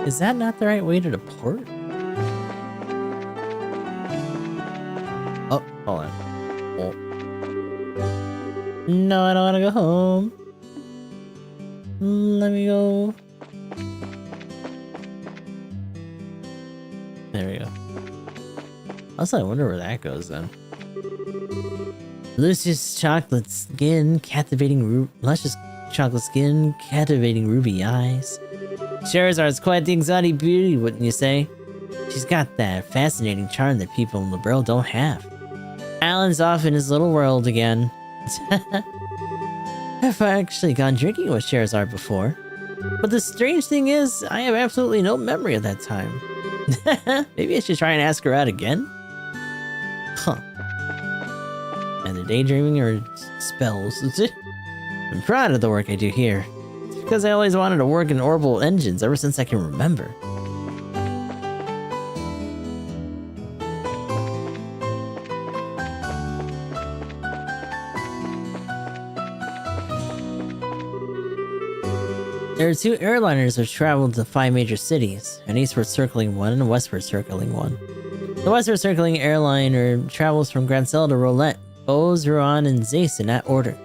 Is that not the right way to deport? Oh, hold on. Oh. No, I don't want to go home. Let me go. There we go. Also, I wonder where that goes then. Luscious chocolate skin, luscious chocolate skin, captivating ruby eyes. Charizard's quite the exotic beauty, wouldn't you say? She's got that fascinating charm that people in the world don't have. Alan's off in his little world again. I've actually gone drinking with Charizard before. But the strange thing is, I have absolutely no memory of that time. Maybe I should try and ask her out again? Huh. Either daydreaming or spells. I'm proud of the work I do here. It's because I always wanted to work in orbital engines ever since I can remember. There are two airliners which travel to 5 major cities, an eastward circling one and a westward circling one. The westward circling airliner travels from Grancel to Roulette, Bose, Rouen, and Zeiss in that order.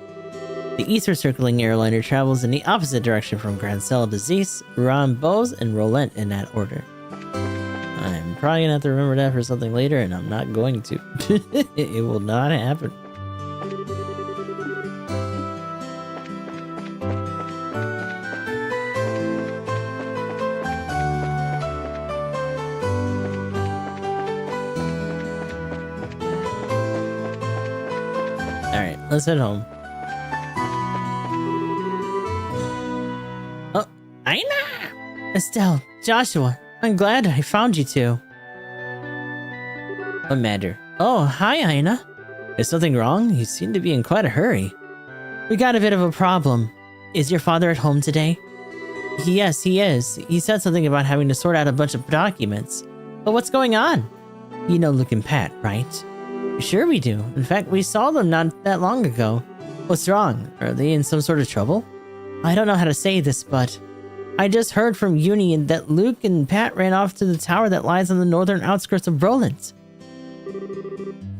The eastward circling airliner travels in the opposite direction from Grancel to Zeiss, Rouen, Bose, and Roulette in that order. I'm probably gonna have to remember that for something later, and I'm not going to. It will not happen. Alright, let's head home. Oh, Aina! Estelle, Joshua, I'm glad I found you two. What matter? Oh, hi, Aina. Is something wrong? You seem to be in quite a hurry. We got a bit of a problem. Is your father at home today? Yes, he is. He said something about having to sort out a bunch of documents. But what's going on? You know Luke and Pat, right? Sure we do. In fact, we saw them not that long ago. What's wrong? Are they in some sort of trouble? I don't know how to say this, but I just heard from Union that Luke and Pat ran off to the tower that lies on the northern outskirts of Roland.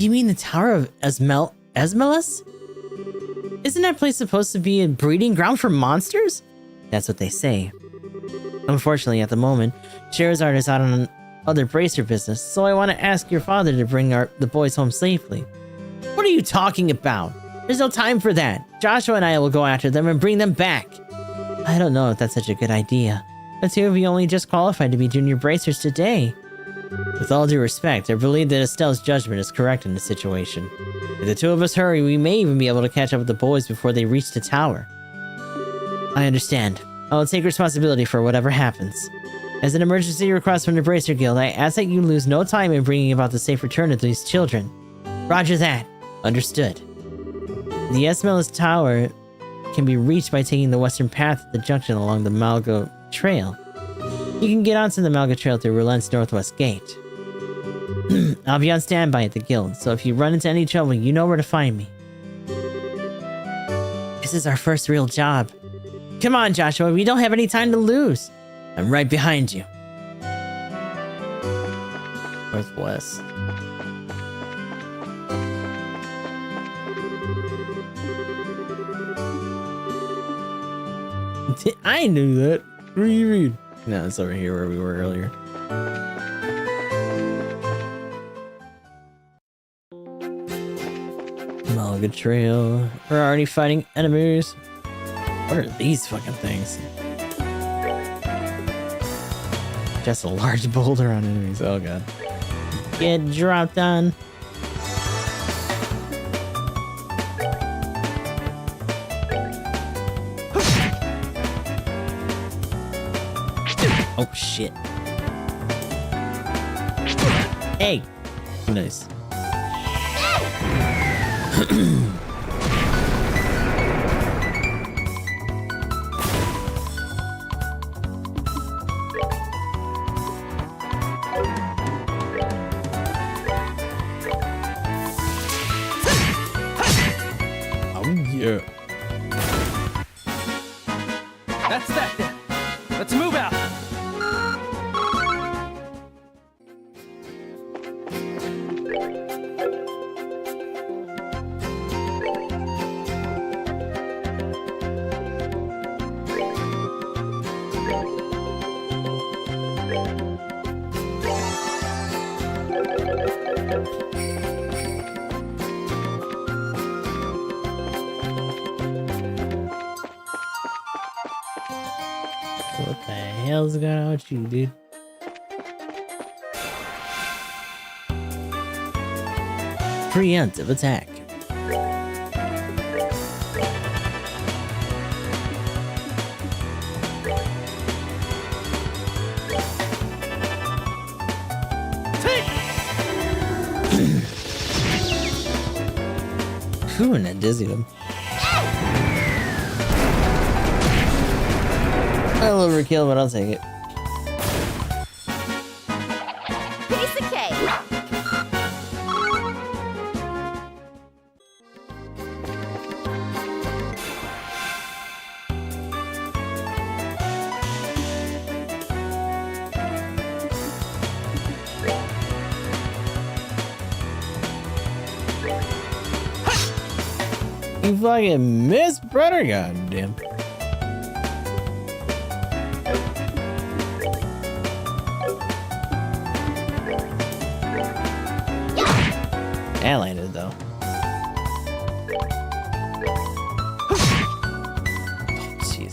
You mean the Tower of Esmelus? Isn't that place supposed to be a breeding ground for monsters? That's what they say. Unfortunately, at the moment, Charizard is out on other bracer business, so I want to ask your father to bring the boys home safely. What are you talking about? There's no time for that. Joshua and I will go after them and bring them back. I don't know if that's such a good idea. The two of you only just qualified to be junior bracers today. With all due respect, I believe that Estelle's judgment is correct in this situation. If the two of us hurry, we may even be able to catch up with the boys before they reach the tower. I understand. I will take responsibility for whatever happens. As an emergency request from the Bracer Guild, I ask that you lose no time in bringing about the safe return of these children. Roger that. Understood. The Esmelus Tower can be reached by taking the western path at the junction along the Malgo Trail. You can get onto the Malgo Trail through Roulen's northwest gate. I'll be on standby at the guild, so if you run into any trouble, you know where to find me. This is our first real job. Come on, Joshua, we don't have any time to lose. I'm right behind you. Northwest. I knew that. What do you mean? No, it's over here where we were earlier. Malaga Trail. We're already fighting enemies. What are these fucking things? Just a large boulder on enemies. Oh god. Get dropped on. Oh shit. Hey. Nice. Yeah. That's that then. Let's move out. What the hell's going on with you, dude? Preemptive attack. Whew, and that dizzied him. A little overkill, but I'll take it. Piece of cake. You fucking missed, brother. Goddamn. That landed though. Oh, jeez.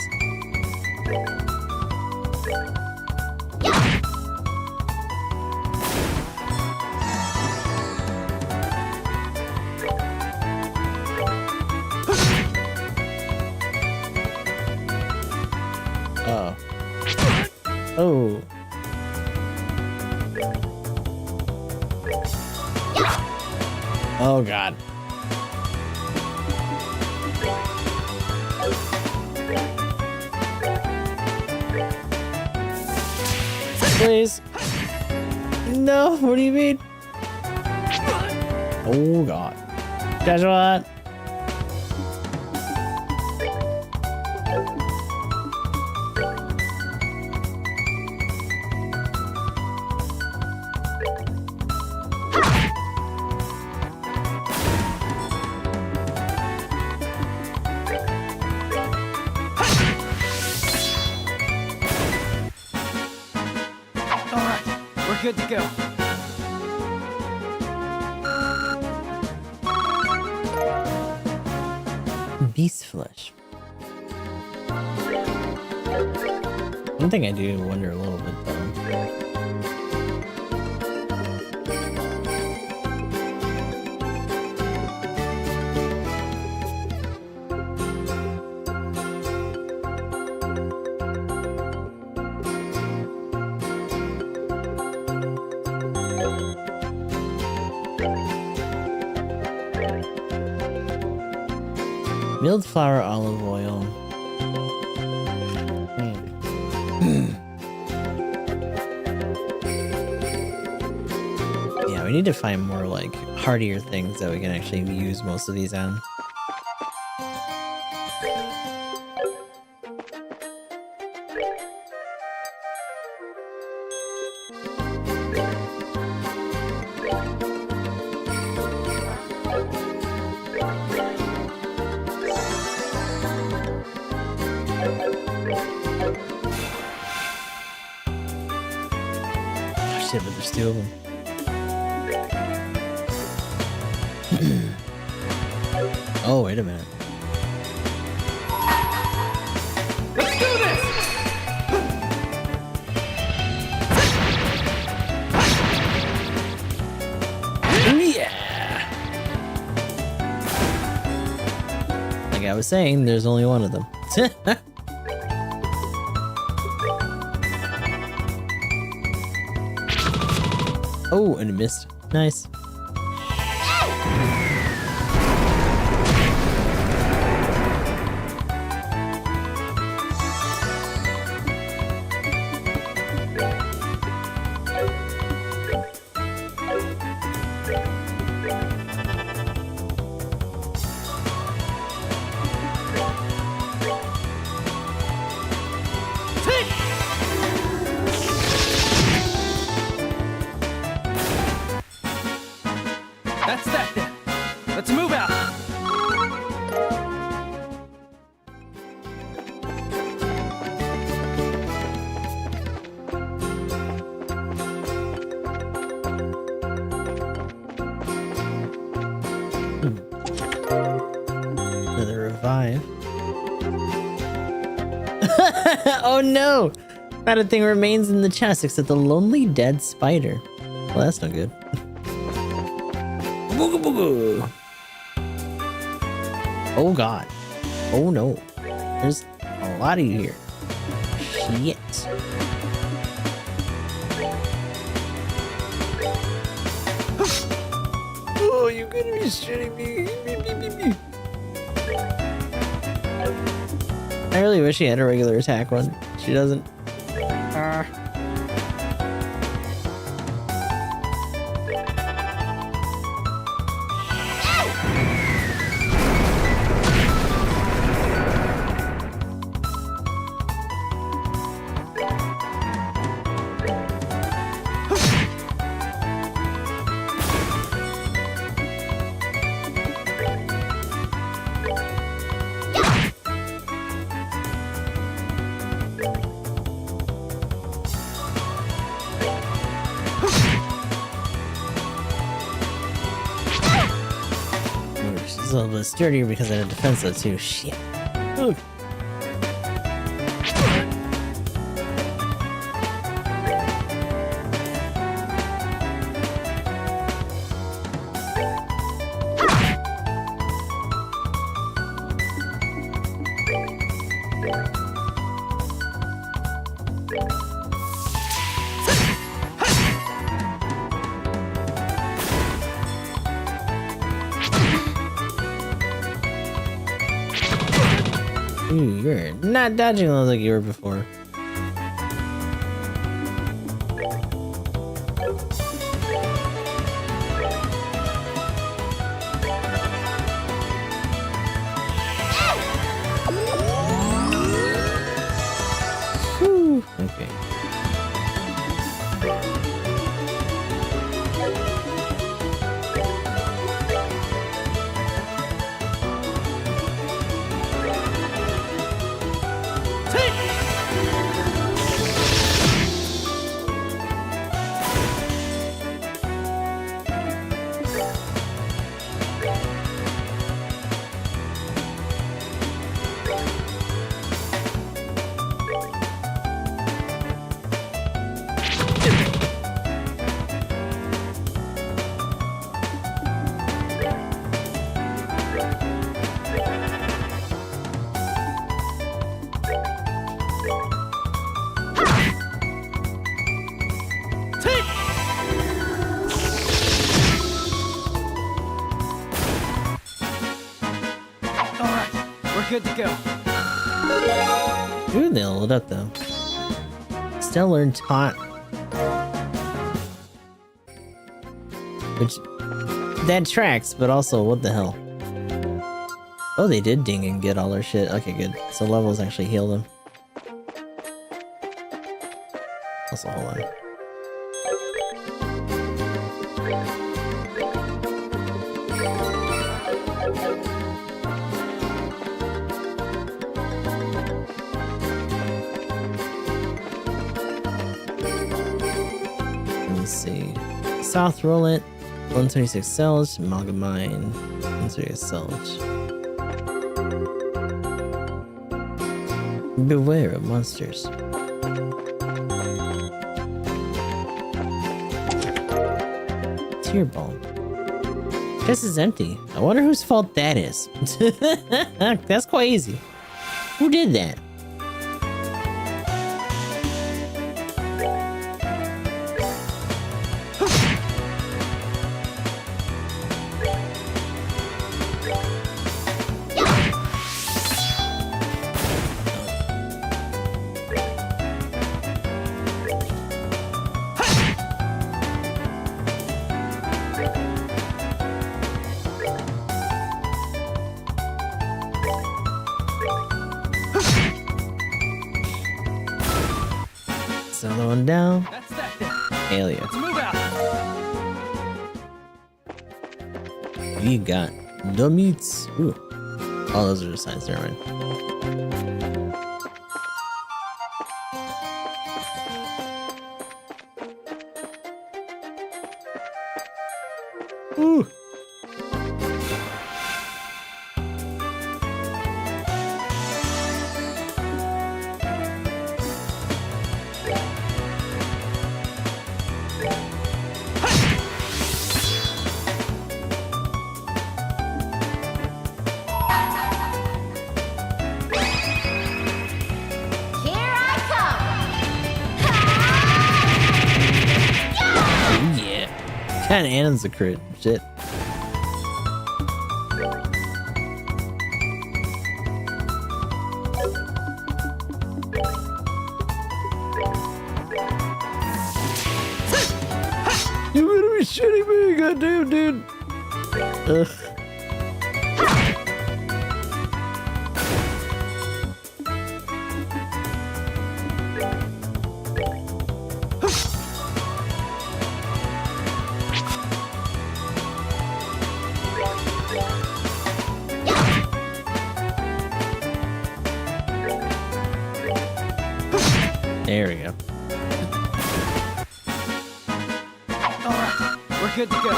Oh. Oh. Oh god. Please. No, what do you mean? Oh god. Guys, what? Good to go. Beast flesh. One thing I do wonder a little bit though. Milled flour, olive oil. Yeah, we need to find more like hardier things that we can actually use most of these on. shit, but there's two of them. Oh, wait a minute. Let's do this! Yeah! Like I was saying, there's only one of them. Oh, and it missed. Nice. That's that then. Let's move out. Another revive. Oh no! Not a thing remains in the chest except the lonely dead spider. Well, that's not good. Booga booga. Oh god. Oh no. There's a lot of you here. Shit. Oh, you're gonna be shitting me. I really wish she had a regular attack one. She doesn't. She's a little bit sturdier because I had defense though too. Shit. Ugh. Ooh, you're not dodging those like you were before. Whew, okay. Good to go. Ooh, they leveled up though. Still learned taunt. Which, that tracks, but also, what the hell? Oh, they did ding and get all their shit. Okay, good. So levels actually heal them. Also, hold on. South Rollant, 126 cells, Amalgamine, 126 cells. Beware of monsters. Tear Ball. This is empty. I wonder whose fault that is. That's quite easy. Who did that? Another one down. That's that thing. Alien. Let's move out. We got the meats. Ooh. All those are the signs there, right? Ooh. Here I come! Yeah. Kind of Annan's a crit. Shit. You better be shitting me, goddamn dude. Ugh. There we go. All right, we're good to go.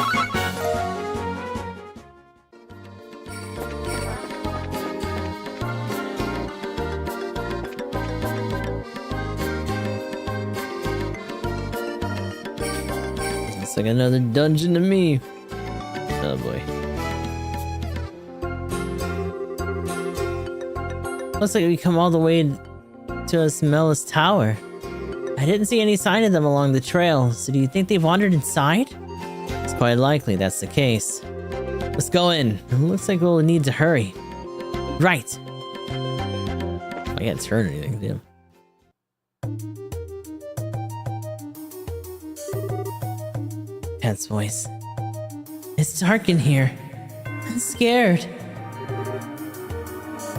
It's like another dungeon to me. Oh boy. Looks like we come all the way to Smella's tower. I didn't see any sign of them along the trail, so do you think they wandered inside? It's quite likely that's the case. Let's go in. It looks like we'll need to hurry. Right. I can't turn anything, damn. Pet's voice. It's dark in here. I'm scared.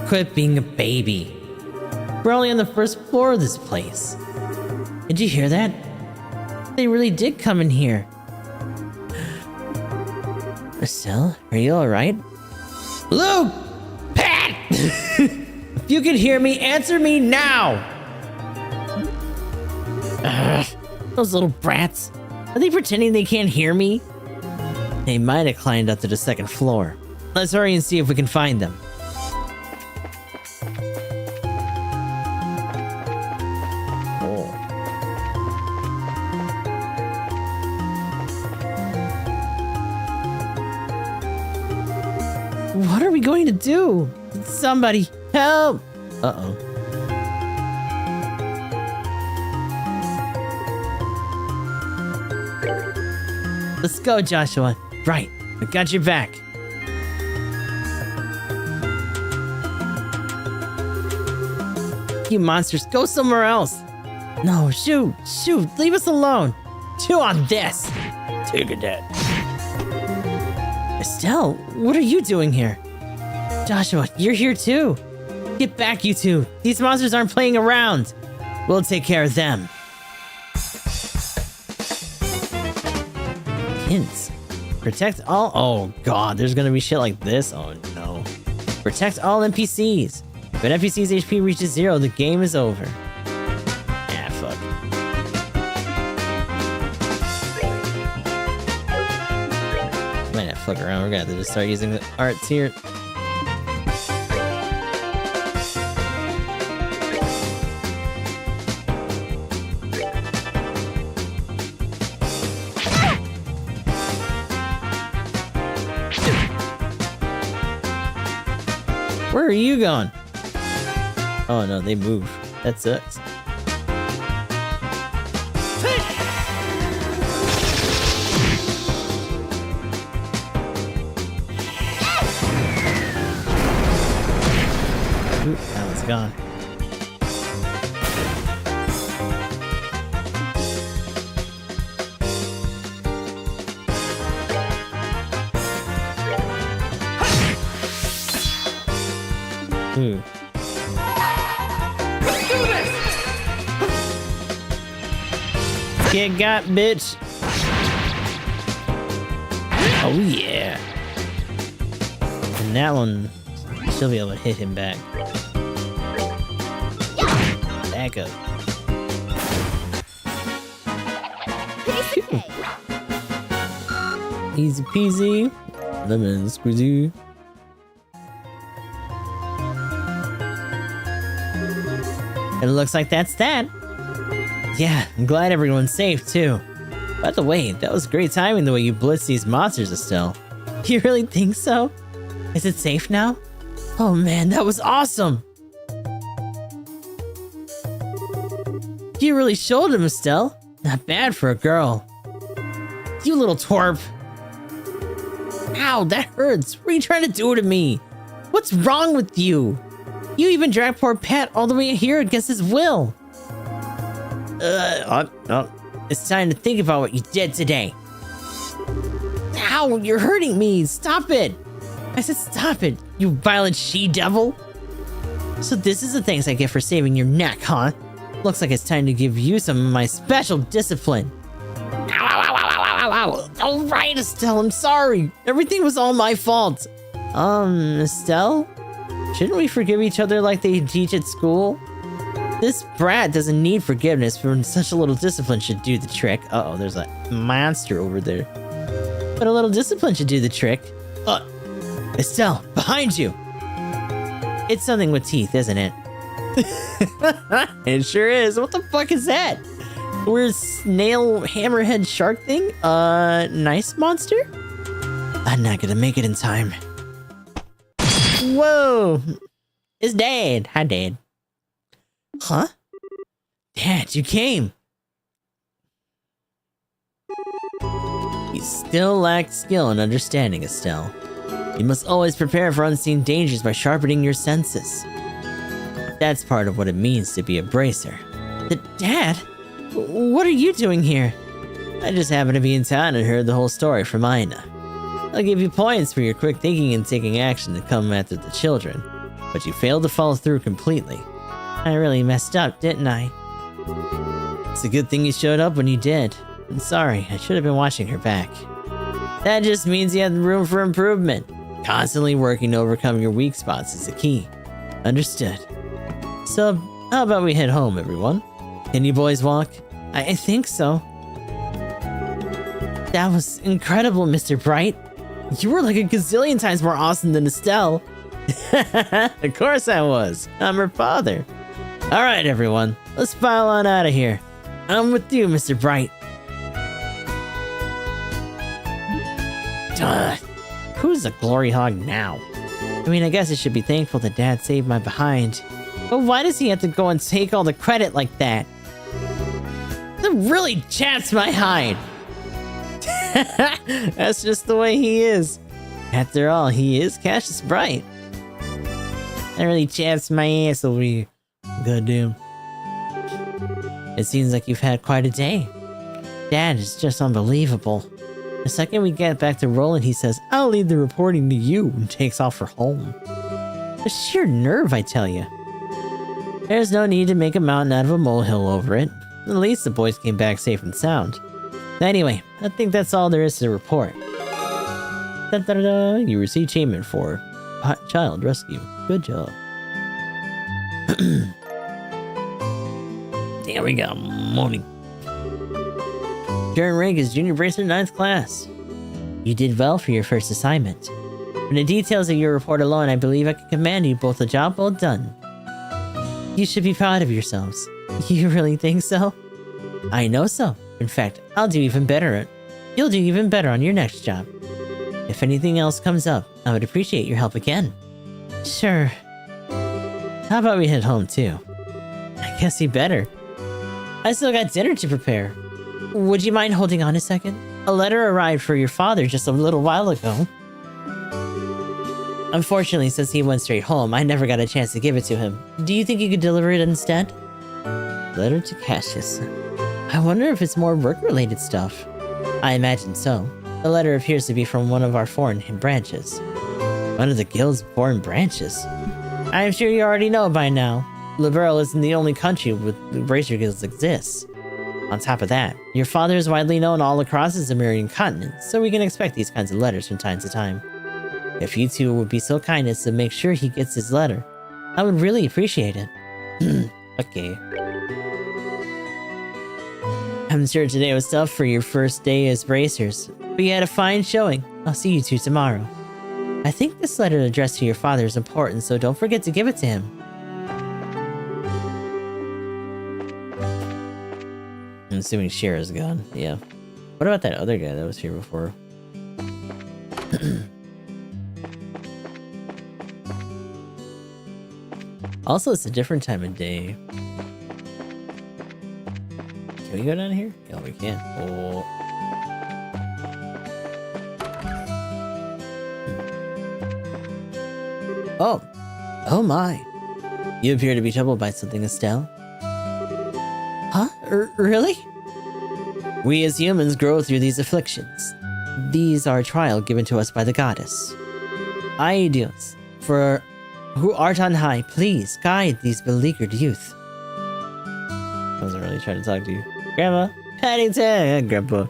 Quit being a baby. We're only on the first floor of this place. Did you hear that? They really did come in here. Estelle, are you alright? Luke! Pat! If you can hear me, answer me now! Ugh, those little brats. Are they pretending they can't hear me? They might have climbed up to the second floor. Let's hurry and see if we can find them. Oh. What are we going to do? Somebody help! Uh-oh. Let's go, Joshua. Right, I got your back. You monsters, go somewhere else. No, shoot, leave us alone. Chew on this. Take a dead. Estelle, what are you doing here? Joshua, you're here too. Get back, you two. These monsters aren't playing around. We'll take care of them. Hints. Protect all. Oh god, there's gonna be shit like this. Oh no. Protect all NPCs. When NPC's HP reaches 0, the game is over. Ah, fuck. fuck around. We're gonna have to just start using the arts here. Where are you going? Oh no, they move. That sucks. Oop, that one's gone. Ooh. Let's do this! Get got, bitch. Oh yeah. And that one, she'll be able to hit him back. Back up. Piece of cake. Easy peasy. Lemon squeezy. It looks like that's that. Yeah, I'm glad everyone's safe too. By the way, that was great timing the way you blitzed these monsters, Estelle. You really think so? Is it safe now? Oh man, that was awesome! You really showed him, Estelle. Not bad for a girl. You little twerp. Ow, that hurts. What are you trying to do to me? What's wrong with you? You even dragged poor Pat all the way here against his will. It's time to think about what you did today. Ow, you're hurting me. Stop it. I said stop it, you violent she-devil. So this is the thanks I get for saving your neck, huh? Looks like it's time to give you some of my special discipline. Ow, ow, ow, ow, ow, ow, ow. All right, Estelle, I'm sorry. Everything was all my fault. Estelle? Shouldn't we forgive each other like they teach at school? This brat doesn't need forgiveness, for such a little discipline should do the trick. Uh-oh, there's a monster over there. But a little discipline should do the trick. Estelle, behind you! It's something with teeth, isn't it? It sure is. What the fuck is that? Weird snail hammerhead shark thing? Nice monster? I'm not gonna make it in time. Whoa! It's Dad. Hi, Dad. Huh? Dad, you came. You still lack skill and understanding, Estelle. You must always prepare for unseen dangers by sharpening your senses. That's part of what it means to be a bracer. Dad? What are you doing here? I just happened to be in town and heard the whole story from Ina. I'll give you points for your quick thinking and taking action to come after the children, but you failed to follow through completely. I really messed up, didn't I? It's a good thing you showed up when you did. I'm sorry, I should have been watching her back. That just means you have room for improvement. Constantly working to overcome your weak spots is the key. Understood. So, how about we head home, everyone? Can you boys walk? I think so. That was incredible, Mr. Bright. You were like a gazillion times more awesome than Estelle. Of course I was. I'm her father. Alright, everyone. Let's file on out of here. I'm with you, Mr. Bright. Who's a glory hog now? I mean, I guess I should be thankful that Dad saved my behind. But why does he have to go and take all the credit like that? That really chaps my hide. That's just the way he is. After all, he is Cassius Bright. That really chaps my ass over you. Goddamn. It seems like you've had quite a day. Dad is just unbelievable. The second we get back to Roland, he says, I'll leave the reporting to you, and takes off for home. The sheer nerve, I tell you. There's no need to make a mountain out of a molehill over it. At least the boys came back safe and sound. Anyway, I think that's all there is to report. Da-da-da-da, you received achievement for child rescue. Good job. There we go. Morning. Current rank is Junior Bracer 9th class. You did well for your first assignment. From the details of your report alone, I believe I can commend you both a job well done. You should be proud of yourselves. You really think so? I know so. In fact, I'll do even better. You'll do even better on your next job. If anything else comes up, I would appreciate your help again. Sure. How about we head home too? I guess you better. I still got dinner to prepare. Would you mind holding on a second? A letter arrived for your father just a little while ago. Unfortunately, since he went straight home, I never got a chance to give it to him. Do you think you could deliver it instead? Letter to Cassius. I wonder if it's more work-related stuff. I imagine so. The letter appears to be from one of our foreign branches. One of the guild's foreign branches? I'm sure you already know by now. Liberl isn't the only country with bracer guilds exists. On top of that, your father is widely known all across the Zemurian continent, so we can expect these kinds of letters from time to time. If you two would be so kind as to make sure he gets his letter, I would really appreciate it. Okay. I'm sure today was tough for your first day as bracers, but you had a fine showing. I'll see you two tomorrow. I think this letter addressed to your father is important, so don't forget to give it to him. I'm assuming Shira's gone. Yeah. What about that other guy that was here before? Also, it's a different time of day. Can we go down here? Yeah, we can. Oh. Oh. Oh my. You appear to be troubled by something, Estelle. Huh? Really? We as humans grow through these afflictions. These are a trial given to us by the goddess. Ay Dios, for who art on high, please guide these beleaguered youth. I wasn't really trying to talk to you. Grandma! Paddington! Grandpa.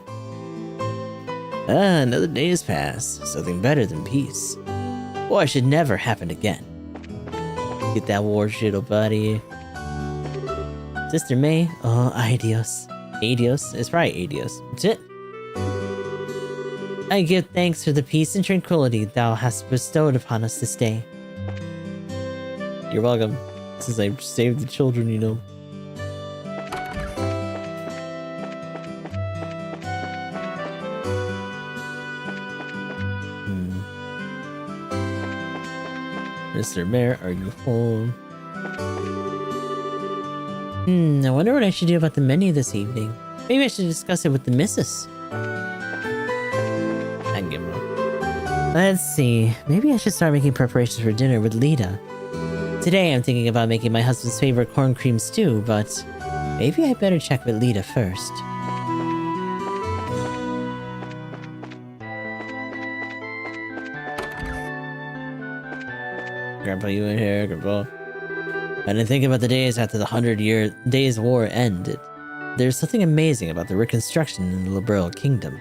Another day has passed. Something better than peace. War should never happen again. Get that war shit up out of here. Sister May, oh, adios. Adios? It's right, adios. That's it. I give thanks for the peace and tranquility thou hast bestowed upon us this day. You're welcome. Since I saved the children, you know. Mr. Mayor, are you home? I wonder what I should do about the menu this evening. Maybe I should discuss it with the missus. I can give him up. Let's see. Maybe I should start making preparations for dinner with Lita. Today I'm thinking about making my husband's favorite corn cream stew, but maybe I better check with Lita first. Grandpa, you in here, Grandpa? And I think about the days after the 100-year Days War ended. There's something amazing about the reconstruction in the Liberal Kingdom.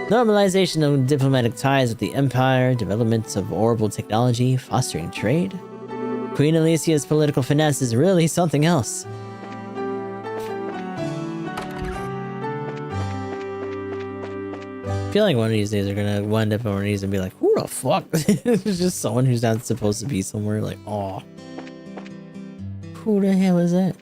Normalization of diplomatic ties with the Empire, development of orbital technology, fostering trade. Queen Alicia's political finesse is really something else. I feel like one of these days they're gonna wind up on our knees and be like, who the fuck? It's just someone who's not supposed to be somewhere, like, aw. Who the hell is that?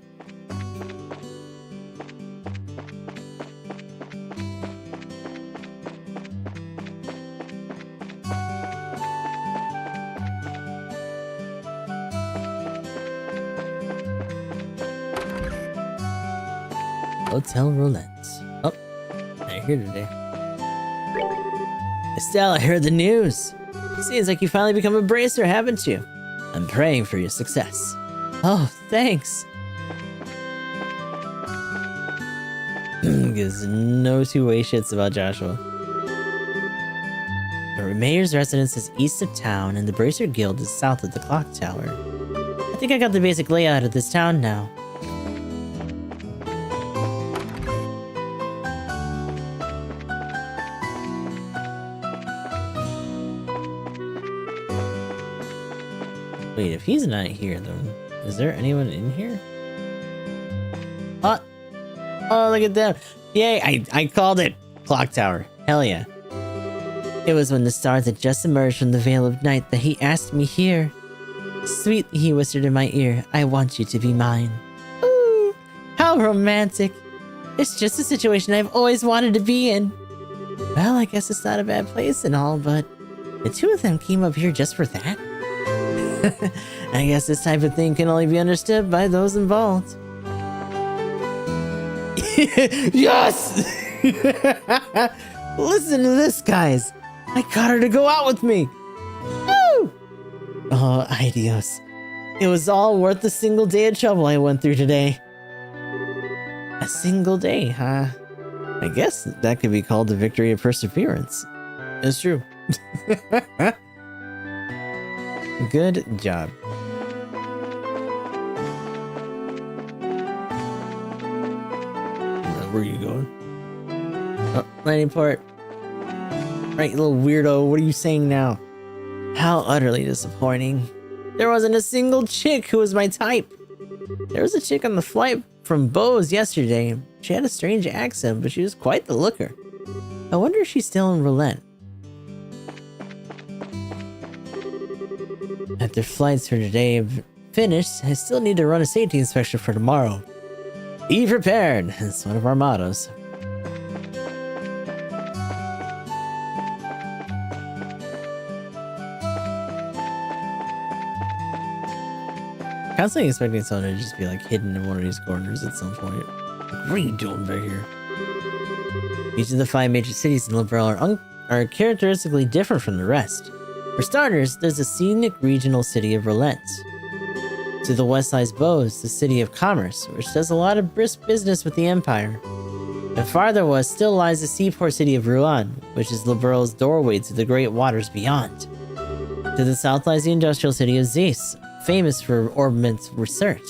Hotel Roulette. Oh, they're here today. Estelle, I heard the news. Seems like you finally become a bracer, haven't you? I'm praying for your success. Oh, thanks. Gives no two-way shits about Joshua. The mayor's residence is east of town, and the Bracer Guild is south of the clock tower. I think I got the basic layout of this town now. Wait, if he's not here, then is there anyone in here? Oh, look at them! Yay! I called it. Clock tower. Hell yeah! It was when the stars had just emerged from the veil of night that he asked me here. Sweetly, he whispered in my ear, I want you to be mine. Ooh, how romantic. It's just a situation I've always wanted to be in. Well, I guess it's not a bad place and all, but the two of them came up here just for that? I guess this type of thing can only be understood by those involved. Yes! Listen to this, guys. I got her to go out with me. Woo! Oh, adios. It was all worth the single day of trouble I went through today. A single day, huh? I guess that could be called the victory of perseverance. It's true. Good job. Where are you going? Oh, landing port. Right, you little weirdo. What are you saying now? How utterly disappointing. There wasn't a single chick who was my type. There was a chick on the flight from Bose yesterday. She had a strange accent, but she was quite the looker. I wonder if she's still in Roulette. After flights for today have finished, I still need to run a safety inspection for tomorrow. Be prepared, that's one of our mottos. Constantly expecting someone to just be like hidden in one of these corners at some point. What are you doing back here? Each of the 5 major cities in Liberal are characteristically different from the rest. For starters, there's the scenic regional city of Roulette. To the west lies Bose, the city of commerce, which does a lot of brisk business with the Empire. And farther west still lies the seaport city of Rouen, which is Liberal's doorway to the great waters beyond. To the south lies the industrial city of Zeiss, famous for ornament research.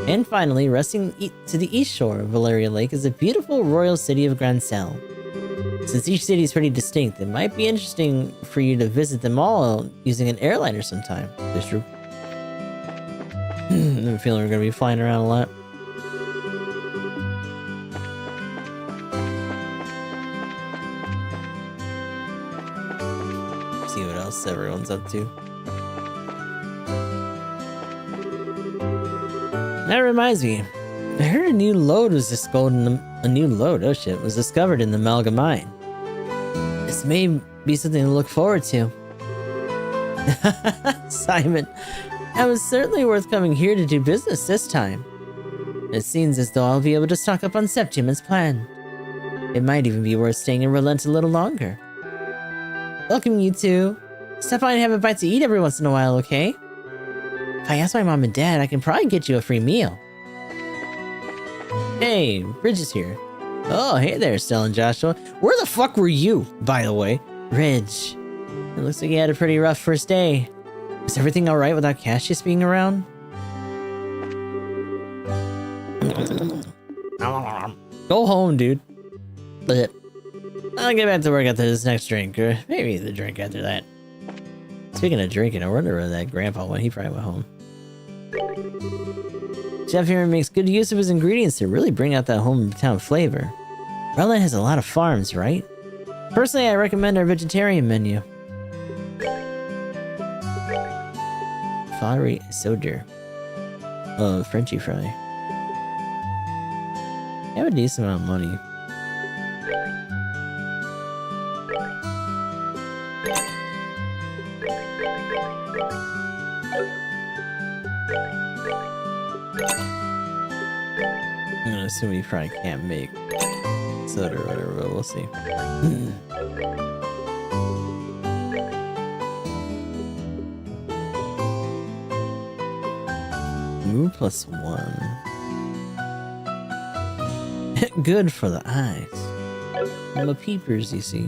And finally, resting to the east shore of Valeria Lake is the beautiful royal city of Grancel. Since each city is pretty distinct, it might be interesting for you to visit them all using an airliner sometime. That's true. I have a feeling we're going to be flying around a lot. See what else everyone's up to. That reminds me, I heard a new lode was discovered in the was discovered in the Malga mine. This may be something to look forward to. Simon, it was certainly worth coming here to do business this time. It seems as though I'll be able to stock up on Septium as planned. It might even be worth staying in Relent a little longer. Welcome, you two. Stop by and have a bite to eat every once in a while, okay? If I ask my mom and dad, I can probably get you a free meal. Hey, Ridge is here. Oh, hey there, Stella and Joshua. Where the fuck were you, by the way? Ridge. It looks like you had a pretty rough first day. Is everything alright without Cassius being around? Go home, dude. But I'll get back to work after this next drink, or maybe the drink after that. Speaking of drinking, I wonder where that grandpa went. He probably went home. Chef here makes good use of his ingredients to really bring out that hometown flavor. Relent has a lot of farms, right? Personally, I recommend our vegetarian menu. Fiery Soder. Oh, Frenchy fry. I have a decent amount of money. I'm gonna assume he probably can't make soda or whatever, but we'll see. Move +1. Good for the eyes. And the peepers, you see.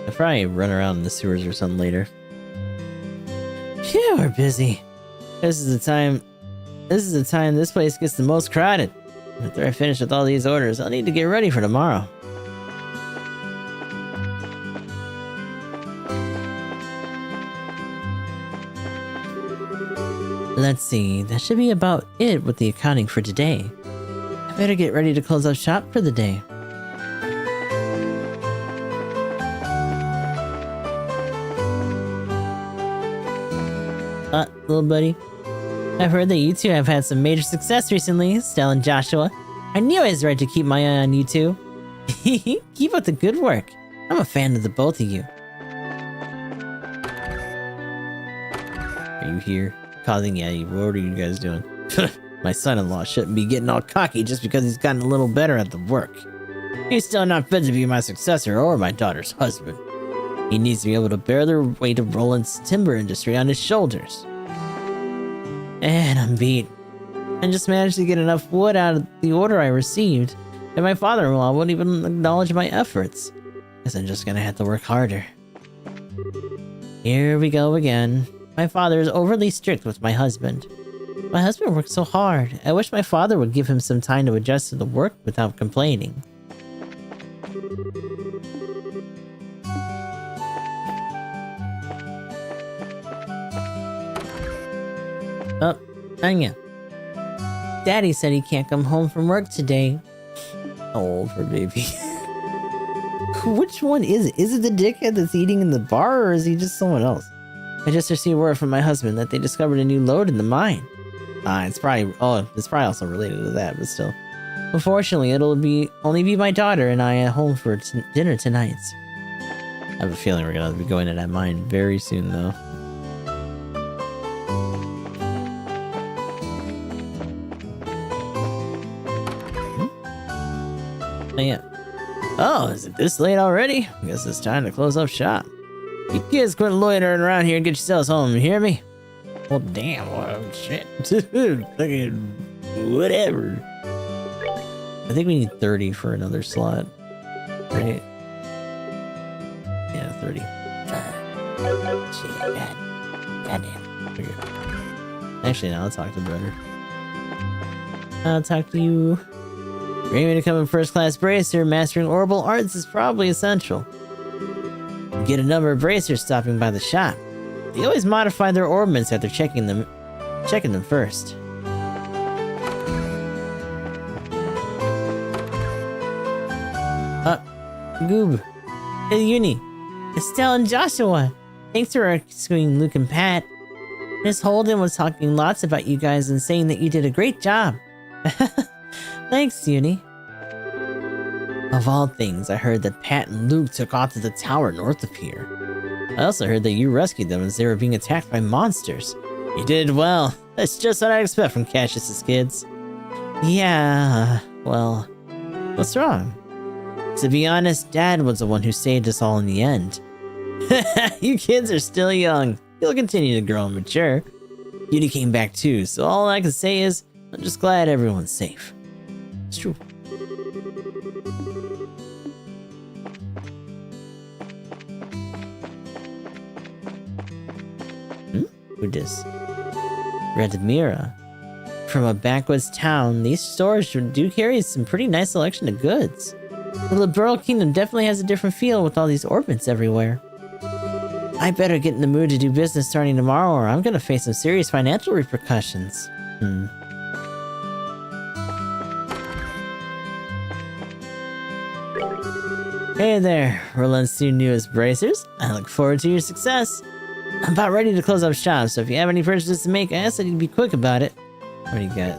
I'll probably run around in the sewers or something later. Phew, we're busy. This is the time this place gets the most crowded. After I finish with all these orders, I'll need to get ready for tomorrow. Let's see, that should be about it with the accounting for today. I better get ready to close up shop for the day. little buddy. I've heard that you two have had some major success recently, Stella and Joshua. I knew I was right to keep my eye on you two. Keep up the good work. I'm a fan of the both of you. Are you here? Causing, yeah, what are you guys doing? My son-in-law shouldn't be getting all cocky just because he's gotten a little better at the work. He's still not fit to be my successor or my daughter's husband. He needs to be able to bear the weight of Roland's timber industry on his shoulders. And I'm beat. I just managed to get enough wood out of the order I received, and my father-in-law wouldn't even acknowledge my efforts. Guess I'm just gonna have to work harder. Here we go again. My father is overly strict with my husband. My husband works so hard. I wish my father would give him some time to adjust to the work without complaining. Oh, Anya. Daddy said he can't come home from work today. How old for baby? Which one is it? Is it the dickhead that's eating in the bar, or is he just someone else? I just received word from my husband that they discovered a new lode in the mine. It's probably also related to that, but still. Unfortunately, it'll only be my daughter and I at home for dinner tonight. I have a feeling we're gonna be going to that mine very soon, though. Oh, yeah. Oh, is it this late already? I guess it's time to close up shop. You kids quit loitering around here and get yourselves home, you hear me? Well, damn, well, shit. Whatever. I think we need 30 for another slot. Right? Yeah, 30. Shit, goddamn. Okay. Actually, now I'll talk to Brother. I'll talk to you. If you're aiming to become a first-class bracer, mastering orbital arts is probably essential. You get a number of bracers stopping by the shop. They always modify their orbits after checking them first. Goob. Hey, Uni. Estelle and Joshua. Thanks for rescuing Luke and Pat. Miss Holden was talking lots about you guys and saying that you did a great job. Thanks, Uni. Of all things, I heard that Pat and Luke took off to the tower north of here. I also heard that you rescued them as they were being attacked by monsters. You did well. That's just what I expect from Cassius's kids. Yeah, well, what's wrong? To be honest, Dad was the one who saved us all in the end. You kids are still young. You'll continue to grow and mature. Uni came back too, so all I can say is, I'm just glad everyone's safe. It's true. Who dis? Redmira. From a backwoods town, these stores do carry some pretty nice selection of goods. The Liberal Kingdom definitely has a different feel with all these orbits everywhere. I better get in the mood to do business starting tomorrow or I'm gonna face some serious financial repercussions. Hey there, Roland's two newest bracers. I look forward to your success. I'm about ready to close up shop, so if you have any purchases to make, I ask that you be quick about it. What do you got?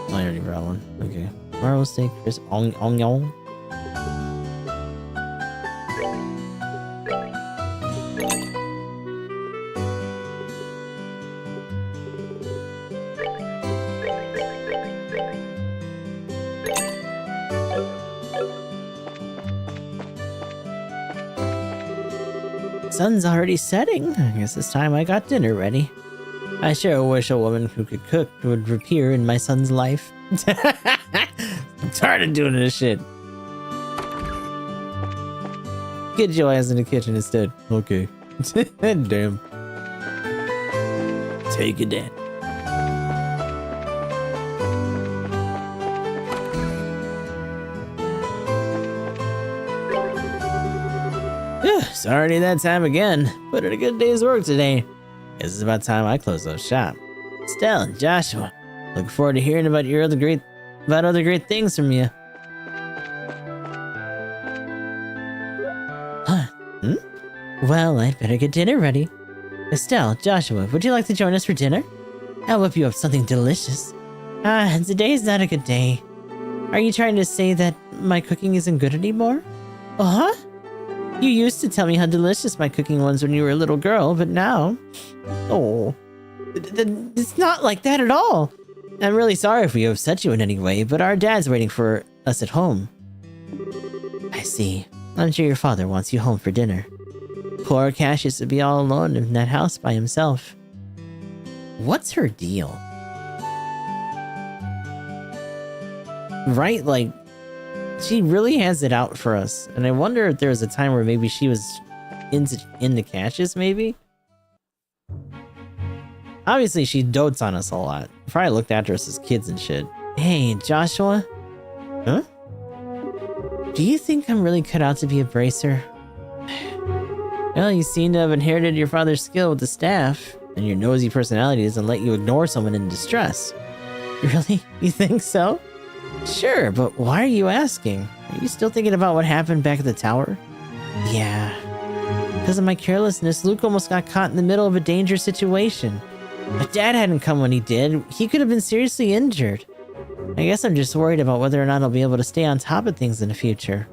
Oh, I already brought one. Okay. Marble steak, crisp onion. Sun's already setting. I guess it's time I got dinner ready. I sure wish a woman who could cook would appear in my son's life. I'm tired of doing this shit. Get your ass in the kitchen instead. Okay. Damn. Take it in. It's already that time again. Put in a good day's work today. Guess it's about time I close up shop. Stella and Joshua, look forward to hearing about other great things from you. Huh? Well, I'd better get dinner ready. Estelle, Joshua, would you like to join us for dinner? I'll whip you up something delicious. Today's not a good day. Are you trying to say that my cooking isn't good anymore? Uh-huh? You used to tell me how delicious my cooking was when you were a little girl, but now... Oh... It's not like that at all! I'm really sorry if we upset you in any way, but our dad's waiting for us at home. I see. I'm sure your father wants you home for dinner. Poor Cassius would be all alone in that house by himself. What's her deal? Right, like, she really has it out for us. And I wonder if there was a time where maybe she was into Cassius, maybe? Obviously, she dotes on us a lot. Probably looked after us as kids and shit. Hey, Joshua? Huh? Do you think I'm really cut out to be a bracer? Well, you seem to have inherited your father's skill with the staff, and your nosy personality doesn't let you ignore someone in distress. Really? You think so? Sure, but why are you asking? Are you still thinking about what happened back at the tower? Yeah. Because of my carelessness, Luke almost got caught in the middle of a dangerous situation. If Dad hadn't come when he did, he could have been seriously injured. I guess I'm just worried about whether or not I'll be able to stay on top of things in the future.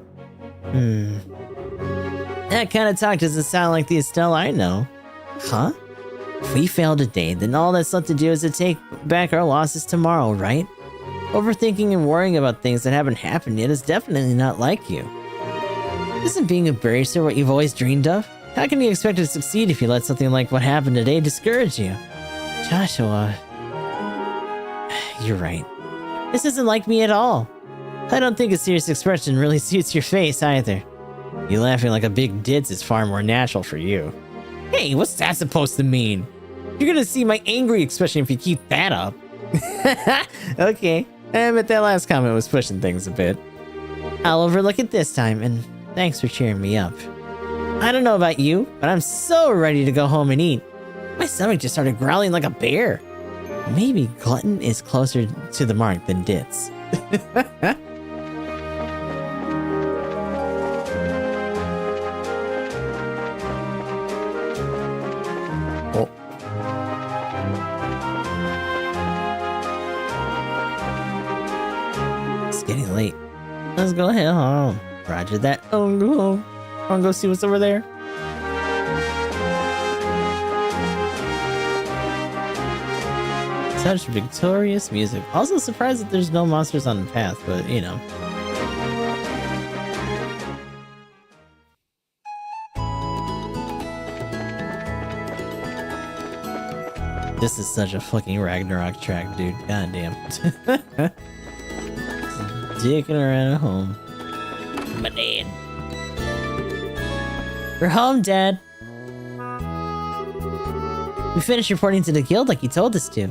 That kind of talk doesn't sound like the Estelle I know. Huh? If we fail today, then all that's left to do is to take back our losses tomorrow, right? Overthinking and worrying about things that haven't happened yet is definitely not like you. Isn't being a bracer what you've always dreamed of? How can you expect to succeed if you let something like what happened today discourage you? Joshua... You're right. This isn't like me at all. I don't think a serious expression really suits your face either. You laughing like a big ditz is far more natural for you. Hey, what's that supposed to mean? You're gonna see my angry expression if you keep that up. Okay, I admit that last comment was pushing things a bit. I'll overlook it this time, and thanks for cheering me up. I don't know about you, but I'm so ready to go home and eat. My stomach just started growling like a bear. Maybe glutton is closer to the mark than ditz. Oh. It's getting late. Let's go head home. Roger that. Oh, go home. I wanna go see what's over there. Such victorious music. Also surprised that there's no monsters on the path, but you know. This is such a fucking Ragnarok track, dude. God damn. Dicking around at home. My dad. We're home, Dad. We finished reporting to the guild like you told us to.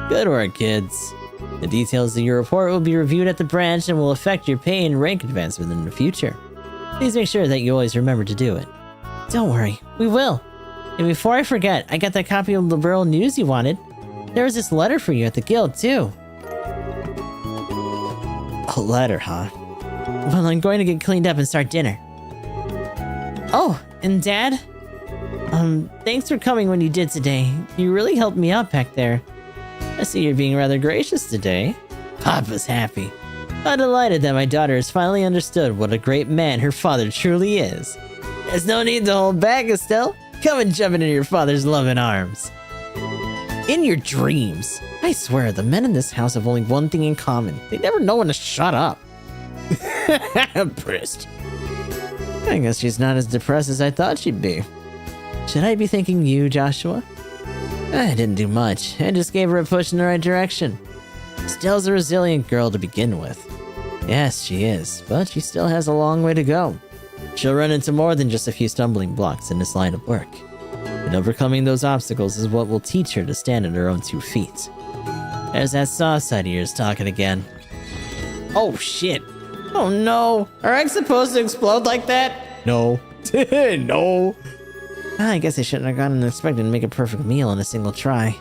Good work, kids. The details of your report will be reviewed at the branch and will affect your pay and rank advancement in the future. Please make sure that you always remember to do it. Don't worry, we will. And before I forget, I got that copy of the Liberal News you wanted. There was this letter for you at the guild, too. A letter, huh? Well, I'm going to get cleaned up and start dinner. Oh, and Dad? Thanks for coming when you did today. You really helped me out back there. I see you're being rather gracious today. Papa's happy. I'm delighted that my daughter has finally understood what a great man her father truly is. There's no need to hold back, Estelle. Come and jump into your father's loving arms. In your dreams. I swear, the men in this house have only one thing in common. They never know when to shut up. Prissed. I guess she's not as depressed as I thought she'd be. Should I be thanking you, Joshua? I didn't do much. I just gave her a push in the right direction. Estelle's a resilient girl to begin with. Yes, she is, but she still has a long way to go. She'll run into more than just a few stumbling blocks in this line of work. And overcoming those obstacles is what will teach her to stand on her own 2 feet. There's that saw side of yours talking again. Oh shit. Oh no. Are eggs supposed to explode like that? No. No. I guess I shouldn't have gone unexpected and make a perfect meal in a single try.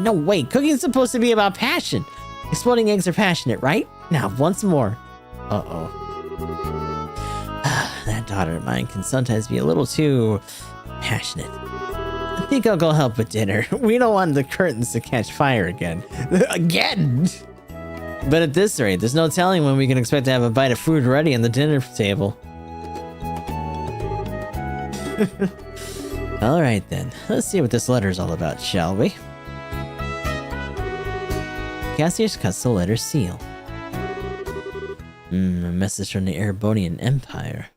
No, wait, cooking's supposed to be about passion. Exploding eggs are passionate, right? Now, once more. Uh-oh. that daughter of mine can sometimes be a little too passionate. I think I'll go help with dinner. We don't want the curtains to catch fire again. Again! But at this rate, there's no telling when we can expect to have a bite of food ready on the dinner table. Alright then, let's see what this letter's all about, shall we? Cassius cuts the letter seal. A message from the Erebonian Empire.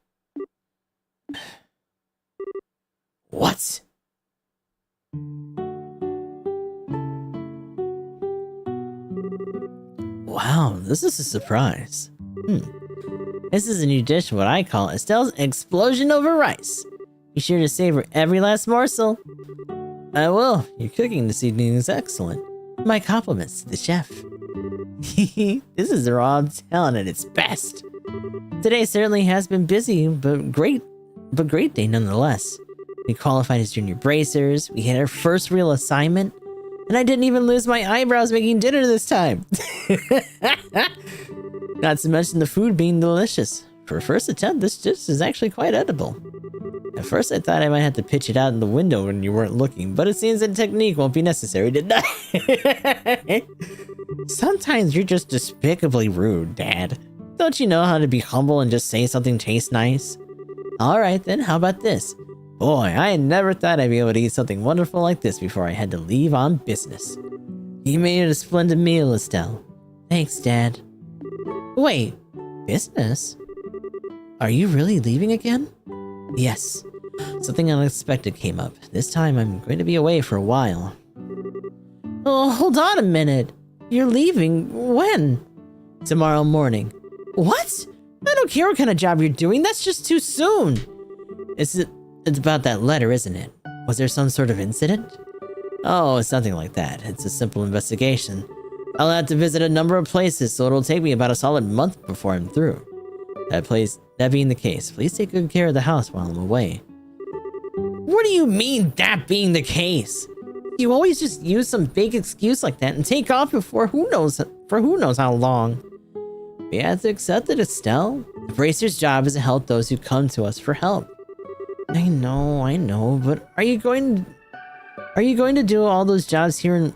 What? Wow, this is a surprise. This is a new dish, what I call Estelle's Explosion Over Rice. Be sure to savor every last morsel. I will. Your cooking this evening is excellent. My compliments to the chef. This is raw talent at its best. Today certainly has been busy, but great day nonetheless. We qualified as junior bracers, we had our first real assignment, and I didn't even lose my eyebrows making dinner this time. Not to mention the food being delicious. For a first attempt, this dish is actually quite edible. At first I thought I might have to pitch it out in the window when you weren't looking, but it seems that technique won't be necessary today. Sometimes you're just despicably rude, Dad. Don't you know how to be humble and just say something tastes nice? Alright then, how about this? Boy, I never thought I'd be able to eat something wonderful like this before I had to leave on business. You made it a splendid meal, Estelle. Thanks, Dad. Wait, business? Are you really leaving again? Yes. Something unexpected came up. This time I'm going to be away for a while. Oh, hold on a minute. You're leaving when? Tomorrow morning. What? I don't care what kind of job you're doing. That's just too soon. It's about that letter, isn't it? Was there some sort of incident? Oh, it's nothing like that. It's a simple investigation. I'll have to visit a number of places, so it'll take me about a solid month before I'm through. That being the case, please take good care of the house while I'm away. What do you mean, that being the case? You always just use some fake excuse like that and take off for who knows how long. We have to accept it, Estelle. The bracer's job is to help those who come to us for help. I know, but are you going to do all those jobs here in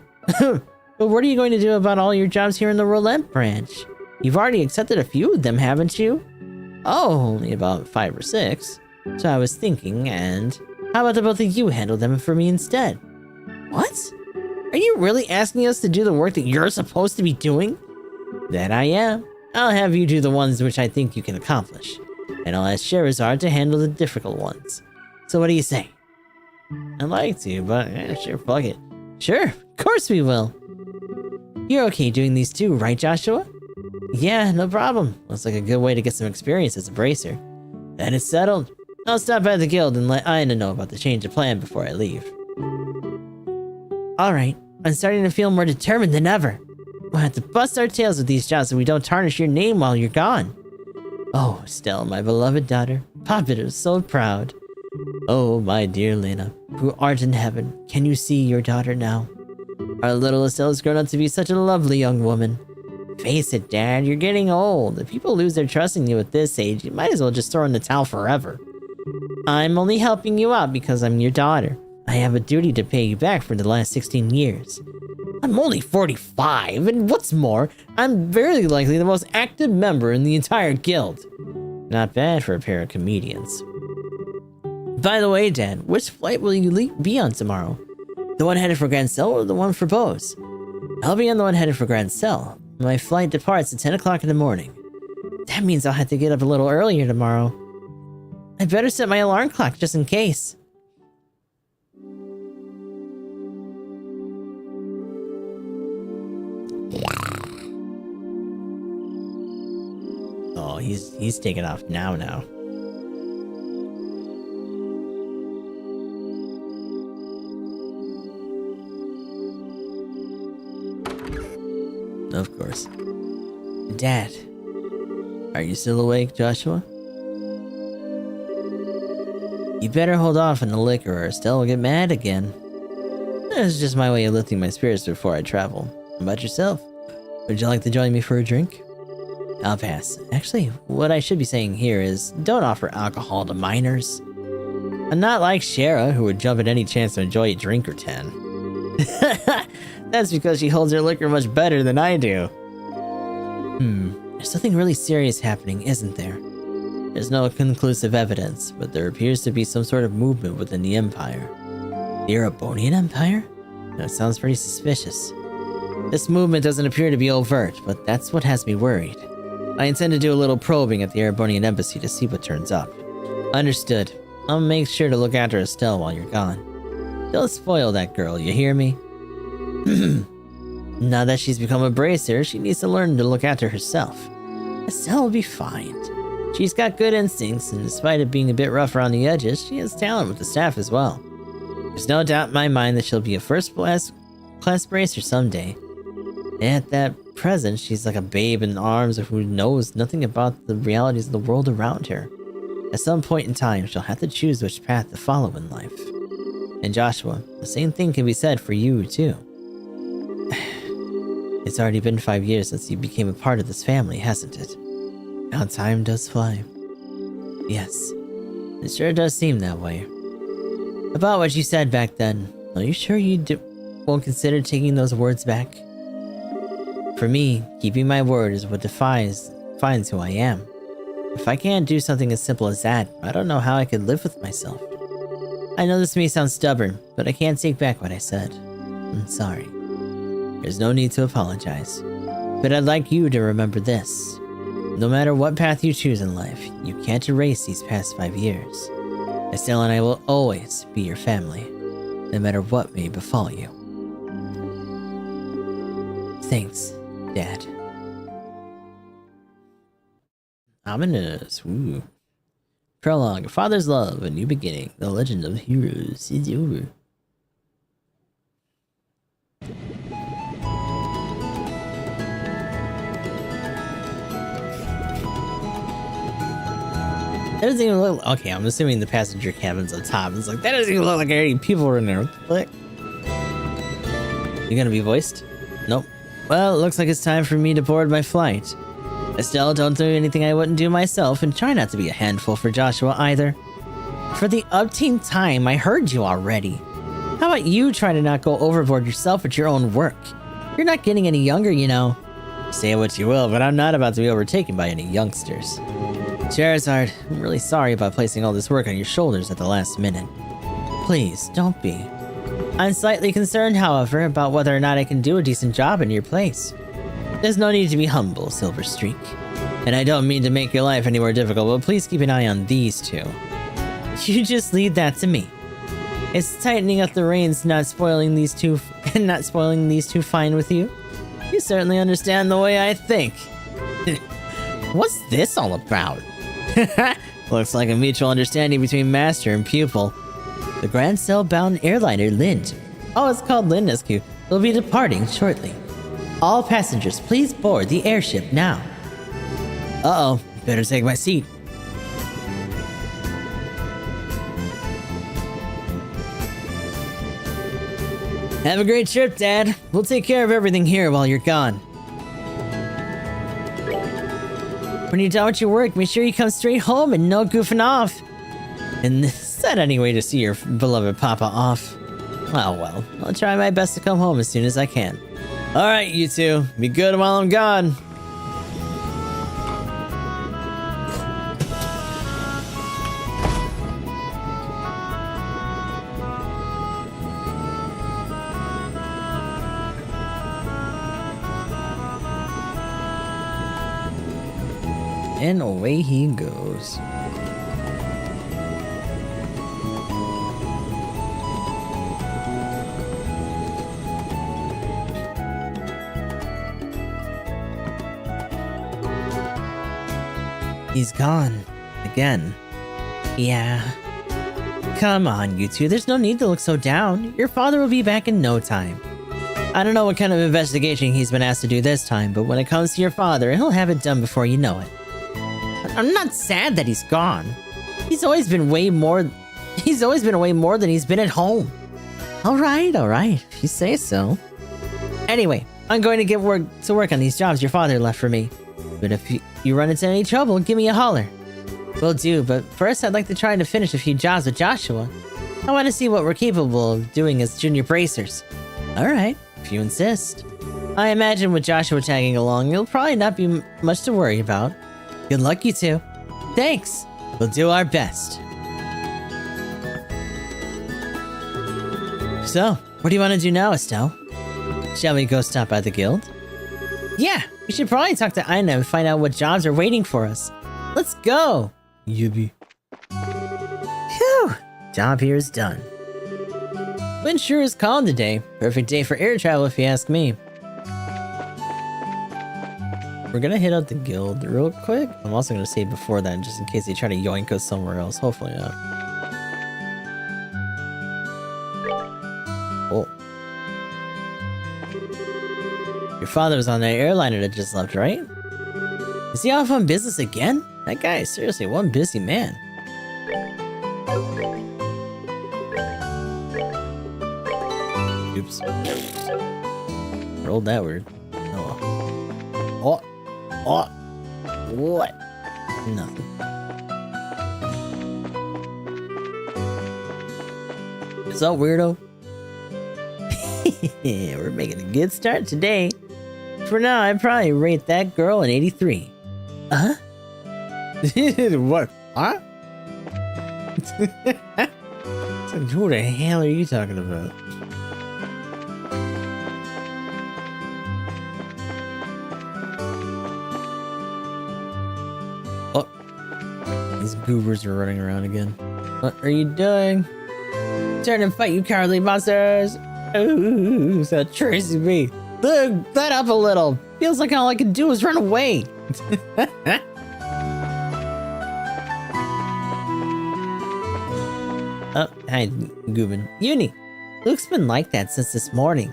but what are you going to do about all your jobs here in the Roulette branch? You've already accepted a few of them, haven't you? Oh, only about 5 or 6. So I was thinking, and how about the both of you handle them for me instead? What? Are you really asking us to do the work that you're supposed to be doing? That I am. I'll have you do the ones which I think you can accomplish. And I'll ask Sherazard to handle the difficult ones. So what do you say? I'd like to, but sure, fuck it. Sure, of course we will. You're okay doing these too, right, Joshua? Yeah, no problem. Looks like a good way to get some experience as a bracer. Then it's settled. I'll stop by the guild and let Ina know about the change of plan before I leave. Alright, I'm starting to feel more determined than ever. We'll have to bust our tails with these jobs so we don't tarnish your name while you're gone. Oh, Estelle, my beloved daughter. Papa is so proud. Oh, my dear Lena, who art in heaven, can you see your daughter now? Our little Estelle has grown up to be such a lovely young woman. Face it, Dad, you're getting old. If people lose their trust in you at this age, you might as well just throw in the towel forever. I'm only helping you out because I'm your daughter. I have a duty to pay you back for the last 16 years. I'm only 45, and what's more, I'm very likely the most active member in the entire guild. Not bad for a pair of comedians. By the way, Dad, which flight will you be on tomorrow? The one headed for Grand Cell or the one for Bose? I'll be on the one headed for Grand Cell. My flight departs at 10 o'clock in the morning. That means I'll have to get up a little earlier tomorrow. I better set my alarm clock just in case. Oh, he's taking off now. Of course. Dad, are you still awake, Joshua? You better hold off on the liquor or Estelle will get mad again. It's just my way of lifting my spirits before I travel. How about yourself? Would you like to join me for a drink? I'll pass. Actually, what I should be saying here is don't offer alcohol to minors. I'm not like Shara, who would jump at any chance to enjoy a drink or 10. That's because she holds her liquor much better than I do. There's something really serious happening, isn't there? There's no conclusive evidence, but there appears to be some sort of movement within the Empire. The Erebonian Empire? That sounds pretty suspicious. This movement doesn't appear to be overt, but that's what has me worried. I intend to do a little probing at the Erebonian Embassy to see what turns up. Understood. I'll make sure to look after Estelle while you're gone. Don't spoil that girl, you hear me? Now that she's become a bracer, she needs to learn to look after herself. Estelle will be fine. She's got good instincts, and despite it being a bit rough around the edges, she has talent with the staff as well. There's no doubt in my mind that she'll be a first-class bracer someday. At that present, she's like a babe in arms who knows nothing about the realities of the world around her. At some point in time, she'll have to choose which path to follow in life. And Joshua, the same thing can be said for you, too. It's already been 5 years since you became a part of this family, hasn't it? Now time does fly. Yes, it sure does seem that way. About what you said back then, are you sure you won't consider taking those words back? For me, keeping my word is what defines who I am. If I can't do something as simple as that, I don't know how I could live with myself. I know this may sound stubborn, but I can't take back what I said. I'm sorry. There's no need to apologize. But I'd like you to remember this. No matter what path you choose in life, you can't erase these past 5 years. Estelle and I will always be your family, no matter what may befall you. Thanks, Dad. Ominous. Ooh. Prologue. Father's love, a new beginning. The legend of heroes is over. That doesn't even look... Okay, I'm assuming the passenger cabin's on top. It's like, that doesn't even look like any people are in there. Click. You gonna be voiced? Nope. Well, it looks like it's time for me to board my flight. Estelle, don't do anything I wouldn't do myself, and try not to be a handful for Joshua either. For the umpteenth time, I heard you already. How about you try to not go overboard yourself at your own work? You're not getting any younger, you know. Say what you will, but I'm not about to be overtaken by any youngsters. Charizard, I'm really sorry about placing all this work on your shoulders at the last minute. Please, don't be. I'm slightly concerned, however, about whether or not I can do a decent job in your place. There's no need to be humble, Silver Streak. And I don't mean to make your life any more difficult, but please keep an eye on these two. You just leave that to me. Is tightening up the reins not spoiling these two fine with you? You certainly understand the way I think. What's this all about? Looks like a mutual understanding between master and pupil. The Grand Cell-bound airliner Lind. Oh, it's called Lind SQ. Will be departing shortly. All passengers, please board the airship now. Uh-oh, better take my seat. Have a great trip, Dad. We'll take care of everything here while you're gone. When you're done with your work, make sure you come straight home and no goofing off. And is that any way to see your beloved Papa off? Oh well, I'll try my best to come home as soon as I can. Alright, you two. Be good while I'm gone. And away he goes. He's gone. Again. Yeah. Come on, you two. There's no need to look so down. Your father will be back in no time. I don't know what kind of investigation he's been asked to do this time, but when it comes to your father, he'll have it done before you know it. I'm not sad that he's gone. He's always been away more than he's been at home. Alright, if you say so. Anyway, I'm going to get to work on these jobs your father left for me. But if you run into any trouble, give me a holler. Will do, but first I'd like to try to finish a few jobs with Joshua. I want to see what we're capable of doing as junior bracers. Alright, if you insist. I imagine with Joshua tagging along, it'll probably not be much to worry about. Good luck, you two. Thanks. We'll do our best. So, what do you want to do now, Estelle? Shall we go stop by the guild? Yeah, we should probably talk to Ina and find out what jobs are waiting for us. Let's go! Yippee. Phew! Job here is done. Wind sure is calm today. Perfect day for air travel if you ask me. We're gonna hit out the guild real quick. I'm also gonna save before that just in case they try to yoink us somewhere else. Hopefully not. Oh. Your father was on that airliner that just left, right? Is he off on business again? That guy is seriously one busy man. Oops. Rolled that word. Oh. Oh. What? Nothing. What's up, weirdo? We're making a good start today. For now, I'd probably rate that girl an 83. Huh? What? Huh? Who the hell are you talking about? Oh. These goobers are running around again. What are you doing? Turn and fight, you cowardly monsters! Ooh, so Tracy me. Look, that up a little. Feels like all I can do is run away. Oh, hi, Goobin. Uni, Luke's been like that since this morning.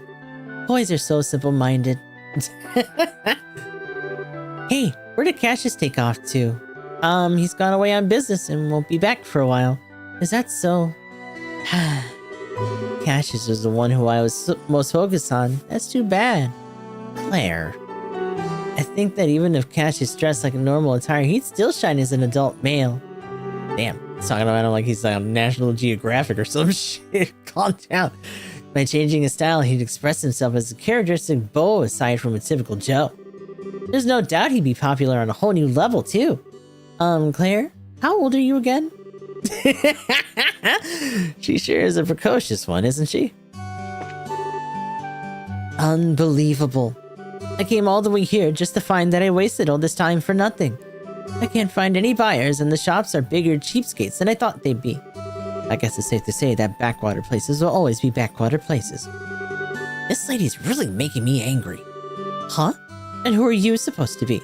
Boys are so simple-minded. Hey, where did Cassius take off to? He's gone away on business and won't be back for a while. Is that so? Cassius was the one who I was most focused on. That's too bad. Claire. I think that even if Cassius dressed like a normal attire, he'd still shine as an adult male. Damn, he's talking about him like he's on National Geographic or some shit. Calm down. By changing his style, he'd express himself as a characteristic beau aside from a typical Joe. There's no doubt he'd be popular on a whole new level, too. Claire, how old are you again? She sure is a precocious one, isn't she? Unbelievable. I came all the way here just to find that I wasted all this time for nothing. I can't find any buyers and the shops are bigger cheapskates than I thought they'd be. I guess it's safe to say that backwater places will always be backwater places. This lady's really making me angry. Huh? And who are you supposed to be?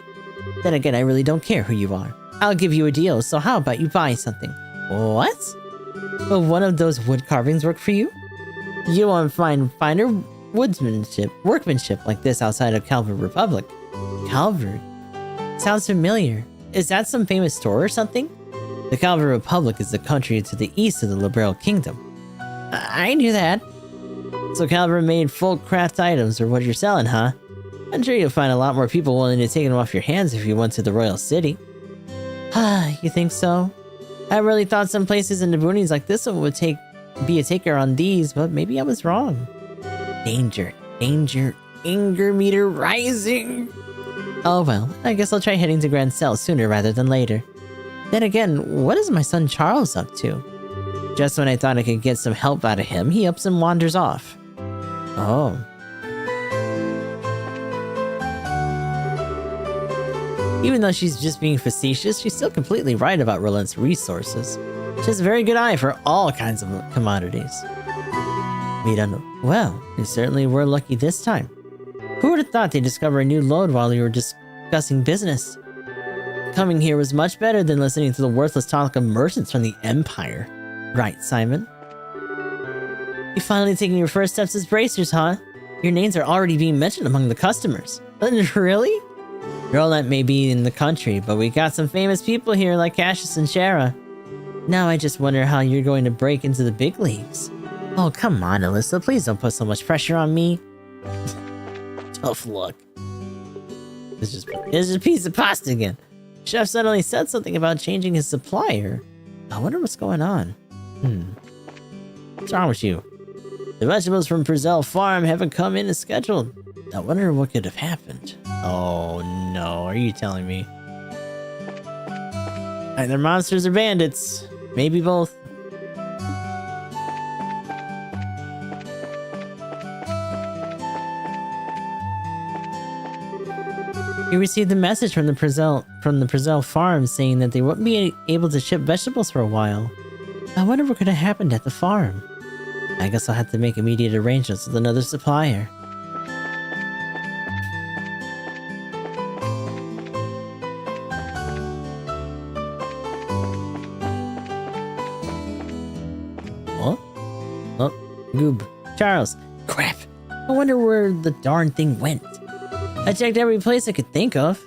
Then again, I really don't care who you are. I'll give you a deal, so how about you buy something? What? Will one of those wood carvings work for you? You won't find finer workmanship like this outside of Calvert Republic. Calvert? Sounds familiar. Is that some famous store or something? The Calvert Republic is the country to the east of the Liberal Kingdom. I knew that. So Calvert made folk craft items are what you're selling, huh? I'm sure you'll find a lot more people willing to take them off your hands if you went to the Royal City. You think so? I really thought some places in the boonies like this one would be a taker on these, but maybe I was wrong. Danger, danger, anger meter rising. Oh well, I guess I'll try heading to Grand Cell sooner rather than later. Then again, what is my son Charles up to? Just when I thought I could get some help out of him, he ups and wanders off. Oh. Even though she's just being facetious, she's still completely right about Roland's resources. She has a very good eye for all kinds of commodities. We don't know. Well, we certainly were lucky this time. Who would have thought they'd discover a new lode while we were discussing business? Coming here was much better than listening to the worthless talk of merchants from the Empire. Right, Simon? You're finally taking your first steps as bracers, huh? Your names are already being mentioned among the customers. Really? Roland may be in the country, but we got some famous people here like Cassius and Shara. Now I just wonder how you're going to break into the big leagues. Oh, come on, Alyssa. Please don't put so much pressure on me. Tough luck. It's just a piece of pasta again. Chef suddenly said something about changing his supplier. I wonder what's going on. What's wrong with you? The vegetables from Brazil Farm haven't come in as scheduled. I wonder what could have happened. Oh no, are you telling me? Either monsters or bandits. Maybe both. He received a message from the Brazil farm saying that they wouldn't be able to ship vegetables for a while. I wonder what could have happened at the farm. I guess I'll have to make immediate arrangements with another supplier. What? Oh, Goob. Charles. Crap. I wonder where the darn thing went. I checked every place I could think of.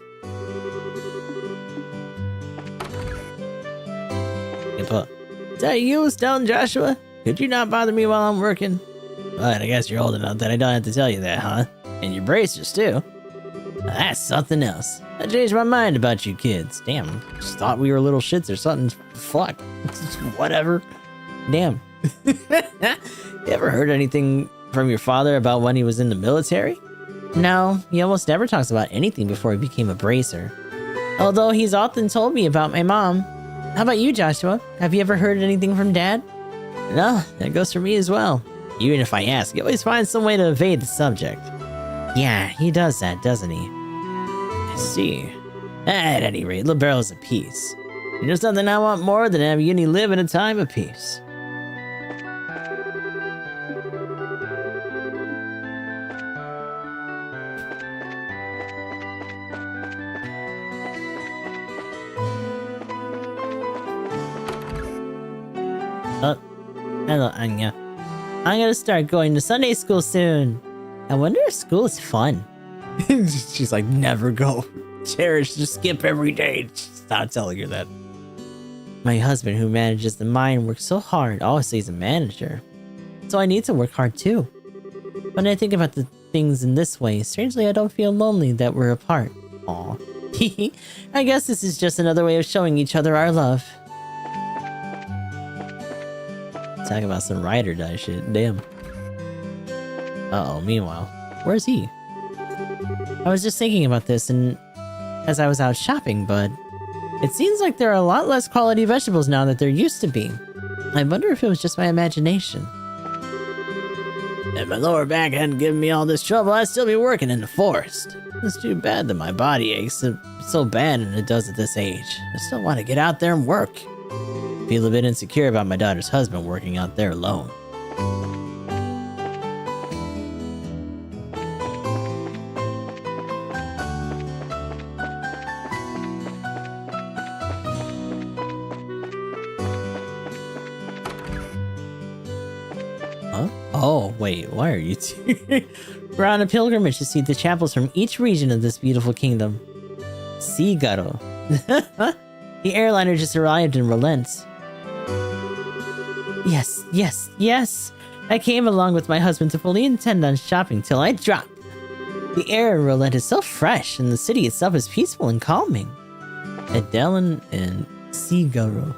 Is that you, Stone Joshua? Could you not bother me while I'm working? But I guess you're old enough that I don't have to tell you that, huh? And your bracers, too. Now that's something else. I changed my mind about you kids. Damn, just thought we were little shits or something. Fuck. Whatever. Damn. You ever heard anything from your father about when he was in the military? No, he almost never talks about anything before he became a bracer. Although he's often told me about my mom. How about you, Joshua? Have you ever heard anything from Dad? No, that goes for me as well. Even if I ask, he always finds some way to evade the subject. Yeah, he does that, doesn't he? I see. At any rate, LeBarrel's at peace. You know something I want more than have Uni live in a time of peace. Oh, hello, Anya. I'm gonna start going to Sunday school soon. I wonder if school is fun. She's like, never go. Cherish, just skip every day. Stop telling her that. My husband, who manages the mine, works so hard. Always says a manager. So I need to work hard too. When I think about the things in this way, strangely I don't feel lonely that we're apart. Aw. I guess this is just another way of showing each other our love. Talking about some ride or die shit. Damn. Uh-oh, meanwhile. Where's he? I was just thinking about this and as I was out shopping, but it seems like there are a lot less quality vegetables now than there used to be. I wonder if it was just my imagination. If my lower back hadn't given me all this trouble, I'd still be working in the forest. It's too bad that my body aches so bad and it does at this age. I still want to get out there and work. Feel a bit insecure about my daughter's husband working out there alone. Huh? Oh, wait, why are you two? We're on a pilgrimage to see the chapels from each region of this beautiful kingdom. Sigaro. The airliner just arrived in Relent. Yes, yes, yes! I came along with my husband to fully intend on shopping till I drop. The air in Relent is so fresh, and the city itself is peaceful and calming. Adelan and Sigaro.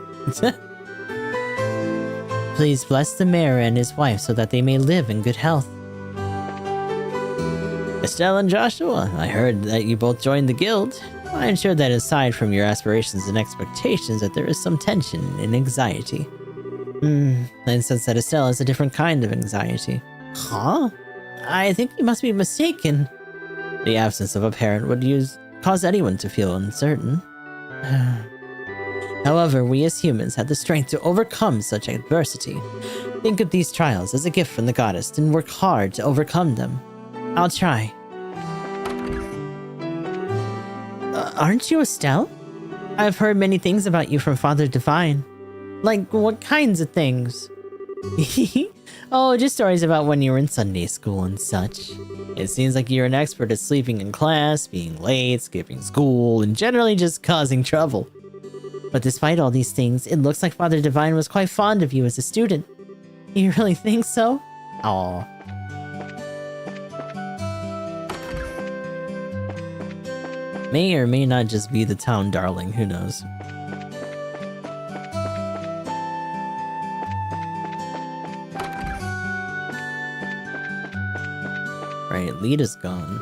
Please bless the mayor and his wife so that they may live in good health. Estelle and Joshua, I heard that you both joined the guild. I am sure that aside from your aspirations and expectations that there is some tension and anxiety. I sense that Estelle has a different kind of anxiety. Huh? I think you must be mistaken. The absence of a parent would cause anyone to feel uncertain. However, we as humans have the strength to overcome such adversity. Think of these trials as a gift from the goddess and work hard to overcome them. I'll try. Aren't you Estelle? I've heard many things about you from Father Divine. Like, what kinds of things? Oh, just stories about when you were in Sunday school and such. It seems like you're an expert at sleeping in class, being late, skipping school, and generally just causing trouble. But despite all these things, it looks like Father Divine was quite fond of you as a student. You really think so? Aww. may or may not just be the town darling, who knows. Right, Lita's gone.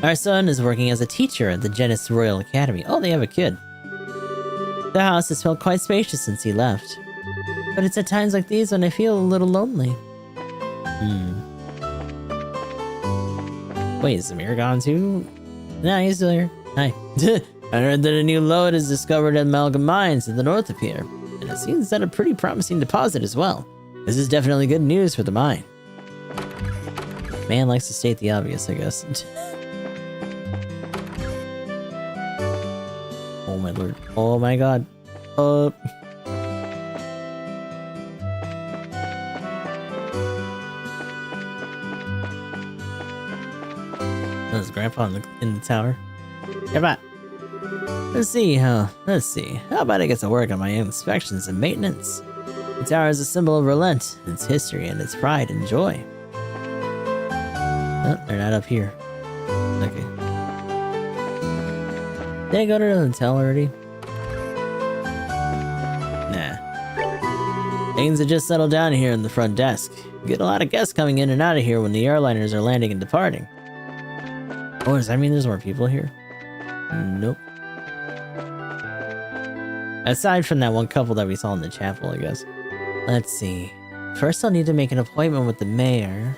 Our son is working as a teacher at the Genis Royal Academy. Oh, they have a kid. The house has felt quite spacious since he left. But it's at times like these when I feel a little lonely. Wait, is Samir gone too? Nah, he's still here. Hi. I heard that a new lode is discovered at Amalgam Mines in the north of here. And it seems that a pretty promising deposit as well. This is definitely good news for the mine. Man likes to state the obvious, I guess. Oh my lord. Oh my god. There's Grandpa in the tower. Grandpa! Let's see. How about I get to work on my inspections and maintenance? The tower is a symbol of Relent, its history, and its pride and joy. Oh, they're not up here. Okay. Did I go to the hotel already? Nah. Things have just settled down here in the front desk. You get a lot of guests coming in and out of here when the airliners are landing and departing. Oh, does that mean there's more people here? Nope. Aside from that one couple that we saw in the chapel, I guess. Let's see. First I'll need to make an appointment with the mayor.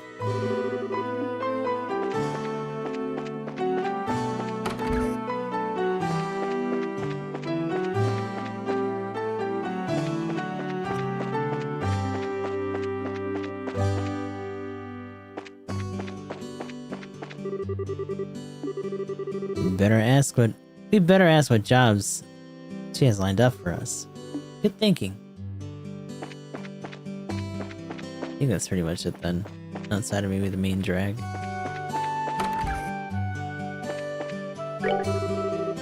We better ask what jobs she has lined up for us. Good thinking. I think that's pretty much it then. Outside of maybe the main drag.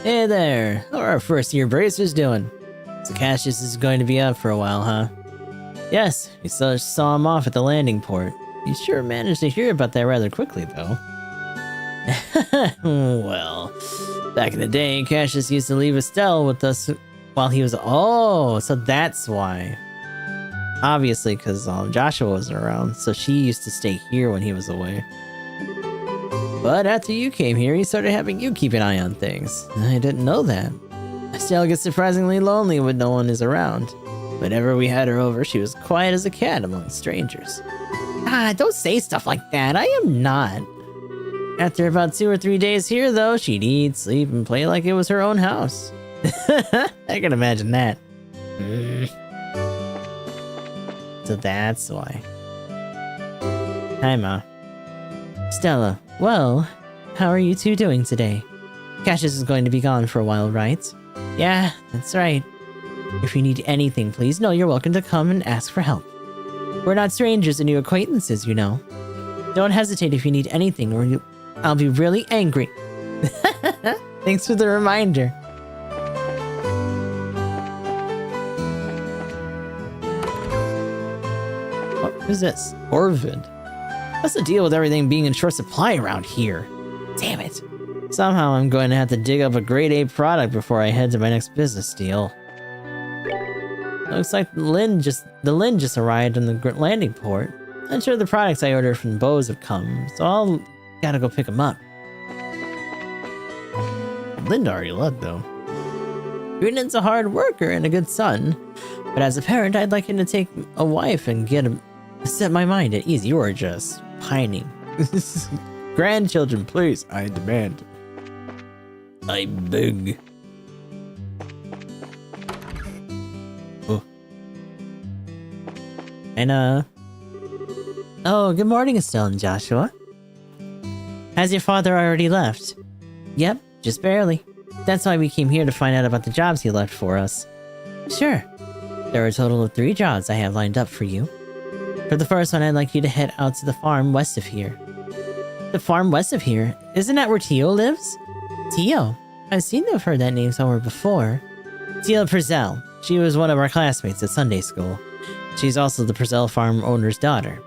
Hey there! How are our first year bracers doing? So Cassius is going to be out for a while, huh? Yes, we saw him off at the landing port. You sure managed to hear about that rather quickly, though. Well, back in the day, Cassius used to leave Estelle with us while he was— oh, so that's why. Obviously, because Joshua wasn't around, so she used to stay here when he was away. But after you came here, he started having you keep an eye on things. I didn't know that. Estelle gets surprisingly lonely when no one is around. Whenever we had her over, she was quiet as a cat among strangers. Ah, don't say stuff like that. I am not. After about 2 or 3 days here, though, she'd eat, sleep, and play like it was her own house. I can imagine that. So that's why. Hi, Ma. Stella, well, how are you two doing today? Cassius is going to be gone for a while, right? Yeah, that's right. If you need anything, please know you're welcome to come and ask for help. We're not strangers and new acquaintances, you know. Don't hesitate if you need anything, or I'll be really angry. Thanks for the reminder. What is this? Orvid. What's the deal with everything being in short supply around here? Damn it. Somehow I'm going to have to dig up a grade A product before I head to my next business deal. Looks like the Lin just arrived in the landing port. I'm sure the products I ordered from Bose have come, so I'll gotta go pick them up. Linda already left, though. Greenland's a hard worker and a good son, but as a parent, I'd like him to take a wife and set my mind at ease. You are just pining. Grandchildren, please, I demand. I beg. Oh. And, oh, good morning, Estelle and Joshua. Has your father already left? Yep, just barely. That's why we came here to find out about the jobs he left for us. Sure. There are a total of 3 jobs I have lined up for you. For the first one, I'd like you to head out to the farm west of here. The farm west of here? Isn't that where Tio lives? Tio? I've seen I've heard that name somewhere before. Tio Purcell. She was one of our classmates at Sunday school. She's also the Purcell farm owner's daughter.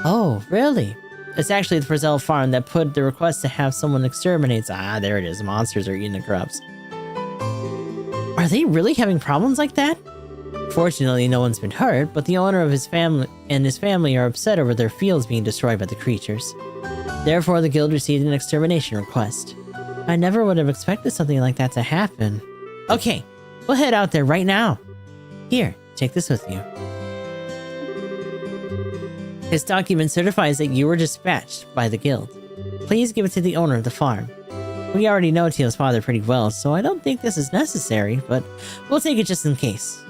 Oh, really? It's actually the Frizzell farm that put the request to have someone exterminate. Ah, there it is. Monsters are eating the crops. Are they really having problems like that? Fortunately, no one's been hurt, but the owner of his family and his family are upset over their fields being destroyed by the creatures. Therefore, the guild received an extermination request. I never would have expected something like that to happen. Okay, we'll head out there right now. Here, take this with you. This document certifies that you were dispatched by the guild. Please give it to the owner of the farm. We already know Teal's father pretty well, so I don't think this is necessary, but we'll take it just in case.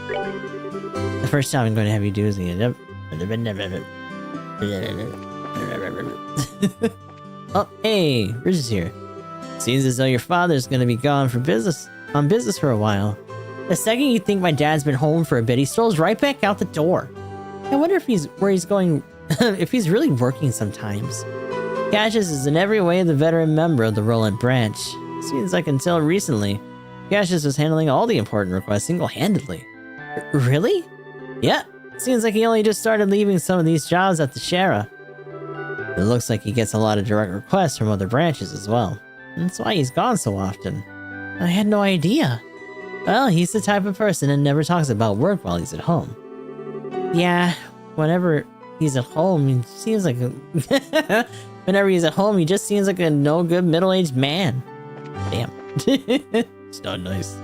The first job I'm going to have you do is Oh, hey, Ridge is here. Seems as though your father's going to be gone for business for a while. The second you think my dad's been home for a bit, he strolls right back out the door. I wonder if he's going, if he's really working sometimes. Cassius is in every way the veteran member of the Roland branch. Seems like until recently, Cassius was handling all the important requests single-handedly. Really? Yeah, seems like he only just started leaving some of these jobs at the Shara. It looks like he gets a lot of direct requests from other branches as well. That's why he's gone so often. I had no idea. Well, he's the type of person that never talks about work while he's at home. Yeah, whenever he's at home, he seems like a... Whenever he's at home, he just seems like a no-good middle-aged man. Damn. It's not nice.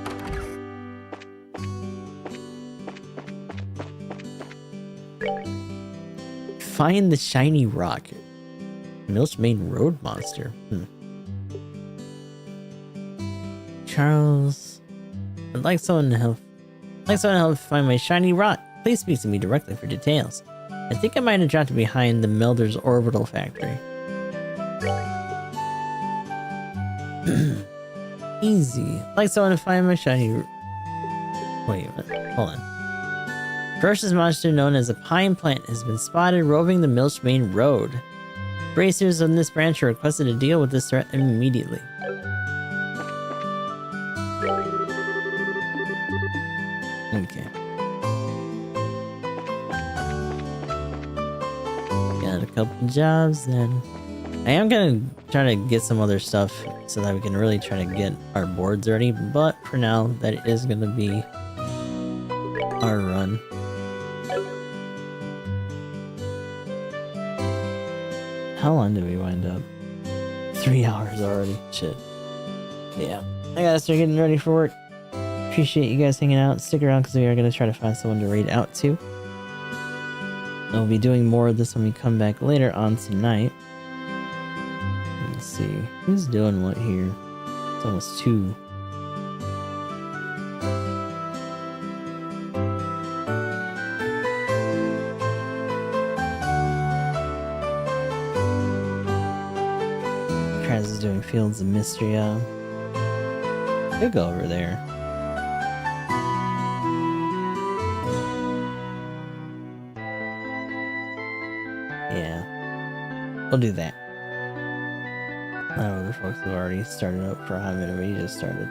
Find the shiny rock. Milchmain Road monster. Charles, I'd like someone to help. Find my shiny rock. Please speak to me directly for details. I think I might have dropped it behind the Melder's orbital factory. Easy. I'd like someone to find my shiny. Wait, hold on. Ferocious monster known as a pine plant has been spotted roving the Milchmain Road. Bracers on this branch are requested to deal with this threat immediately. Okay. Got a couple jobs then. I am gonna try to get some other stuff so that we can really try to get our boards ready, but for now, that is gonna be our run. How long did we wind up? 3 hours already. Shit. Yeah. I gotta start getting ready for work. Appreciate you guys hanging out. Stick around because we are gonna try to find someone to raid out to. I'll be doing more of this when we come back later on tonight. Let's see. Who's doing what here? It's almost 2. Kraz is doing Fields of Mystria. Could go over there. Yeah. We'll do that. I know the folks have already started up for a hot minute, but he just started.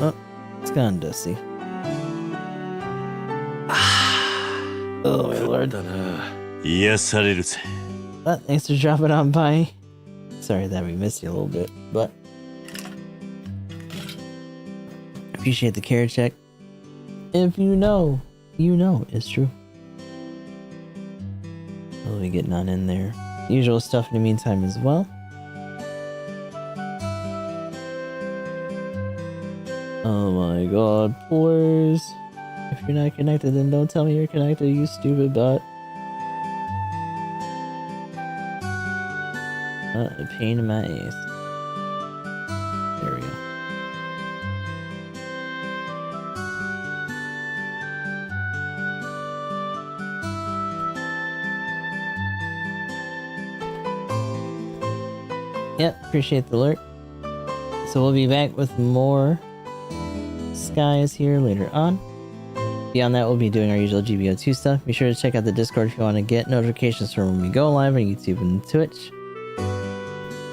Oh, it's gone, Dusty. Oh my lord. But thanks for dropping on by. Sorry that we missed you a little bit, but appreciate the care check. If you know it's true. We'll be getting on in there. Usual stuff in the meantime as well. Oh my god, please. If you're not connected, then don't tell me you're connected, you stupid butt. A pain in my ass. There we go. Yep, appreciate the alert. So we'll be back with more skies here later on. Beyond that, we'll be doing our usual GBO2 stuff. Be sure to check out the Discord if you want to get notifications from when we go live on YouTube and Twitch.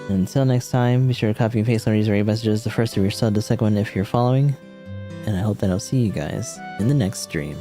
Until next time, be sure to copy and paste one of these radio messages. The first if you're sub, the second one if you're following. And I hope that I'll see you guys in the next stream.